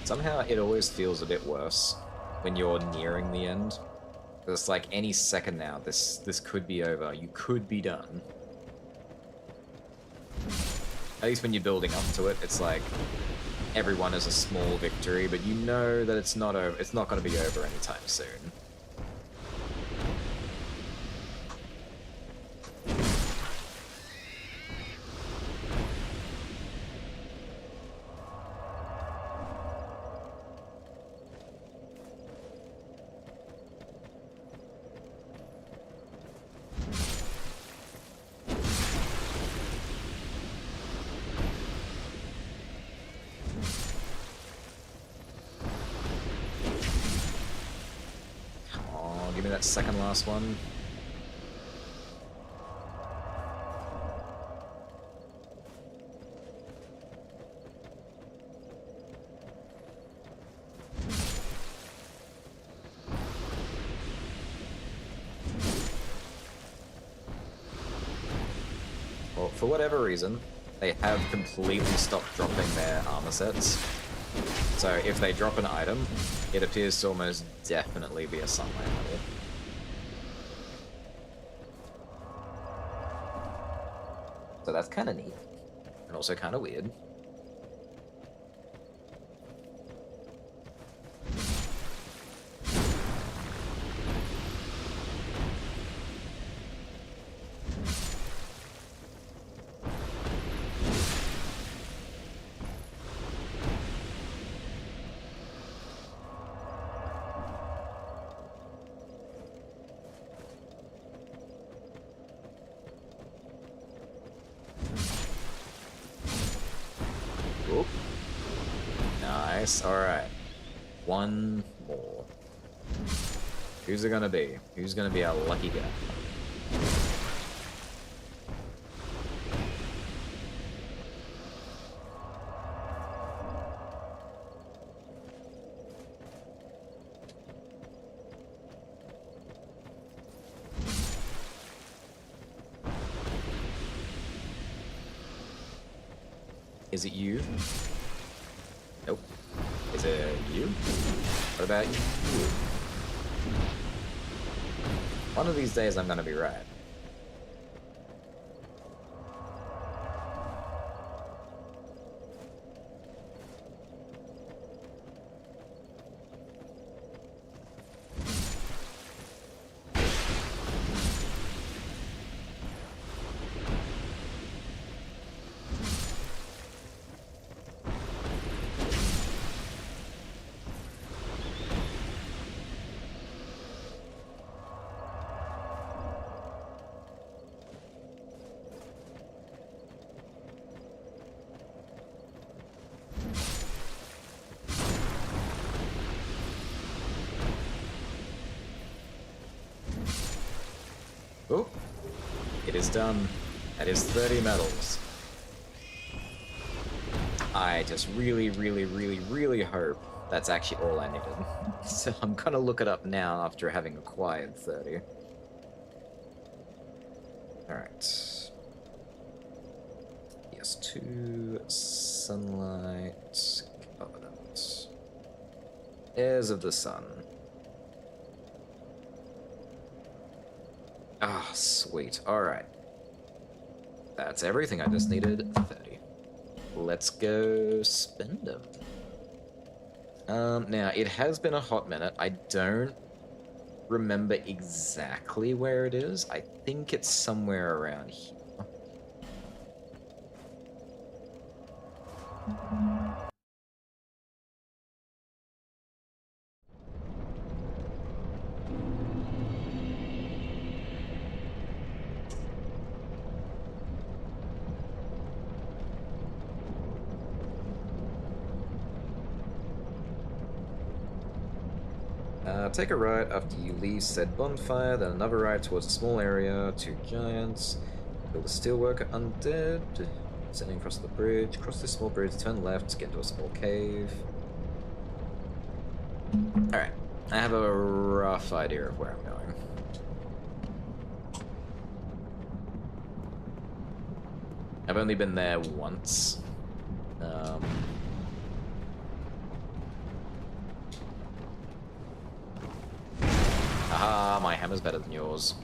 Somehow it always feels a bit worse when you're nearing the end. It's like any second now, this could be over. You could be done. At least when you're building up to it, it's like everyone is a small victory, but you know that it's not over. It's not going to be over anytime soon. That second last one. Well, for whatever reason, they have completely stopped dropping their armor sets. So if they drop an item, it appears to almost definitely be a sunlight level. So that's kind of neat, and also kind of weird. Oop. Nice, alright. One more. Who's it gonna be? Who's gonna be our lucky guy? Is it you? Nope. Is it you? What about you? One of these days I'm gonna be right. It is done. That is 30 medals. I just really, really, really, really hope that's actually all I needed. So I'm gonna look it up now after having acquired 30. Alright. Yes, 2 sunlight covenant. Heirs of the sun. Ah, sweet. Alright. That's everything. I just needed 30. Let's go spend them. Now, it has been a hot minute. I don't remember exactly where it is. I think it's somewhere around here. Take a right after you leave said bonfire, then another right towards a small area, 2 giants, build a steelworker undead, sending across the bridge, cross this small bridge, turn left, get into a small cave. Alright, I have a rough idea of where I'm going. I've only been there once. Aha, my hammer's better than yours.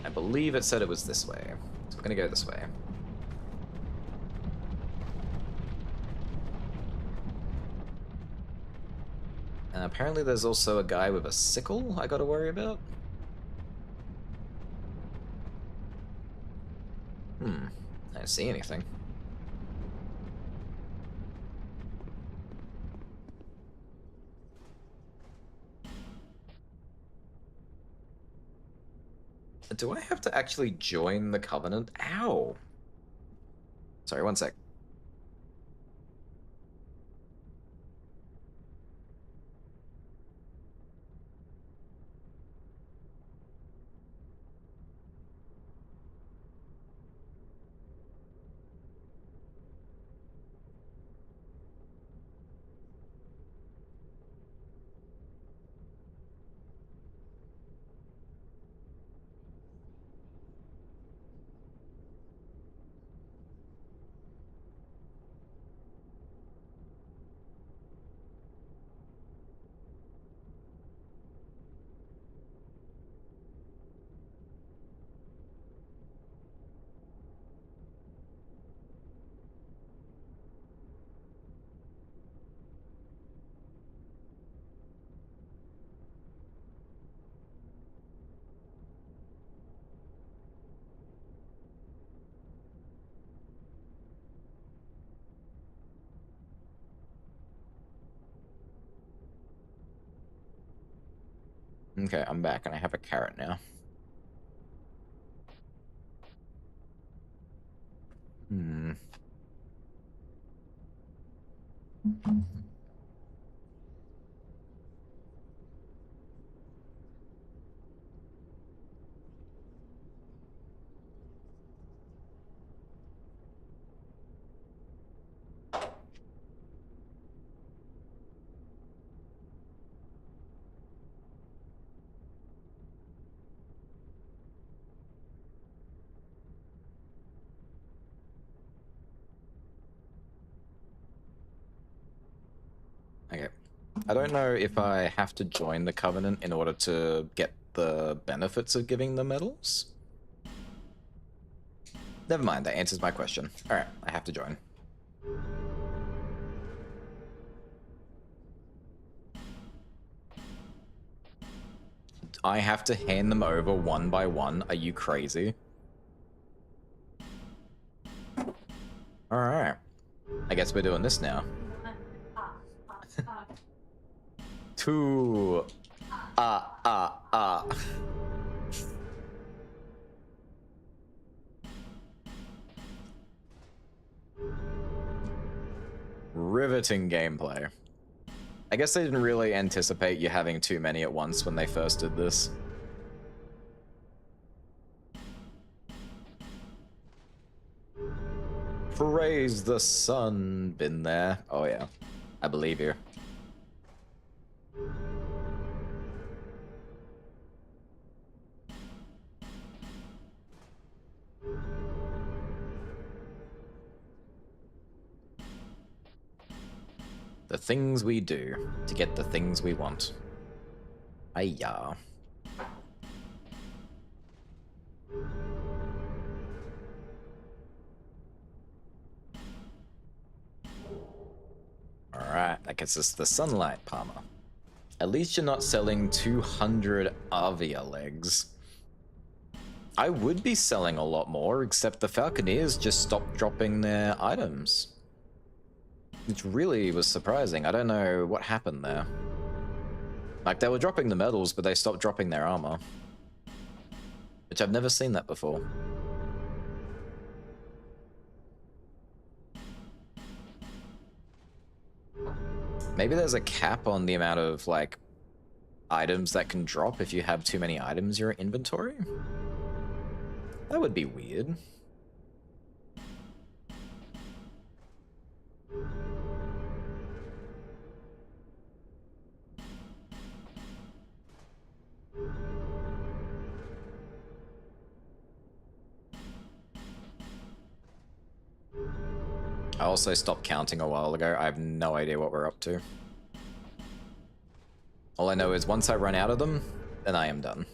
I believe it said it was this way, so we're gonna go this way. Apparently there's also a guy with a sickle I gotta worry about. I don't see anything. Do I have to actually join the Covenant? Ow! Sorry, one sec. Okay, I'm back and I have a carrot now. Okay. I don't know if I have to join the Covenant in order to get the benefits of giving the medals. Never mind, that answers my question. Alright, I have to join. I have to hand them over one by one? Are you crazy? Alright. I guess we're doing this now. Two. Riveting gameplay. I guess they didn't really anticipate you having too many at once when they first did this. Praise the sun. Been there. Oh yeah. I believe you. The things we do to get the things we want. Ayah. Alright, that gets us the sunlight palmer. At least you're not selling 200 Avia legs. I would be selling a lot more, except the Falconeers just stopped dropping their items. Which really was surprising. I don't know what happened there. Like, they were dropping the medals, but they stopped dropping their armor. Which I've never seen that before. Maybe there's a cap on the amount of, like, items that can drop if you have too many items in your inventory? That would be weird. I also stopped counting a while ago. I have no idea what we're up to. All I know is once I run out of them, then I am done.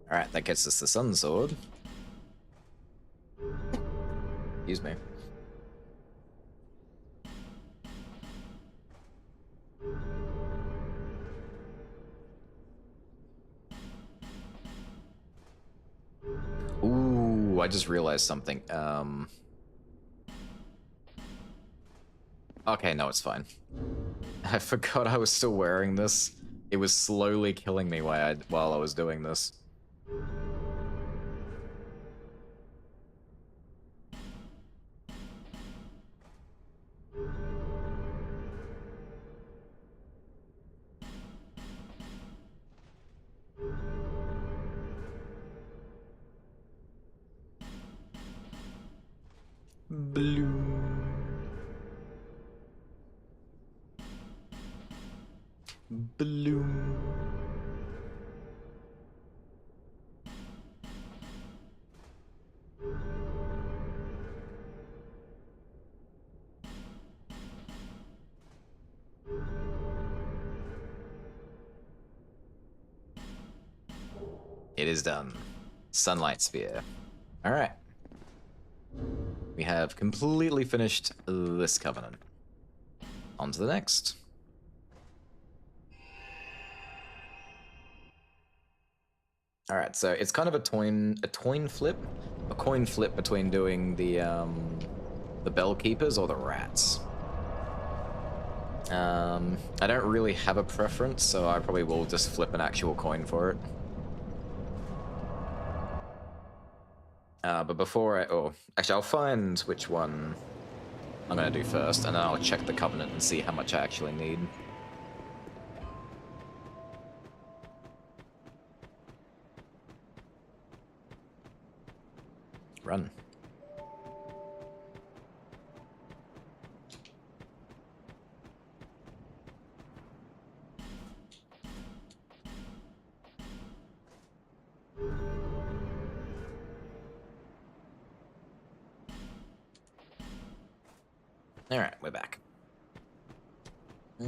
Alright, that gets us the Sun Sword. Excuse me. Ooh, I just realized something. Okay, no, it's fine. I forgot I was still wearing this. It was slowly killing me while I was doing this. Bloom. Bloom. It is done. Sunlight Sphere. All right. We have completely finished this covenant. On to the next. All right, so it's kind of a coin flip between doing the Bell Keepers or the Rats. I don't really have a preference, so I probably will just flip an actual coin for it. But before actually I'll find which one I'm gonna do first, and then I'll check the covenant and see how much I actually need. Run. All right, we're back. All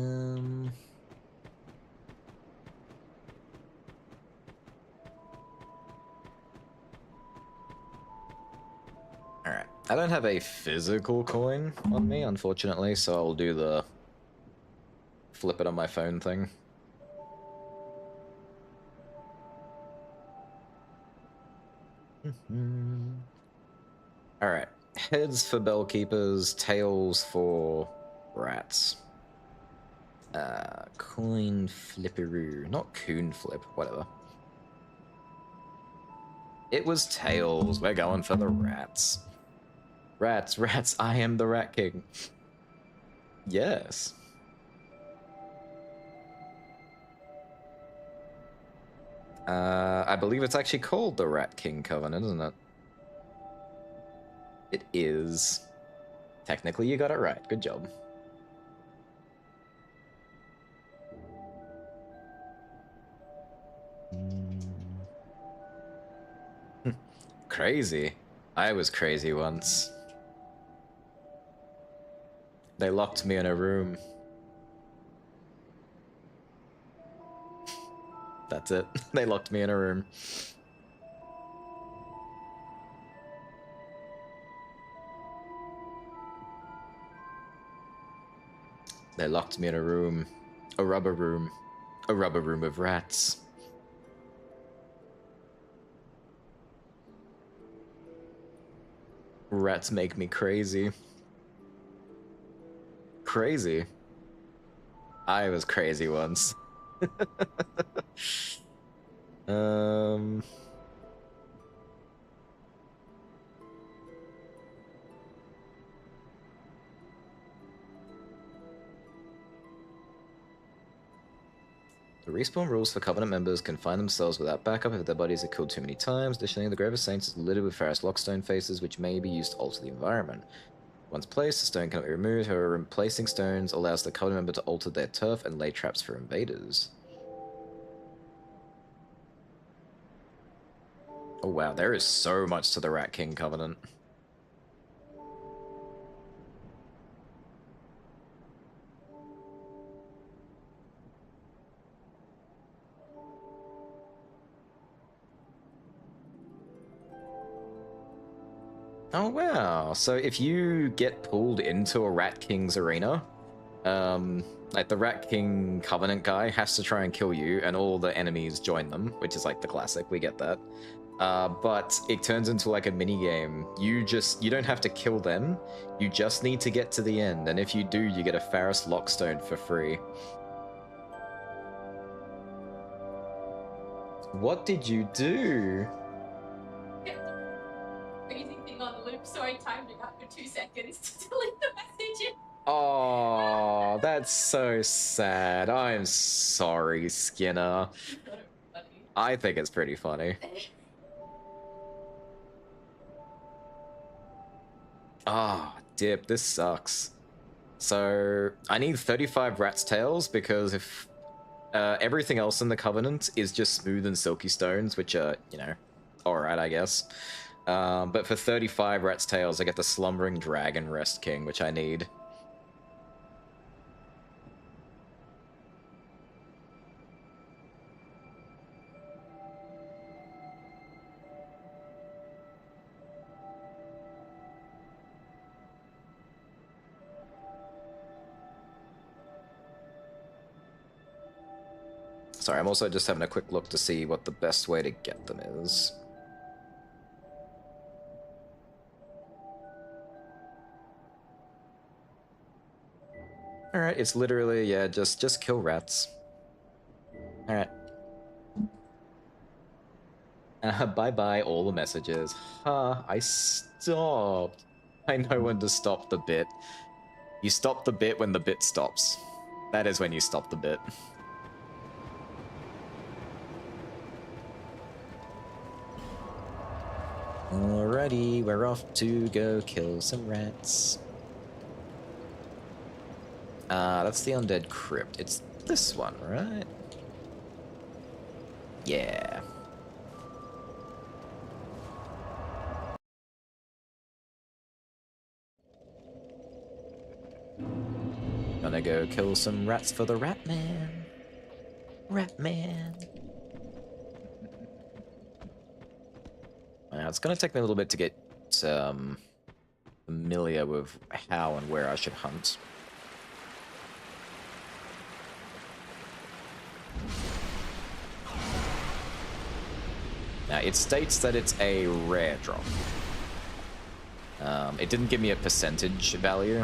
right. I don't have a physical coin on me, unfortunately, so I'll do the flip it on my phone thing. All right. Heads for Bell Keepers, tails for Rats. Coin flipperoo. Not coon flip, whatever. It was tails. We're going for the Rats. Rats, I am the Rat King. Yes. I believe it's actually called the Rat King Covenant, isn't it? It is. Technically, you got it right. Good job. Crazy. I was crazy once. They locked me in a room. That's it. They locked me in a room. They locked me in a room. A rubber room. A rubber room of rats. Rats make me crazy. Crazy. I was crazy once. The respawn rules for Covenant members can find themselves without backup if their bodies are killed too many times. Additionally, the Grave of Saints is littered with Pharos Lockstone faces, which may be used to alter the environment. Once placed, the stone cannot be removed. However, replacing stones allows the Covenant member to alter their turf and lay traps for invaders. Oh wow, there is so much to the Rat King Covenant. Oh wow, so if you get pulled into a Rat King's arena, like the Rat King Covenant guy has to try and kill you and all the enemies join them, which is like the classic, we get that. But it turns into like a mini game. You don't have to kill them, you just need to get to the end, and if you do, you get a Pharos Lockstone for free. What did you do? Crazy thing on the loop, so I timed it out for 2 seconds to delete the message. Oh, that's so sad. I'm sorry, Skinner. I think it's pretty funny. Ah, dip, this sucks. So, I need 35 rat's tails because if everything else in the Covenant is just smooth and silky stones, which are, you know, alright, I guess. But for 35 rat's tails, I get the Slumbering Dragon Rest King, which I need. Sorry, I'm also just having a quick look to see what the best way to get them is. Alright, it's literally, yeah, just kill rats. Alright. Bye-bye all the messages. Ha, I stopped. I know when to stop the bit. You stop the bit when the bit stops. That is when you stop the bit. Alrighty, we're off to go kill some rats. That's the Undead Crypt. It's this one, right? Yeah. Gonna go kill some rats for the Rat Man. Rat Man. Now, it's gonna take me a little bit to get familiar with how and where I should hunt. Now, it states that it's a rare drop. It didn't give me a percentage value.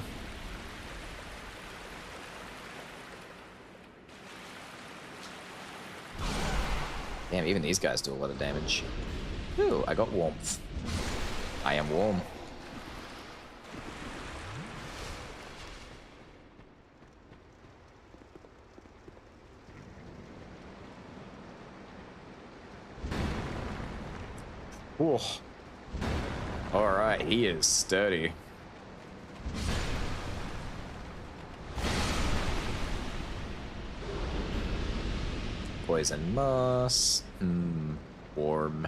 Damn, even these guys do a lot of damage. Ooh, I got warmth. I am warm. Oh. Alright, he is sturdy. Poison moss. Warm.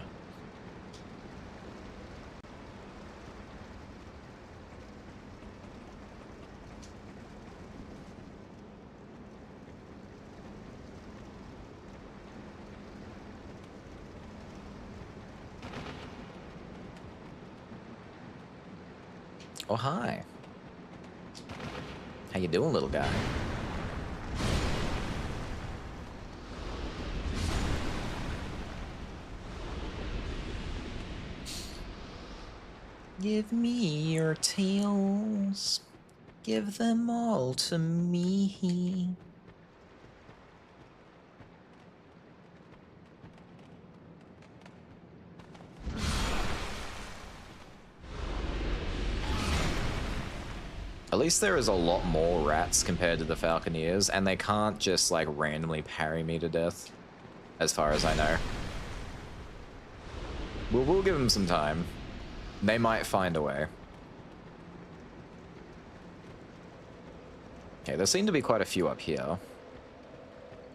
Oh, hi. How you doing, little guy? Give me your tails. Give them all to me. At least there is a lot more rats compared to the Falconeers, and they can't just like randomly parry me to death, as far as I know. We'll give them some time. They might find a way. Okay, there seem to be quite a few up here.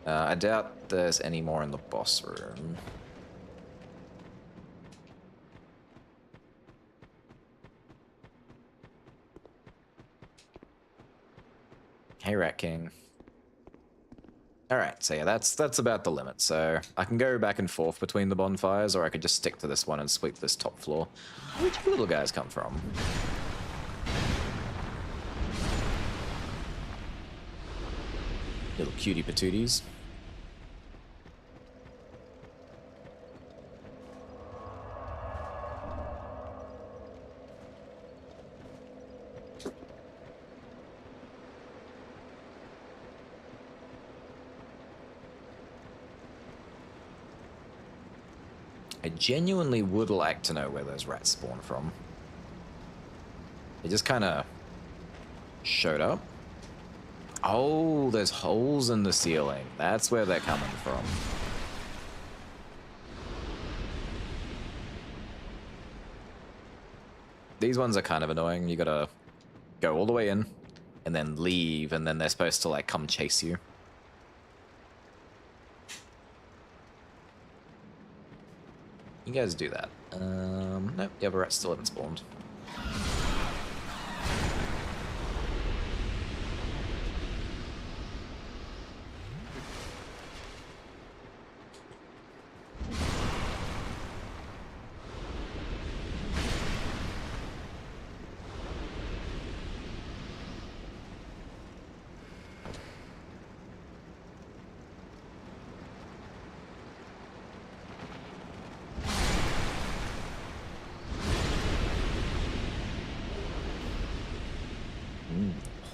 I doubt there's any more in the boss room. Hey, Rat King. Alright, so yeah, that's about the limit. So I can go back and forth between the bonfires, or I could just stick to this one and sweep this top floor. Where'd you little guys come from? Little cutie patooties. I genuinely would like to know where those rats spawn from. They just kind of showed up. Oh, there's holes in the ceiling. That's where they're coming from. These ones are kind of annoying. You gotta go all the way in and then leave, and then they're supposed to like come chase you. You guys do that. Nope, the other rats still haven't spawned.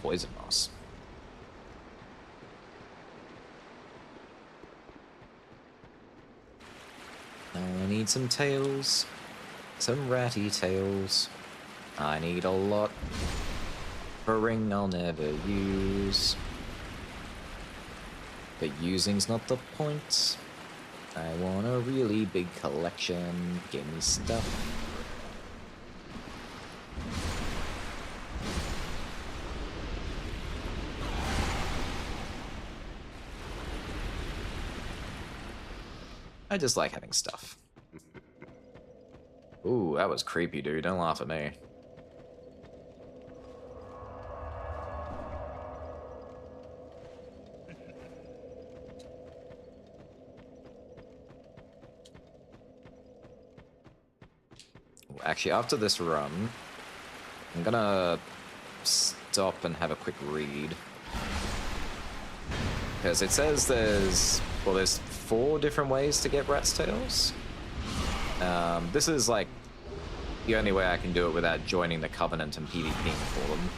Poison moss. I need some tails. Some ratty tails. I need a lot. A ring I'll never use. But using's not the point. I want a really big collection. Give me stuff. I just like having stuff. Ooh, that was creepy, dude. Don't laugh at me. Actually, after this run, I'm gonna stop and have a quick read. Because it says there's 4 different ways to get rat's tails. This is like the only way I can do it without joining the Covenant and PvPing for them,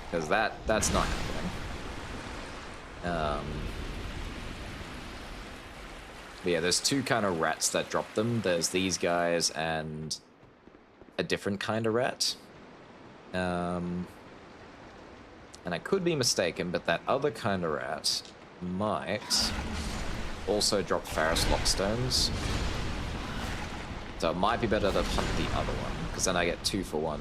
because that's not happening. But yeah, there's 2 kind of rats that drop them. There's these guys and a different kind of rat. And I could be mistaken, but that other kind of rat might also drop Pharos Lockstones. So it might be better to hunt the other one, because then I get 2 for 1.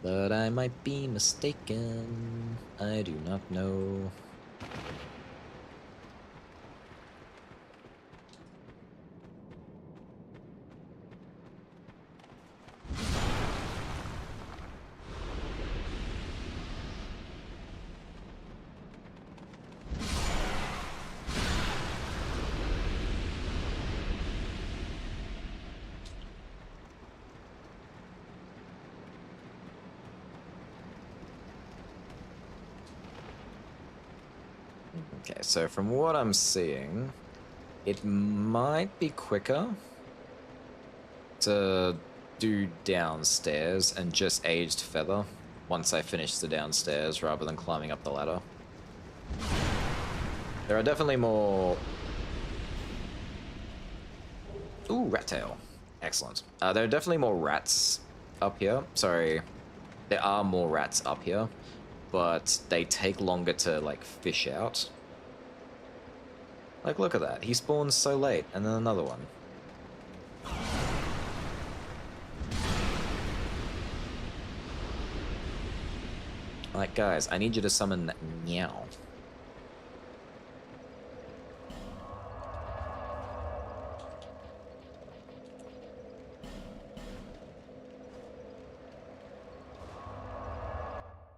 But I might be mistaken. I do not know. Okay, so from what I'm seeing, it might be quicker to do downstairs and just aged feather once I finish the downstairs rather than climbing up the ladder. There are definitely more... Ooh, rat tail. Excellent. There are definitely more rats up here. Sorry, there are more rats up here, but they take longer to, like, fish out. Like, look at that. He spawns so late, and then another one. Like, guys, I need you to summon Meow.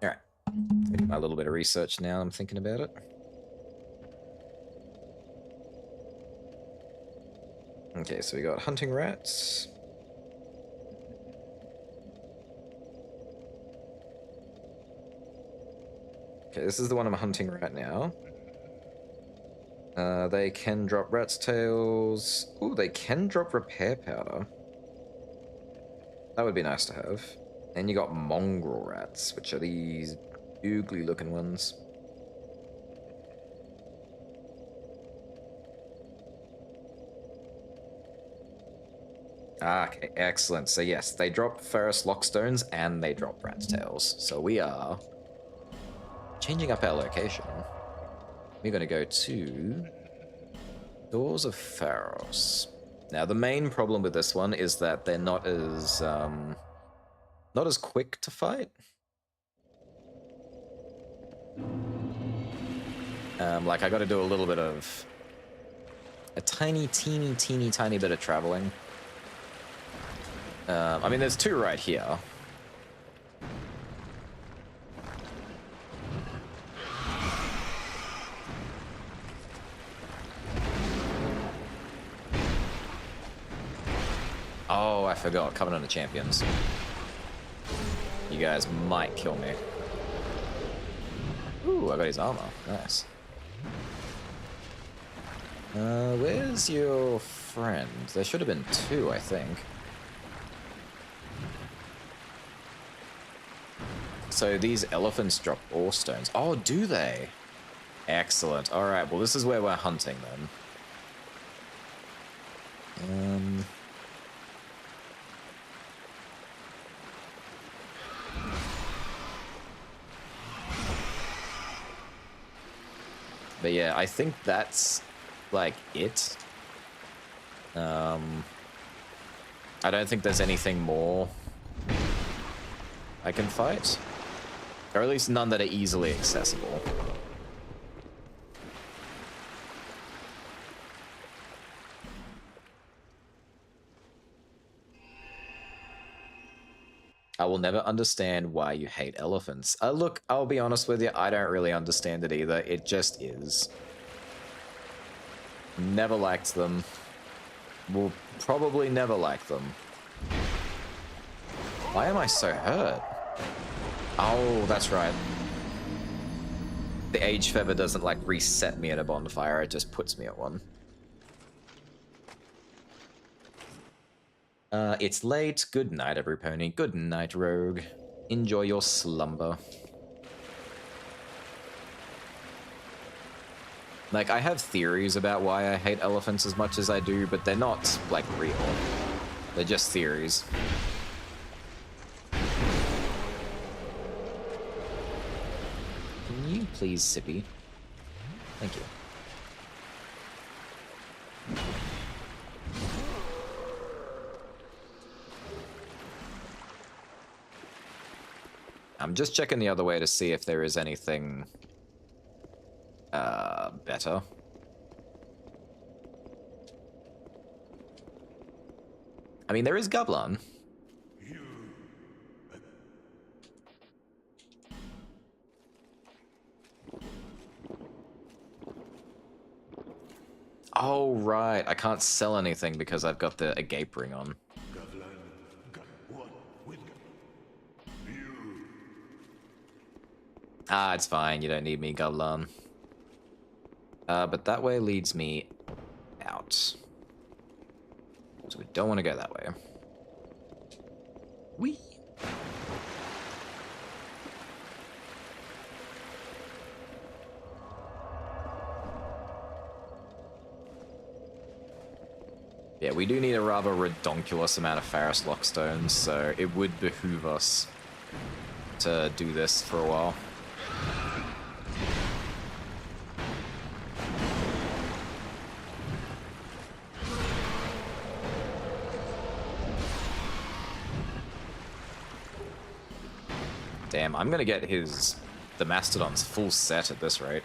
Alright. Do my little bit of research now, I'm thinking about it. Okay, so we got hunting rats. Okay, this is the one I'm hunting right now. They can drop rat's tails. Ooh, they can drop repair powder. That would be nice to have. And you got mongrel rats, which are these oogly looking ones. Okay, excellent. So yes, they drop ferrous lockstones and they drop rat's tails. So we are changing up our location. We're going to go to Doors of Pharos. Now the main problem with this one is that they're not as quick to fight. Like I got to do a little bit of a teeny bit of traveling. I mean, there's 2 right here. Oh, I forgot. Covenant of Champions. You guys might kill me. Ooh, I got his armor. Nice. Where's your friend? There should have been 2, I think. So these elephants drop ore stones. Oh, do they? Excellent. All right. Well, this is where we're hunting then. But yeah, I think that's like it. I don't think there's anything more I can fight. Or at least none that are easily accessible. I will never understand why you hate elephants. Look, I'll be honest with you, I don't really understand it either. It just is. Never liked them. Will probably never like them. Why am I so hurt? Oh, that's right. The Age Feather doesn't, like, reset me at a bonfire, it just puts me at one. It's late. Good night, every pony. Good night, rogue. Enjoy your slumber. Like, I have theories about why I hate elephants as much as I do, but they're not, like, real. They're just theories. Can you please, Sippy? Thank you. I'm just checking the other way to see if there is anything better. I mean, there is Gablan. Oh, right. I can't sell anything because I've got the Agape ring on. Ah, it's fine. You don't need me, Gablan. But that way leads me out. So we don't want to go that way. Whee! Yeah, we do need a rather redonkulous amount of Pharos Lockstones, so it would behoove us to do this for a while. Damn, I'm gonna get the Mastodon's full set at this rate.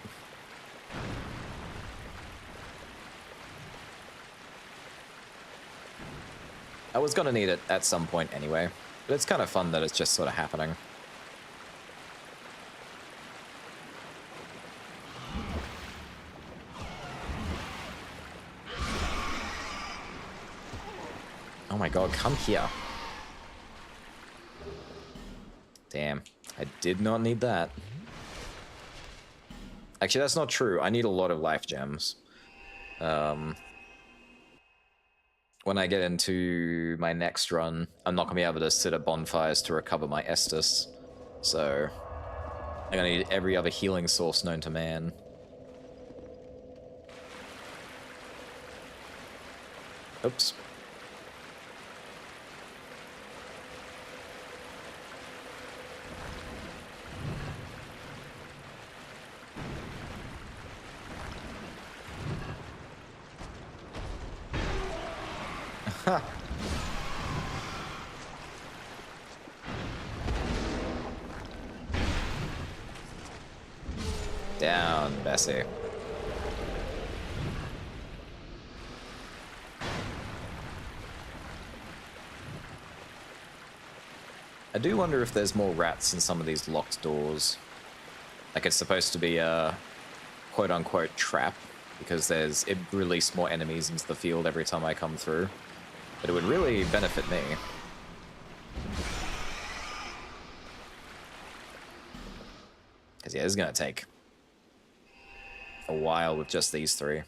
I was gonna need it at some point anyway, but it's kind of fun that it's just sort of happening. Oh my god, come here. Damn, I did not need that. Actually, that's not true. I need a lot of life gems. When I get into my next run, I'm not going to be able to sit at bonfires to recover my Estus. So, I'm going to need every other healing source known to man. Oops. Ha! Down, Bessie. I do wonder if there's more rats in some of these locked doors. Like it's supposed to be a quote-unquote trap, because it releases more enemies into the field every time I come through. But it would really benefit me. Because yeah, this is going to take a while with just these three.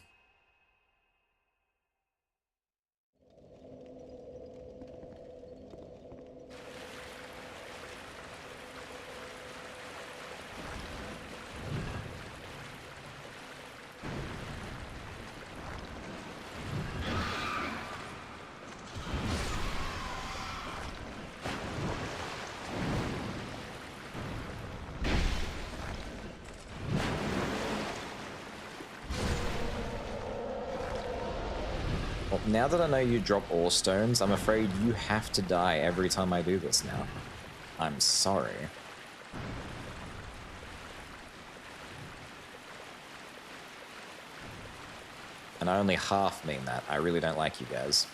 Now that I know you drop ore stones, I'm afraid you have to die every time I do this now. I'm sorry. And I only half mean that. I really don't like you guys.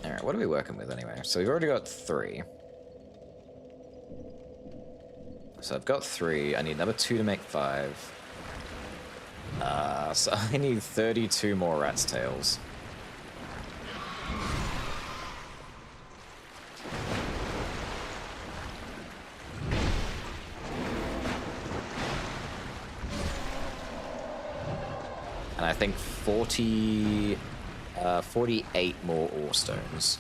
Alright, what are we working with anyway? So we've already got 3. So I've got 3. I need another 2 to make 5. So I need 32 more rat's tails. And I think 48 more ore stones.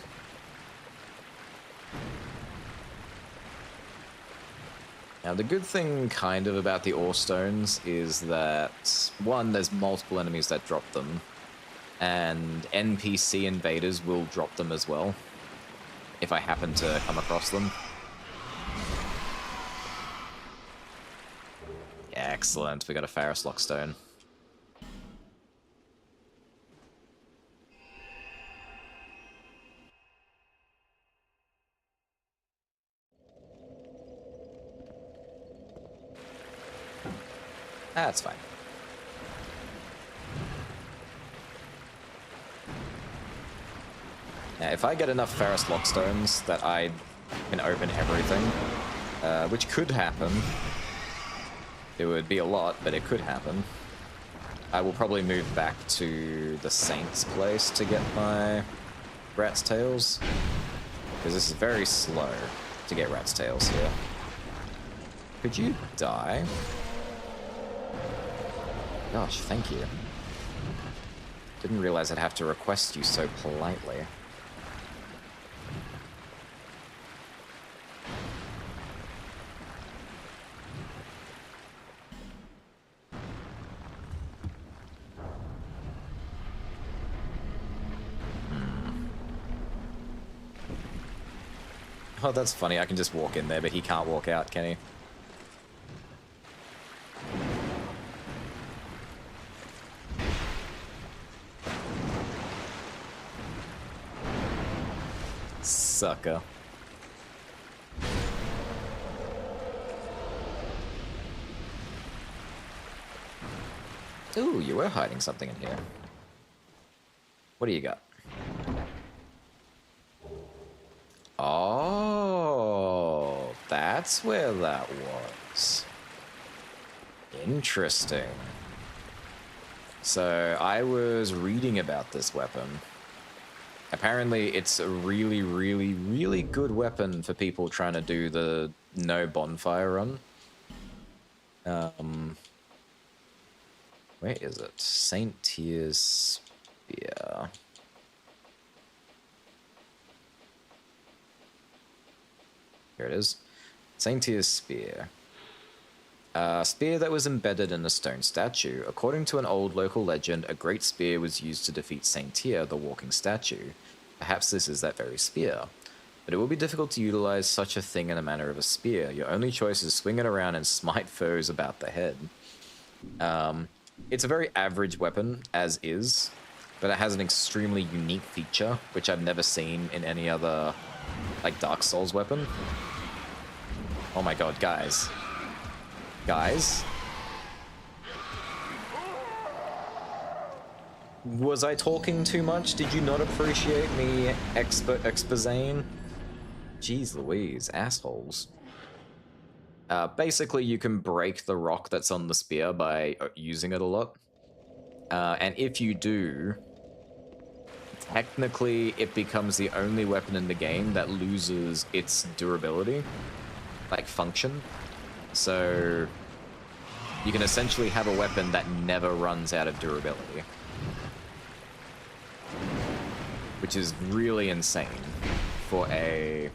Now, the good thing, kind of, about the ore stones is that, one, there's multiple enemies that drop them, and NPC invaders will drop them as well, if I happen to come across them. Excellent, we got a Pharos Lockstone. That's fine. Now, if I get enough Pharos Lockstones that I can open everything, which could happen, it would be a lot, but it could happen, I will probably move back to the Saint's place to get my Rat's Tails, because this is very slow to get Rat's Tails here. Could you die? Gosh, thank you. Didn't realize I'd have to request you so politely. Oh, that's funny. I can just walk in there, but he can't walk out, can he? Sucker. Ooh, you were hiding something in here. What do you got? Oh, that's where that was. Interesting. So, I was reading about this weapon. Apparently, it's a really, really, really good weapon for people trying to do the no bonfire run. Where is it? Saint Tyr's Spear. Here it is. Saint Tyr's Spear. A spear that was embedded in a stone statue. According to an old local legend, a great spear was used to defeat Saint Tyr, the walking statue. Perhaps this is that very spear. But it will be difficult to utilize such a thing in the manner of a spear. Your only choice is swing it around and smite foes about the head. It's a very average weapon, as is, but it has an extremely unique feature, which I've never seen in any other, like, Dark Souls weapon. Oh my god, guys. Guys? Was I talking too much? Did you not appreciate me exposing? Jeez Louise, assholes. Basically, you can break the rock that's on the spear by using it a lot. And if you do, technically it becomes the only weapon in the game that loses its durability, like function. So you can essentially have a weapon that never runs out of durability, which is really insane for a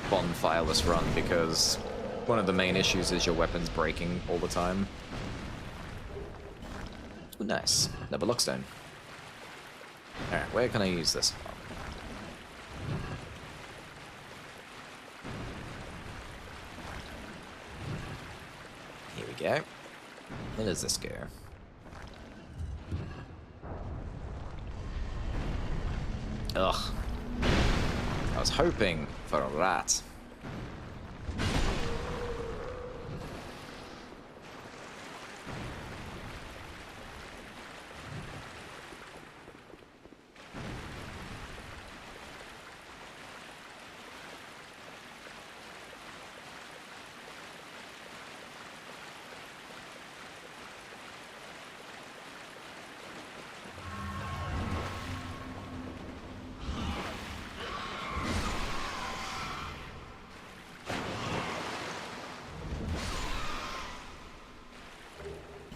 bonfireless run, because one of the main issues is your weapon's breaking all the time. Ooh, nice. Another lockstone. Alright, where can I use this from? Here we go. Where does this go? Ugh. I was hoping for a rat.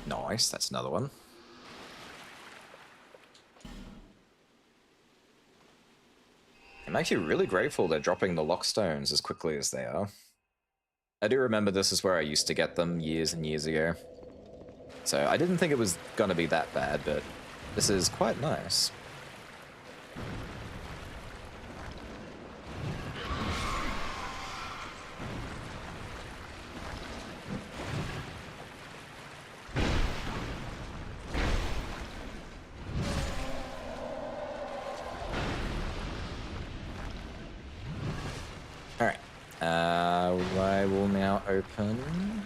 Nice, that's another one. I'm actually really grateful they're dropping the lockstones as quickly as they are. I do remember this is where I used to get them years and years ago. So I didn't think it was going to be that bad, but this is quite nice. Alright. I will now open...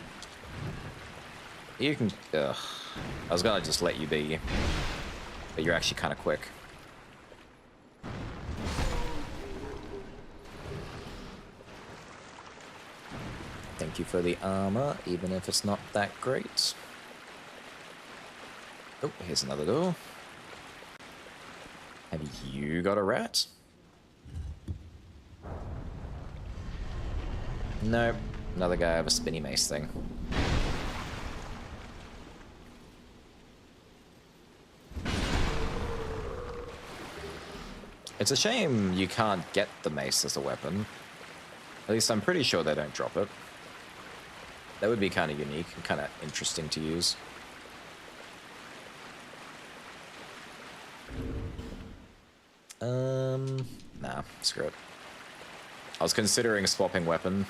You can... Ugh. I was gonna just let you be, but you're actually kind of quick. Thank you for the armor, even if it's not that great. Oh, here's another door. Have you got a rat? Nope. Another guy with a spinny mace thing. It's a shame you can't get the mace as a weapon. At least I'm pretty sure they don't drop it. That would be kind of unique and kind of interesting to use. Nah, screw it. I was considering swapping weapon,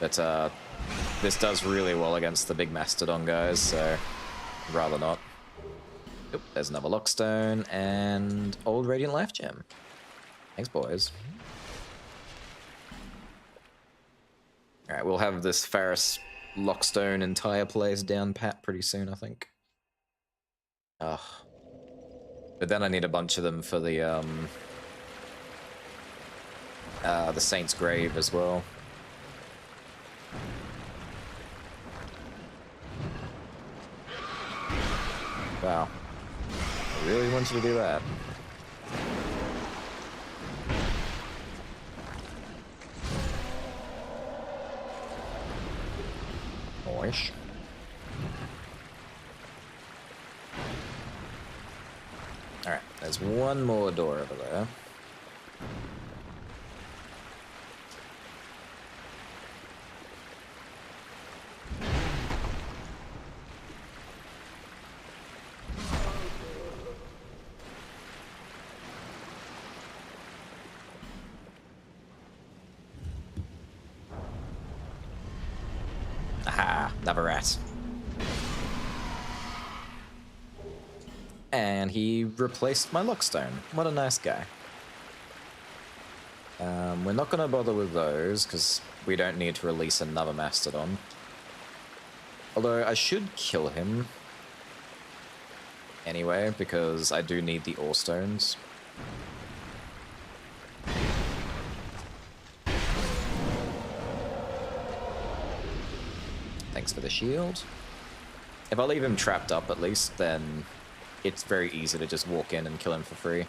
but this does really well against the big Mastodon guys, so I'd rather not. Oop, there's another Lockstone and old Radiant Life Gem. Thanks, boys. Alright, we'll have this Faris Lockstone entire place down pat pretty soon, I think. Ugh. But then I need a bunch of them for the Saint's Grave as well. Wow. I really want you to do that. Oish. Alright, there's one more door over there. Aha, another rat. And he replaced my Lockstone. What a nice guy. We're not going to bother with those, because we don't need to release another Mastodon. Although, I should kill him. Anyway, because I do need the Ore Stones. Thanks for the shield. If I leave him trapped up at least, then it's very easy to just walk in and kill him for free.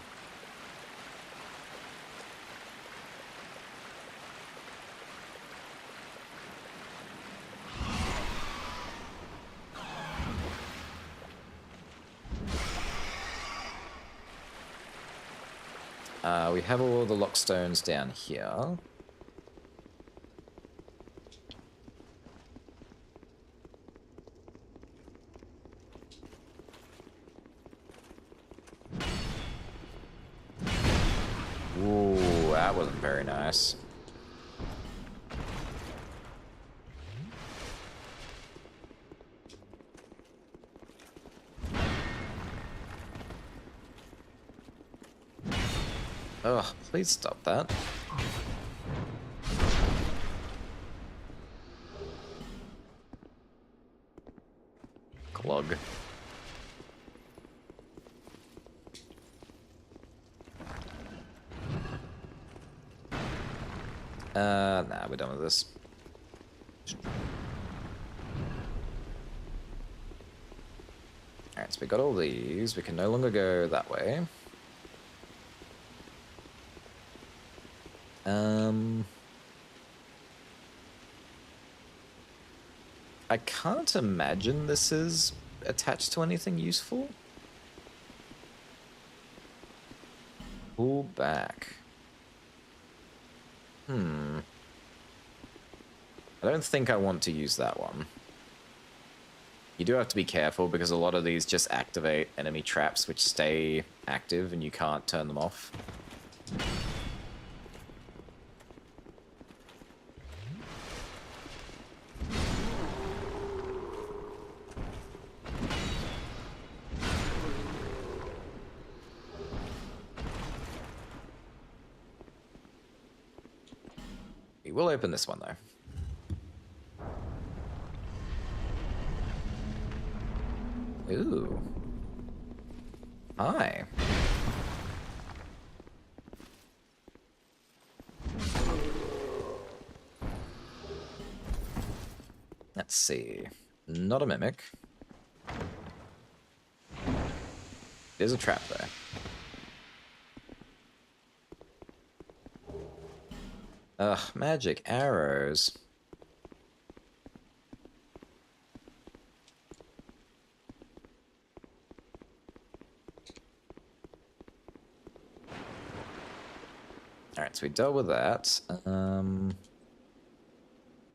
We have all the Lockstones down here. Ooh, that wasn't very nice. Ugh, please stop that. Glug. Nah, we're done with this. Alright, so we got all these. We can no longer go that way. I can't imagine this is attached to anything useful. Pull back. I don't think I want to use that one. You do have to be careful because a lot of these just activate enemy traps which stay active and you can't turn them off. We will open this one though. Ooh. Hi. Let's see. Not a mimic. There's a trap there. Ugh, magic arrows. Alright, so we dealt with that.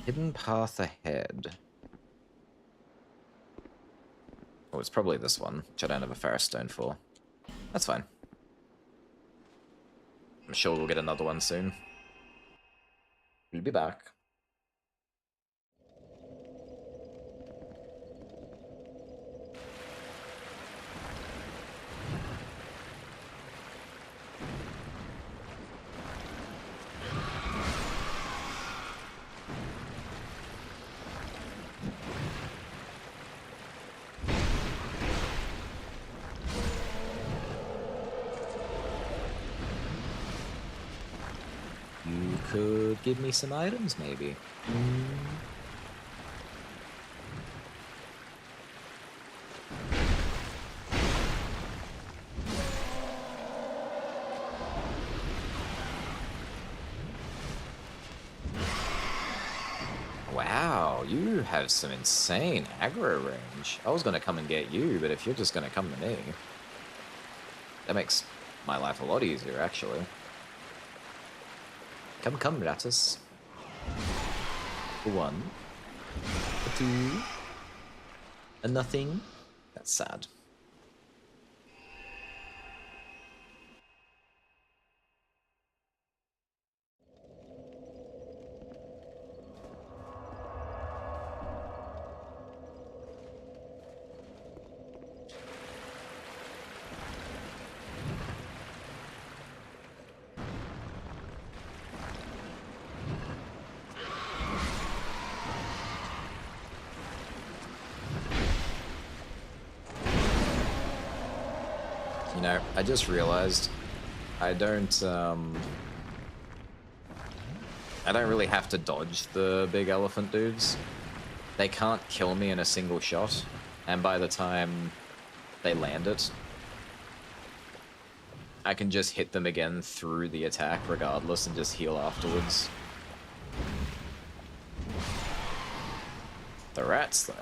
Hidden path ahead. Oh, it's probably this one, which I don't have a Ferrous Stone for. That's fine. I'm sure we'll get another one soon. We'll be back. You could give me some items, maybe. Wow, you have some insane aggro range. I was gonna come and get you, but if you're just gonna come to me, that makes my life a lot easier, actually. Come, Ratus. A 1. A 2. A nothing. That's sad. You know, I just realized I don't really have to dodge the big elephant dudes. They can't kill me in a single shot, and by the time they land it, I can just hit them again through the attack regardless and just heal afterwards. The rats, though,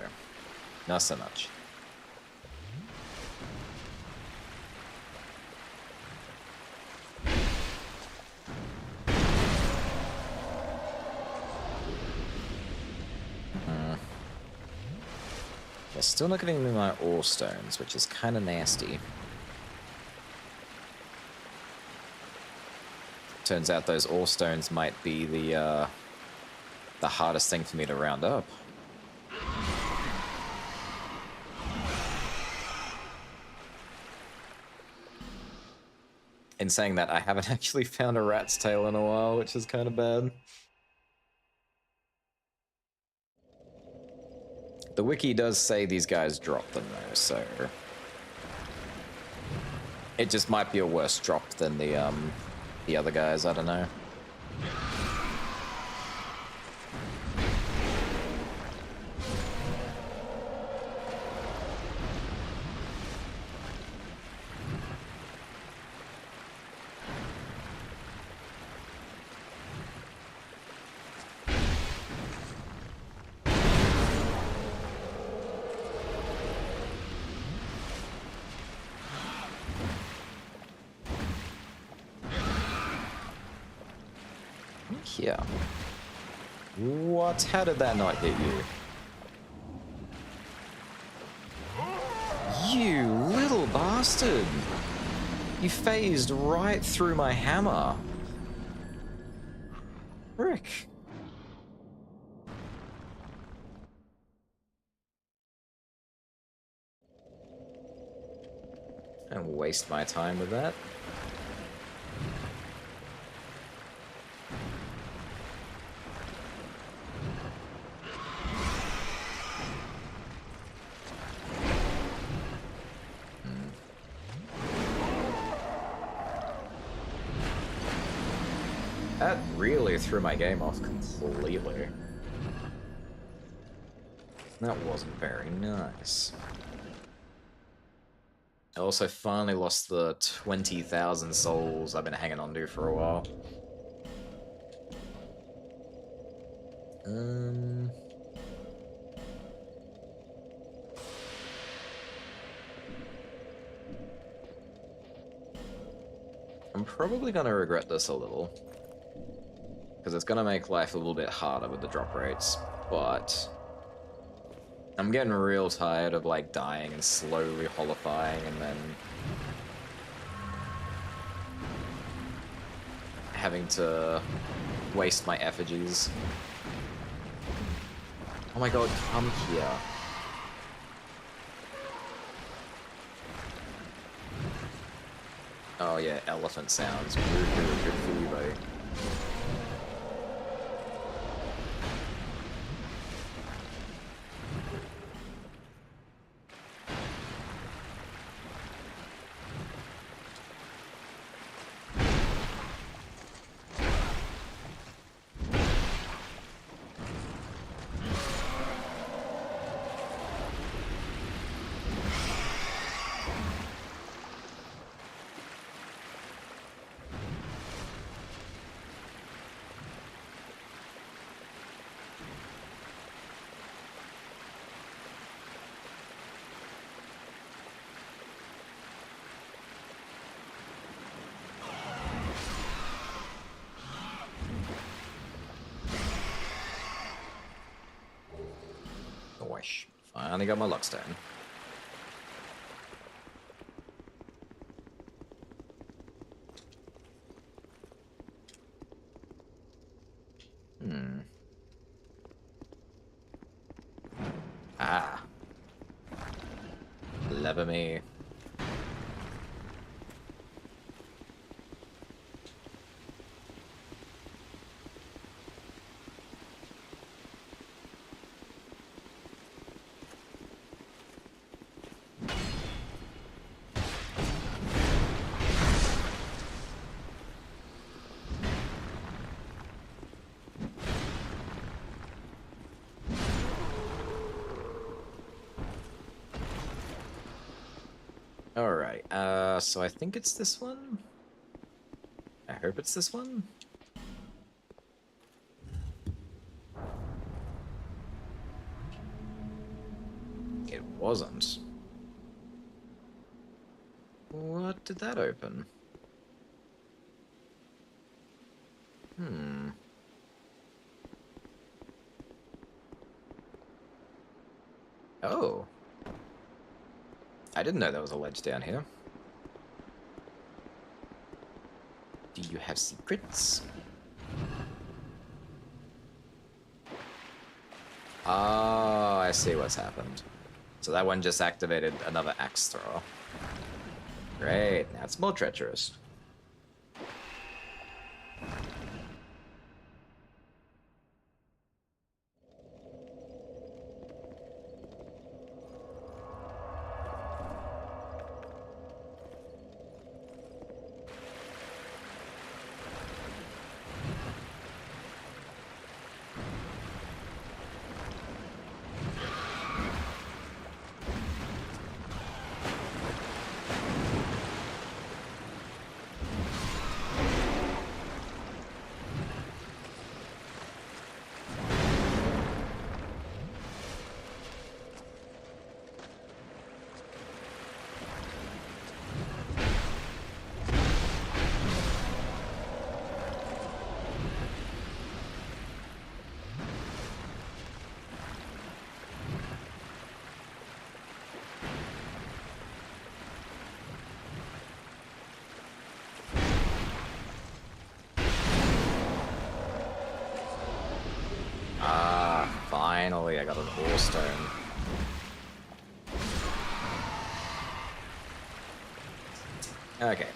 not so much. They're still not getting me my ore stones, which is kind of nasty. Turns out those ore stones might be the hardest thing for me to round up. In saying that, I haven't actually found a rat's tail in a while, which is kind of bad. The wiki does say these guys drop them though, so it just might be a worse drop than the other guys, I don't know. here. What? How did that not hit you? You little bastard! You phased right through my hammer. Frick. And waste my time with that. That really threw my game off completely. That wasn't very nice. I also finally lost the 20,000 souls I've been hanging on to for a while. I'm probably gonna regret this a little, because it's gonna make life a little bit harder with the drop rates, but I'm getting real tired of like dying and slowly holifying and then having to waste my effigies. Oh my god, come here. Oh yeah, elephant sounds. Good for you, buddy. Finally got my luck stone. Ah. Lever me. Alright, so I think it's this one? I hope it's this one? It wasn't. What did that open? Oh. I didn't know there was a ledge down here. Do you have secrets? Oh, I see what's happened. So that one just activated another axe thrower. Great, now it's more treacherous. stone. Okay.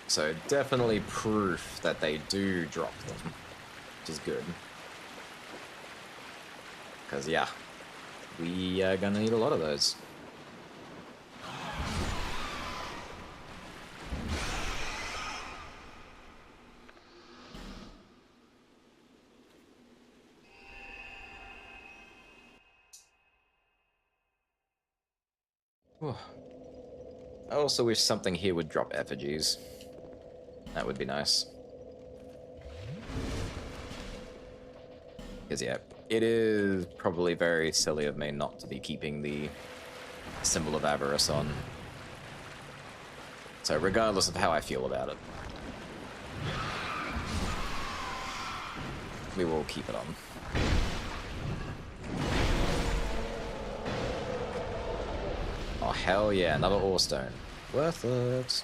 So definitely proof that they do drop them, which is good. Because, yeah, we are going to need a lot of those. Oh. I also wish something here would drop effigies. That would be nice. Because, yeah, it is probably very silly of me not to be keeping the symbol of avarice on. So, regardless of how I feel about it, we will keep it on. Oh, hell yeah, another ore stone. Worth it.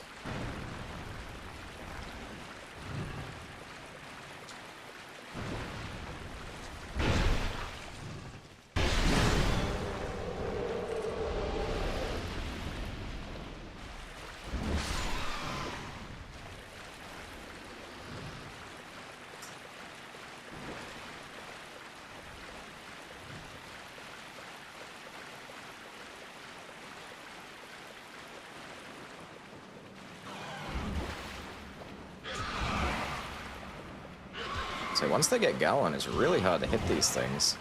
So once they get going, it's really hard to hit these things.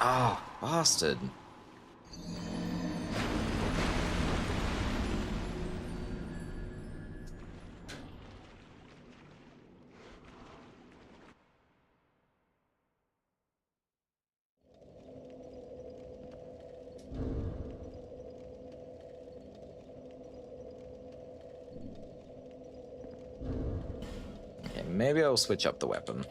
Oh, bastard. Okay, maybe I'll switch up the weapon.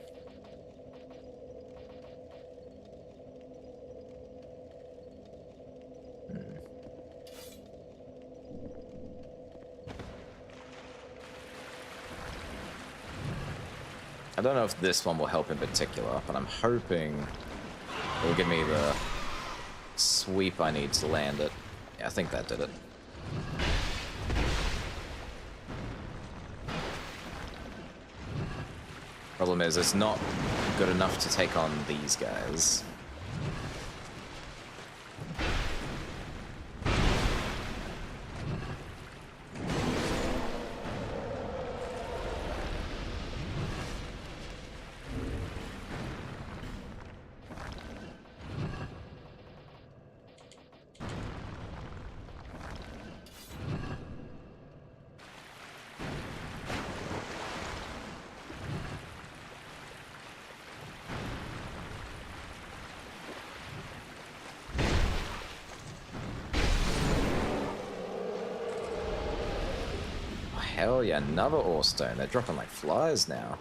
I don't know if this one will help in particular, but I'm hoping it will give me the sweep I need to land it. Yeah, I think that did it. Problem is, it's not good enough to take on these guys. Hell yeah, another ore stone. They're dropping like flies now.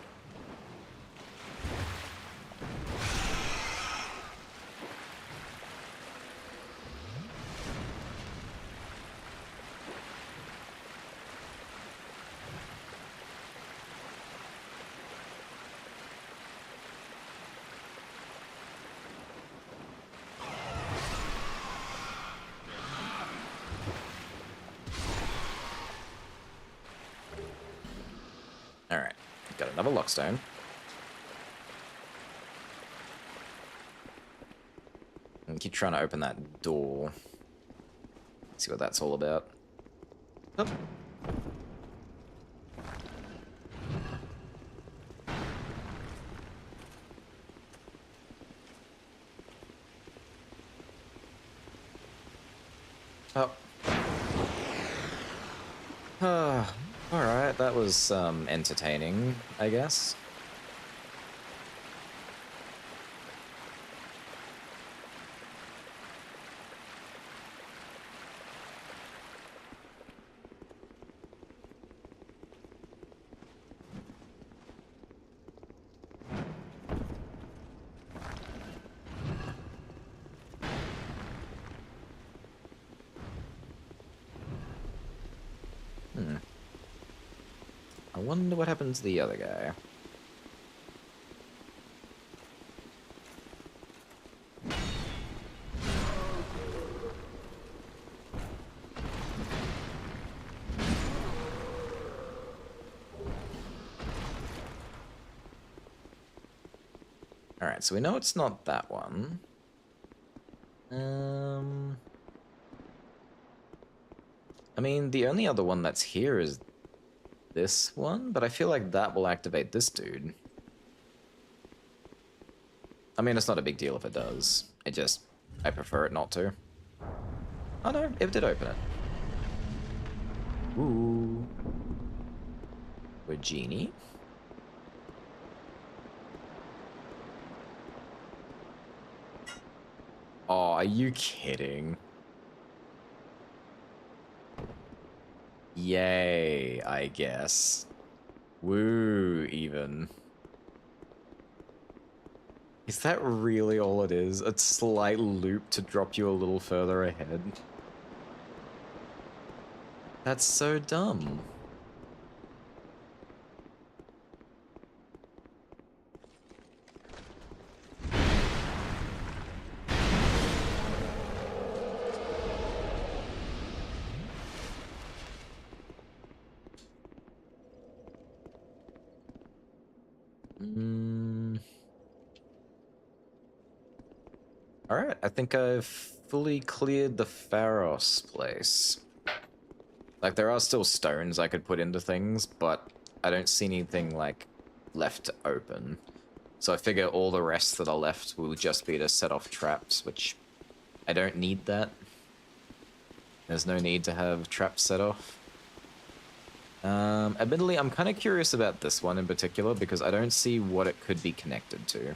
Alright, got another lockstone. And keep trying to open that door. See what that's all about. Oh. Oh. Alright, that was entertaining, I guess. I wonder what happened to the other guy. Alright, so we know it's not that one. I mean, the only other one that's here is this one, but I feel like that will activate this dude. I mean, it's not a big deal if it does. It just, I prefer it not to. Oh no, it did open it. Ooh. We're genie. Oh, are you kidding? Yay, I guess. Woo, even. Is that really all it is? A slight loop to drop you a little further ahead? That's so dumb. Alright, I think I've fully cleared the Pharos place. Like, there are still stones I could put into things, but I don't see anything, like, left open. So I figure all the rest that are left will just be to set off traps, which I don't need that. There's no need to have traps set off. Admittedly, I'm kind of curious about this one in particular, because I don't see what it could be connected to.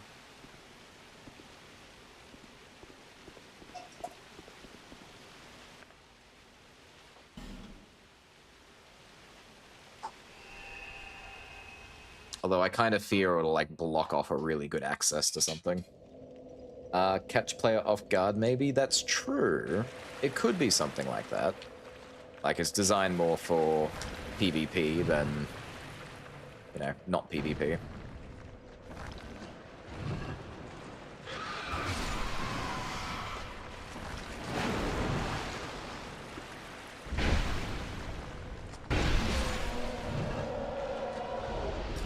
Although I kind of fear it'll, like, block off a really good access to something. Catch player off guard, maybe? That's true. It could be something like that. Like, it's designed more for PvP than, you know, not PvP.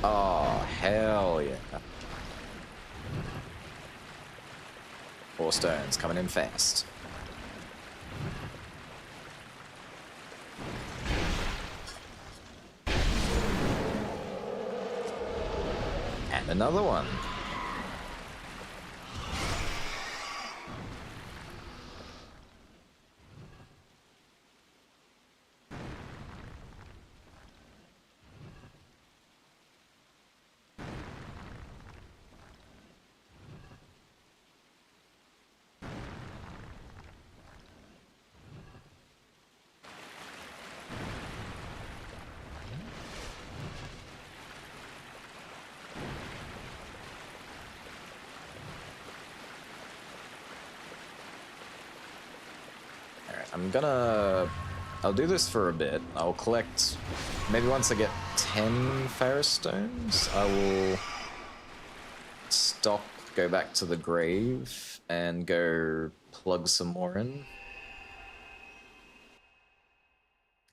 Oh, hell yeah. 4 stones coming in fast. And another one. I'll do this for a bit. I'll collect, maybe once I get 10 Pharos stones, I will stop, go back to the grave, and go plug some more in.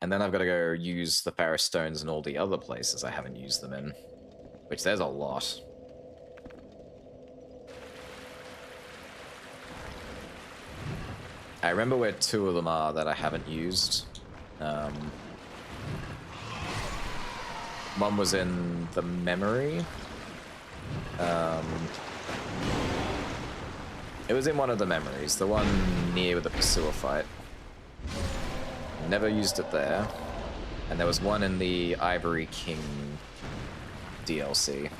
And then I've got to go use the Pharos stones in all the other places I haven't used them in, which there's a lot. I remember where 2 of them are that I haven't used. One was in the memory. It was in one of the memories, the one near the Pursuer fight. Never used it there. And there was one in the Ivory King DLC.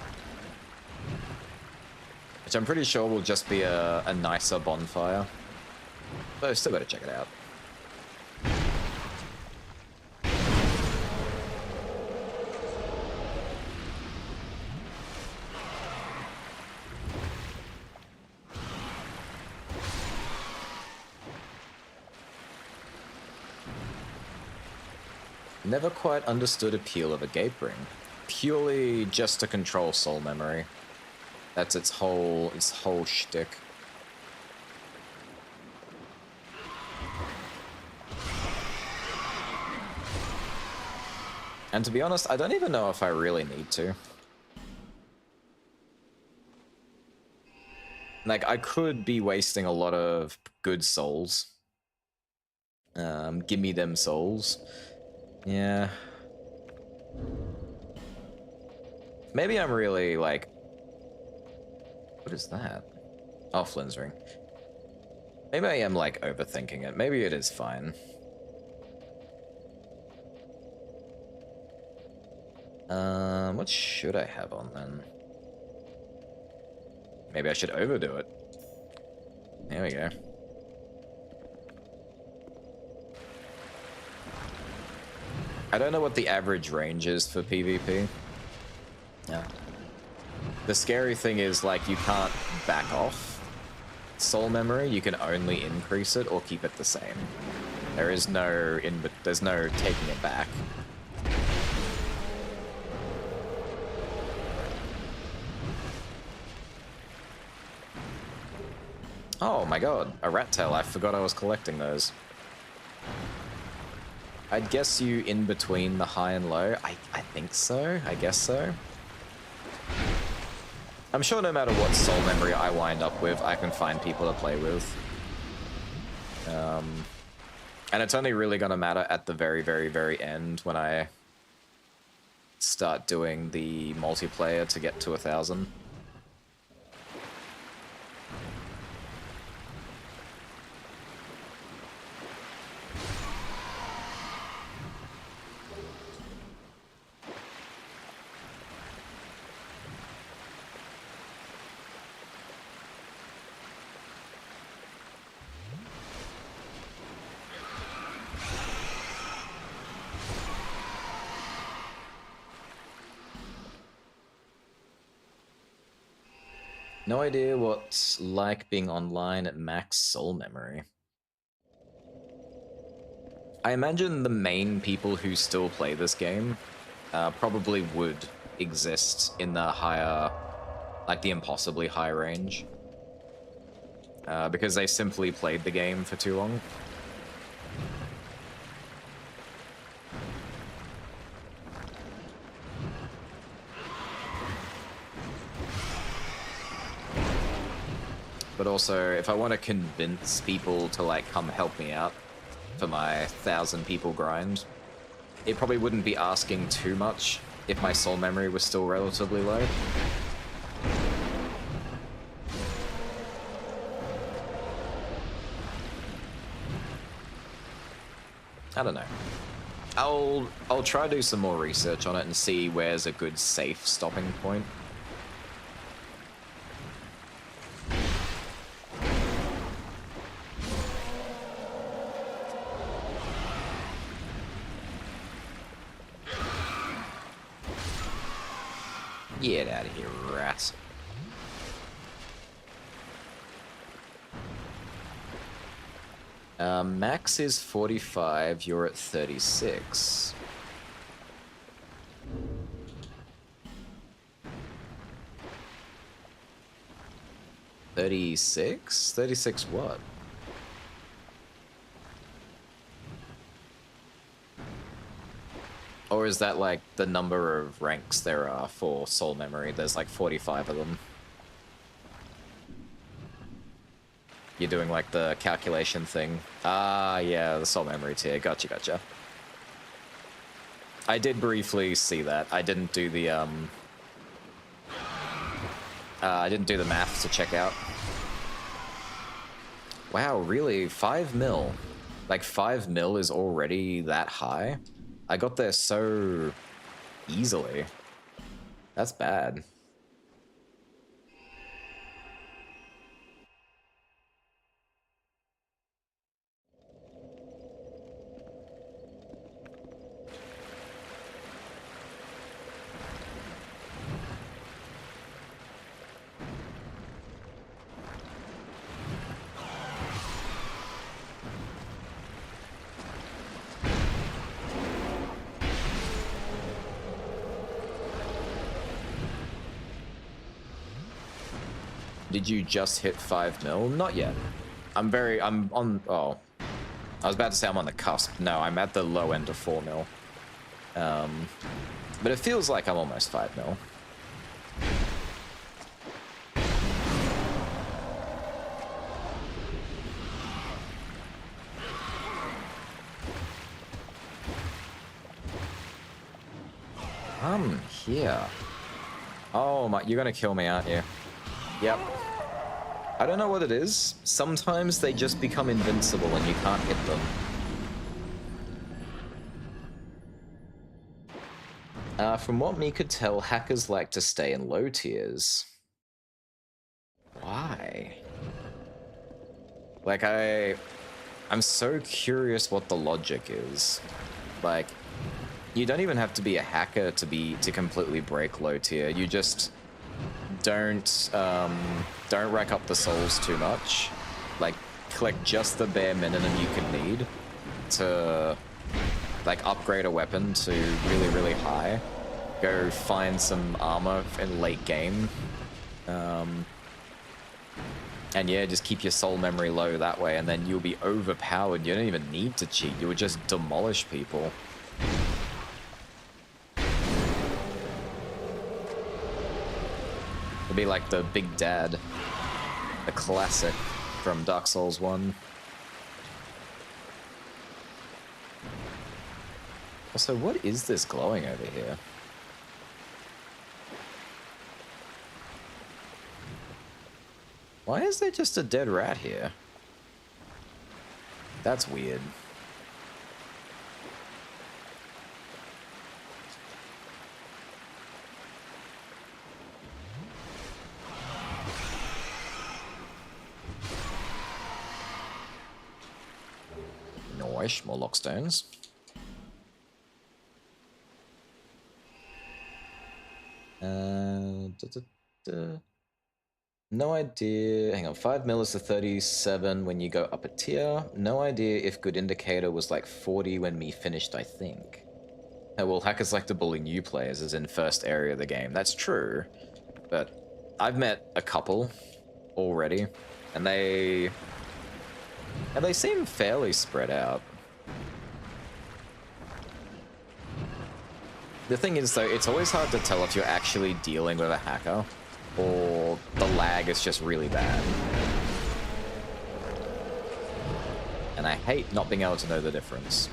Which I'm pretty sure will just be a nicer bonfire. But I've still got to check it out. Never quite understood appeal of a Gape Ring. Purely just to control soul memory. That's its whole shtick. And to be honest, I don't even know if I really need to. Like, I could be wasting a lot of good souls. Give me them souls. Yeah. Maybe I'm really, like... What is that? Oh, Flynn's ring. Maybe I am, like, overthinking it. Maybe it is fine. What should I have on, then? Maybe I should overdo it. There we go. I don't know what the average range is for PvP. Yeah. The scary thing is, like, you can't back off soul memory. You can only increase it or keep it the same. There is no there's no taking it back. Oh my god, a rat tail. I forgot I was collecting those. I'd guess you in between the high and low. I think so. I guess so. I'm sure no matter what soul memory I wind up with, I can find people to play with. And it's only really going to matter at the very, very, very end when I start doing the multiplayer to get to 1,000. No idea what's like being online at max soul memory. I imagine the main people who still play this game probably would exist in the higher, like the impossibly high range. Because they simply played the game for too long. But also, if I want to convince people to, like, come help me out for my 1,000 people grind, it probably wouldn't be asking too much if my soul memory was still relatively low. I don't know. I'll try to do some more research on it and see where's a good safe stopping point. Get out of here, rat. Max is 45, you're at 36. $36? 36 what? Or is that like the number of ranks there are for soul memory? There's like 45 of them. You're doing like the calculation thing. Ah, yeah, the soul memory tier. Gotcha, gotcha. I did briefly see that. I didn't do the math to check out. Wow, really? 5 mil? Like 5 mil is already that high? I got there so easily. That's bad. Did you just hit 5 mil? Not yet. I'm on, oh. I was about to say I'm on the cusp. No, I'm at the low end of 4 mil. But it feels like I'm almost 5 mil. here? Oh my, you're gonna kill me, aren't you? Yep. I don't know what it is. Sometimes they just become invincible and you can't hit them. From what me could tell, hackers like to stay in low tiers. Why? Like, I'm so curious what the logic is. Like, you don't even have to be a hacker to completely break low tier. You just don't rack up the souls too much. Like, collect just the bare minimum you can need to like upgrade a weapon to really, really high. Go find some armor in late game. And yeah, just keep your soul memory low that way, and then you'll be overpowered. You don't even need to cheat. You would just demolish people. It'd be like the Big Dad, the classic from Dark Souls 1. Also, what is this glowing over here? Why is there just a dead rat here? That's weird. Nice, more lockstones. No idea. Hang on, 5 mil is the 37 when you go up a tier. No idea if good indicator was like 40 when me finished, I think. Oh, well, hackers like to bully new players as in first area of the game. That's true. But I've met a couple already, and they seem fairly spread out. The thing is, though, it's always hard to tell if you're actually dealing with a hacker or the lag is just really bad. And I hate not being able to know the difference.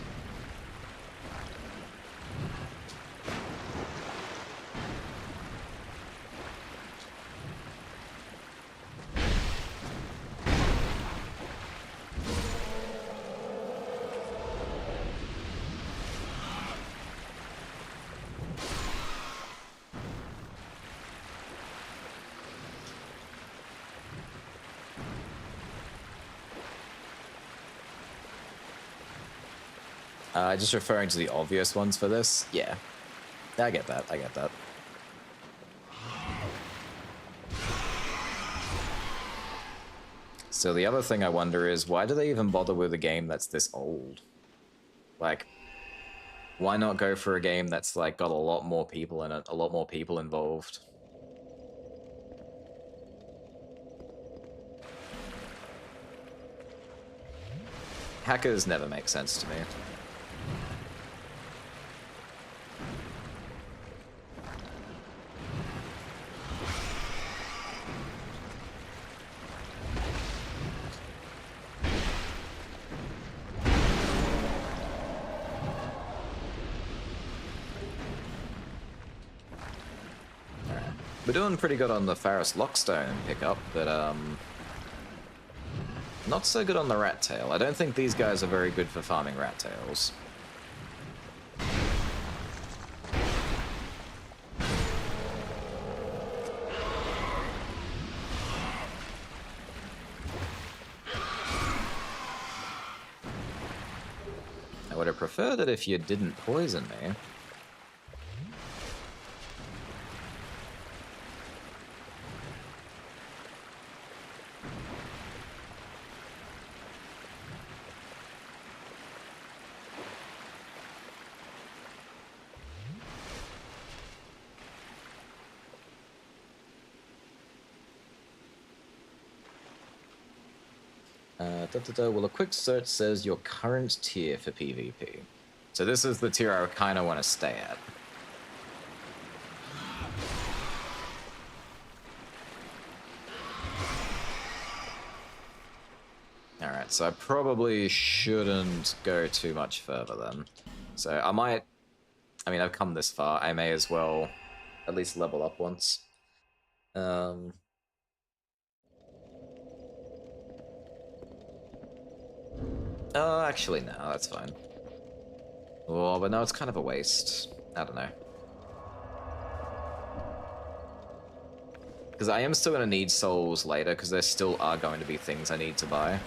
Just referring to the obvious ones for this? Yeah. I get that, I get that. So the other thing I wonder is, why do they even bother with a game that's this old? Like, why not go for a game that's like got a lot more people in it, a lot more people involved? Hackers never make sense to me. We're doing pretty good on the Faris Lockstone pickup, but not so good on the Rat Tail. I don't think these guys are very good for farming Rat Tails. I would have preferred it if you didn't poison me. Well, a quick search says your current tier for PvP. So this is the tier I kind of want to stay at. Alright, so I probably shouldn't go too much further then. So I mean, I've come this far, I may as well at least level up once. Oh, actually, no, that's fine. Oh, but no, it's kind of a waste. I don't know. Because I am still going to need souls later, because there still are going to be things I need to buy.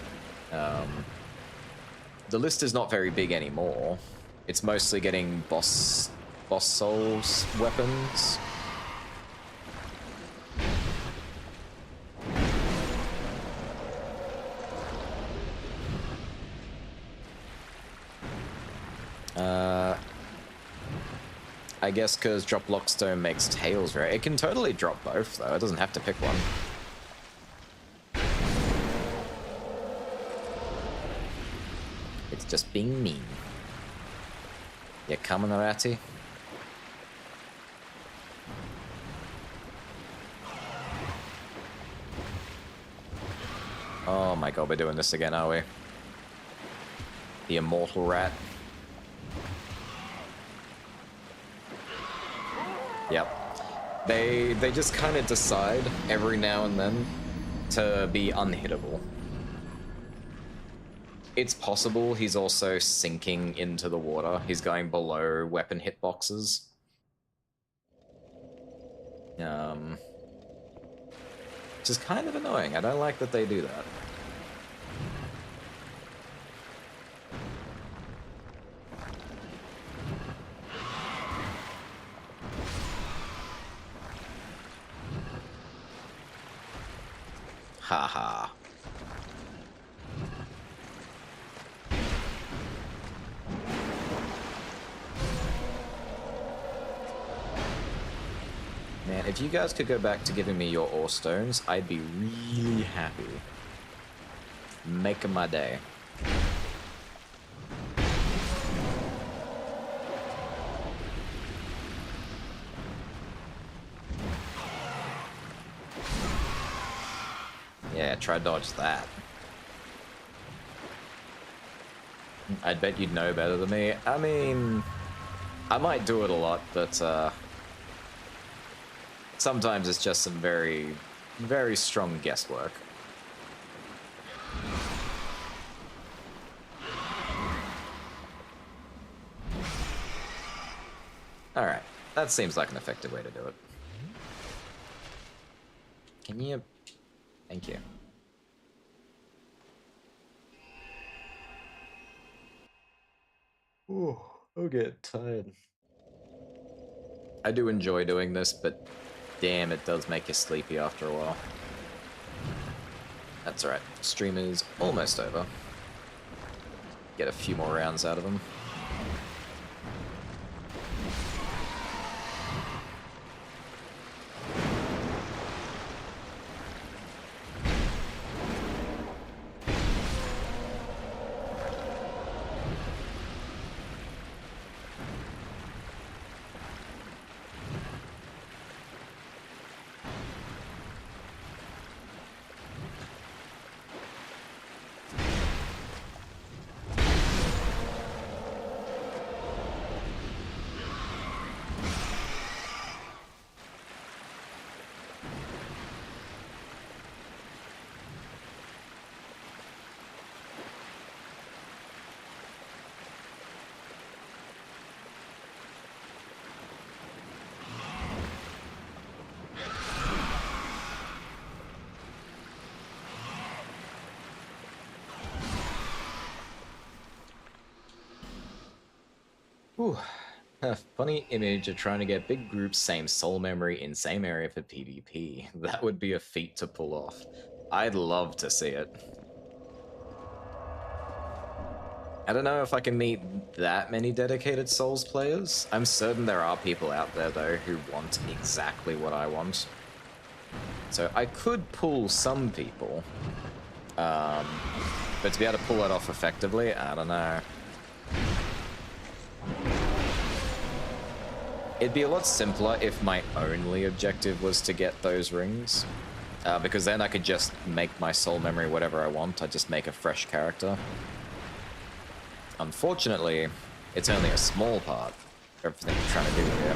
The list is not very big anymore. It's mostly getting boss souls weapons. I guess because Drop Lockstone makes Tails rare. It can totally drop both, though. It doesn't have to pick one. It's just being mean. You coming, Arati? Oh my god, we're doing this again, are we? The immortal rat. Yep. They just kind of decide every now and then to be unhittable. It's possible he's also sinking into the water. He's going below weapon hitboxes. Which is kind of annoying. I don't like that they do that. Haha. Man, if you guys could go back to giving me your ore stones, I'd be really happy. Making my day. Yeah, try dodge that. I'd bet you'd know better than me. I mean, I might do it a lot, but sometimes it's just some very, very strong guesswork. Alright, that seems like an effective way to do it. Can you... Thank you. Ooh, I'll get tired. I do enjoy doing this, but damn, it does make you sleepy after a while. That's alright. Stream is almost over. Get a few more rounds out of them. Ooh, a funny image of trying to get big groups, same soul memory in same area for PvP. That would be a feat to pull off. I'd love to see it. I don't know if I can meet that many dedicated Souls players. I'm certain there are people out there, though, who want exactly what I want. So I could pull some people. But to be able to pull that off effectively, I don't know. It'd be a lot simpler if my only objective was to get those rings. Because then I could just make my soul memory whatever I want. I'd just make a fresh character. Unfortunately, it's only a small part of everything I'm trying to do here.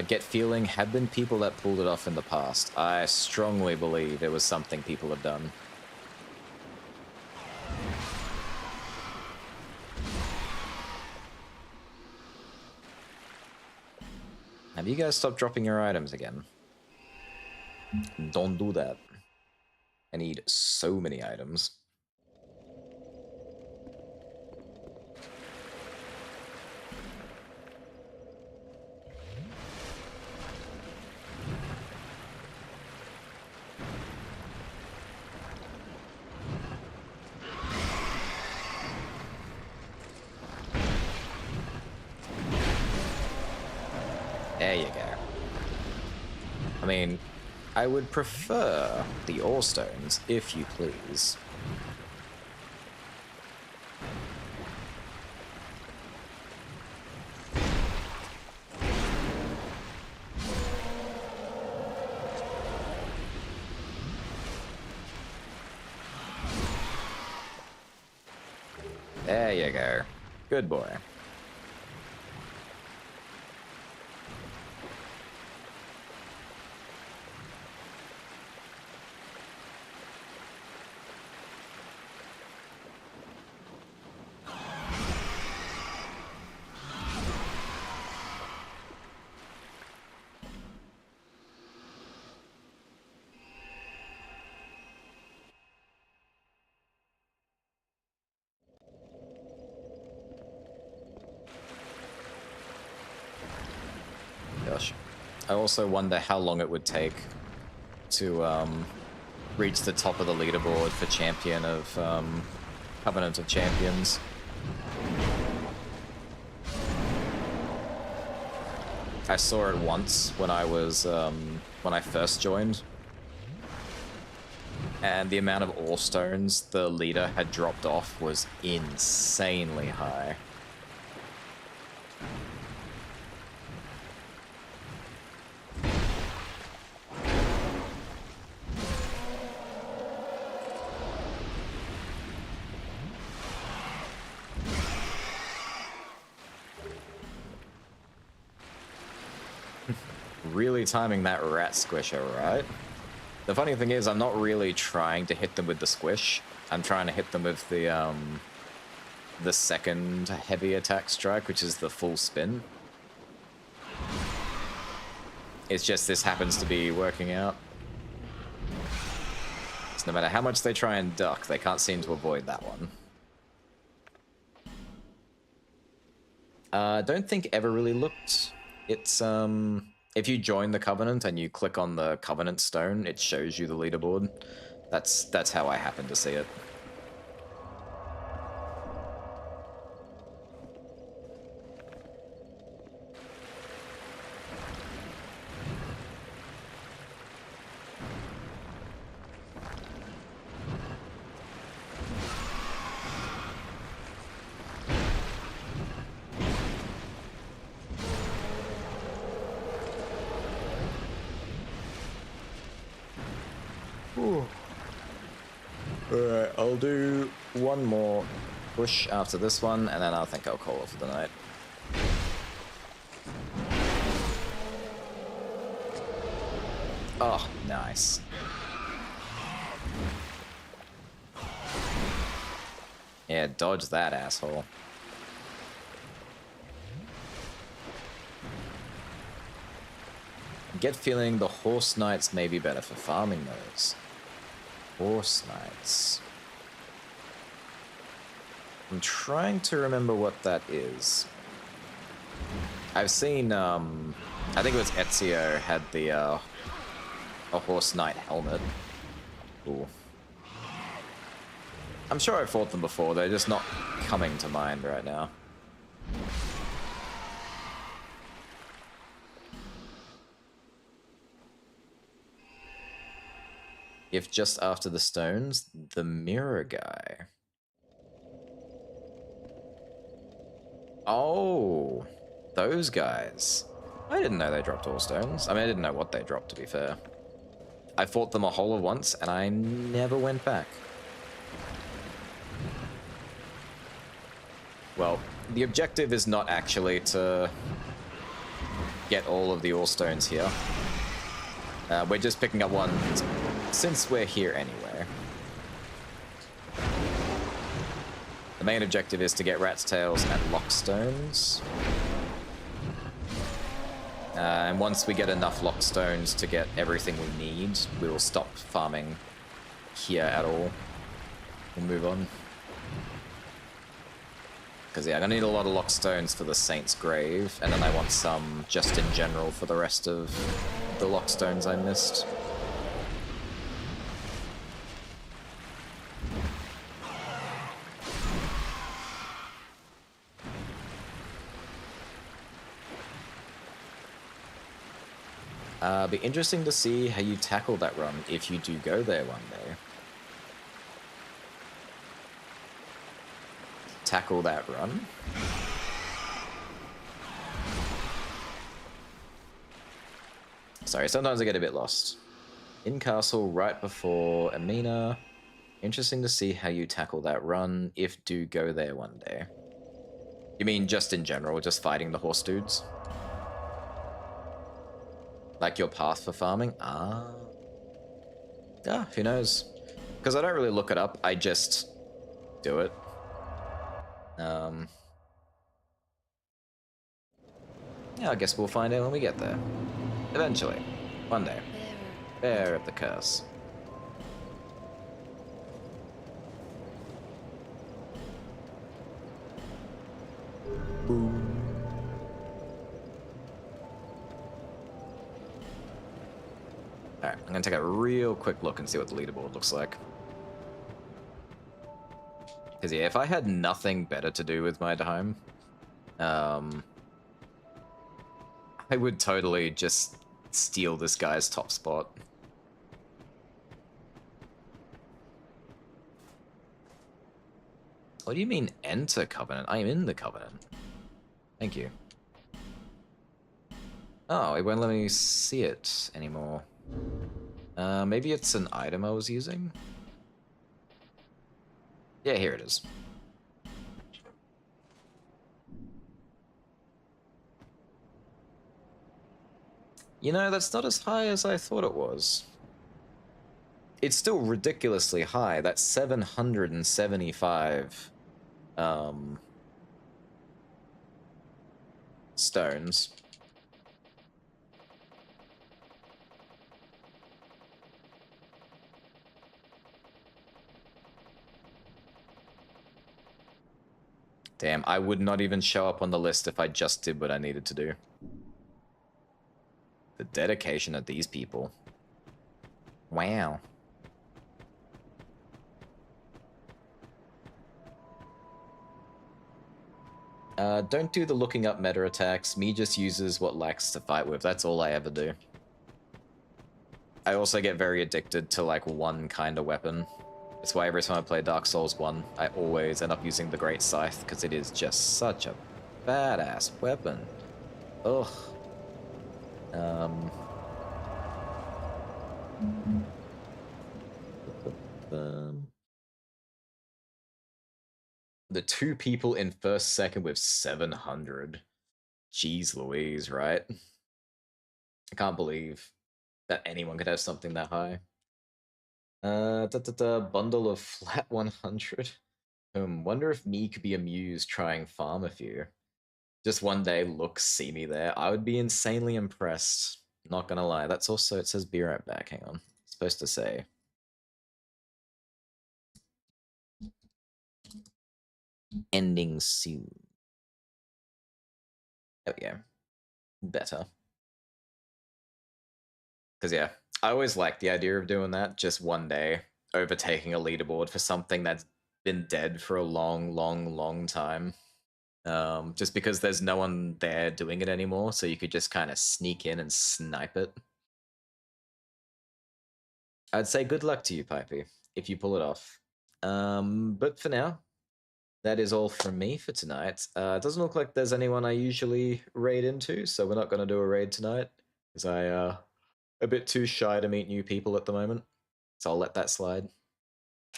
Get feeling have been people that pulled it off in the past. I strongly believe it was something people have done. Have you guys stopped dropping your items again? Don't do that. I need so many items. There you go. I mean, I would prefer the ore stones, if you please. There you go. Good boy. Gosh. I also wonder how long it would take to reach the top of the leaderboard for champion of Covenant of Champions. I saw it once when I was when I first joined, and the amount of ore stones the leader had dropped off was insanely high. Really timing that rat squisher, right? The funny thing is, I'm not really trying to hit them with the squish. I'm trying to hit them with the second heavy attack strike, which is the full spin. It's just this happens to be working out. So no matter how much they try and duck, they can't seem to avoid that one. Don't think ever really looked. It's if you join the Covenant and you click on the Covenant stone, it shows you the leaderboard. That's how I happen to see it. Alright, I'll do one more push after this one, and then I think I'll call it for the night. Oh, nice. Yeah, dodge that asshole. Get feeling the Horse Knights may be better for farming those. Horse Knights. I'm trying to remember what that is. I've seen, I think it was Ezio had the, a Horse Knight helmet. Cool. I'm sure I've fought them before, they're just not coming to mind right now. If just after the stones, the mirror guy. Oh, those guys. I didn't know they dropped all stones. I mean, I didn't know what they dropped, to be fair. I fought them a whole of once, and I never went back. Well, the objective is not actually to get all of the ore stones here. We're just picking up one since we're here anyway. The main objective is to get rat's tails and lockstones. And once we get enough lockstones to get everything we need, we will stop farming here at all. We'll move on. Because yeah, I'm gonna need a lot of lockstones for the Saint's Grave, and then I want some just in general for the rest of the lockstones I missed. Be interesting to see how you tackle that run if you do go there one day. Tackle that run. Sorry, sometimes I get a bit lost. In castle right before Amina. Interesting to see how you tackle that run if do go there one day. You mean just in general, just fighting the horse dudes? Like your path for farming? Ah. Yeah, who knows? Because I don't really look it up, I just do it. Yeah, I guess we'll find out when we get there. Eventually. One day. Bear of the Curse. Boom. Alright, I'm gonna take a real quick look and see what the leaderboard looks like. Because yeah, if I had nothing better to do with my time, I would totally just steal this guy's top spot. What do you mean enter Covenant? I am in the Covenant. Thank you. Oh, it won't let me see it anymore. Maybe it's an item I was using? Yeah, here it is. You know, that's not as high as I thought it was. It's still ridiculously high. That's 775 stones. Damn, I would not even show up on the list if I just did what I needed to do. The dedication of these people. Wow. Don't do the looking up meta attacks. Me just uses what Lax to fight with. That's all I ever do. I also get very addicted to like one kind of weapon. That's why every time I play Dark Souls 1, I always end up using the Great Scythe, because it is just such a badass weapon. Ugh. The two people in first second with 700. Jeez Louise, right? I can't believe that anyone could have something that high. Bundle of flat 100. Wonder if me could be amused trying farm a few. Just one day, look, see me there. I would be insanely impressed. Not gonna lie. That's also, it says be right back. Hang on. It's supposed to say. Ending soon. Oh yeah. Better. Because yeah, I always liked the idea of doing that. Just one day, overtaking a leaderboard for something that's been dead for a long time. Just because there's no one there doing it anymore, so you could just kind of sneak in and snipe it. I'd say good luck to you, Pipey, if you pull it off. But for now, that is all from me for tonight. It doesn't look like there's anyone I usually raid into, so we're not going to do a raid tonight, because I'm a bit too shy to meet new people at the moment, so I'll let that slide.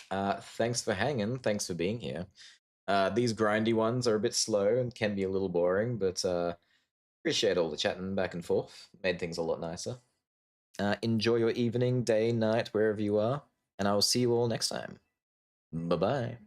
Thanks for hanging, thanks for being here. These grindy ones are a bit slow and can be a little boring, but Appreciate all the chatting back and forth. Made things a lot nicer. Enjoy your evening, day, night, wherever you are, and I will see you all next time. Bye bye.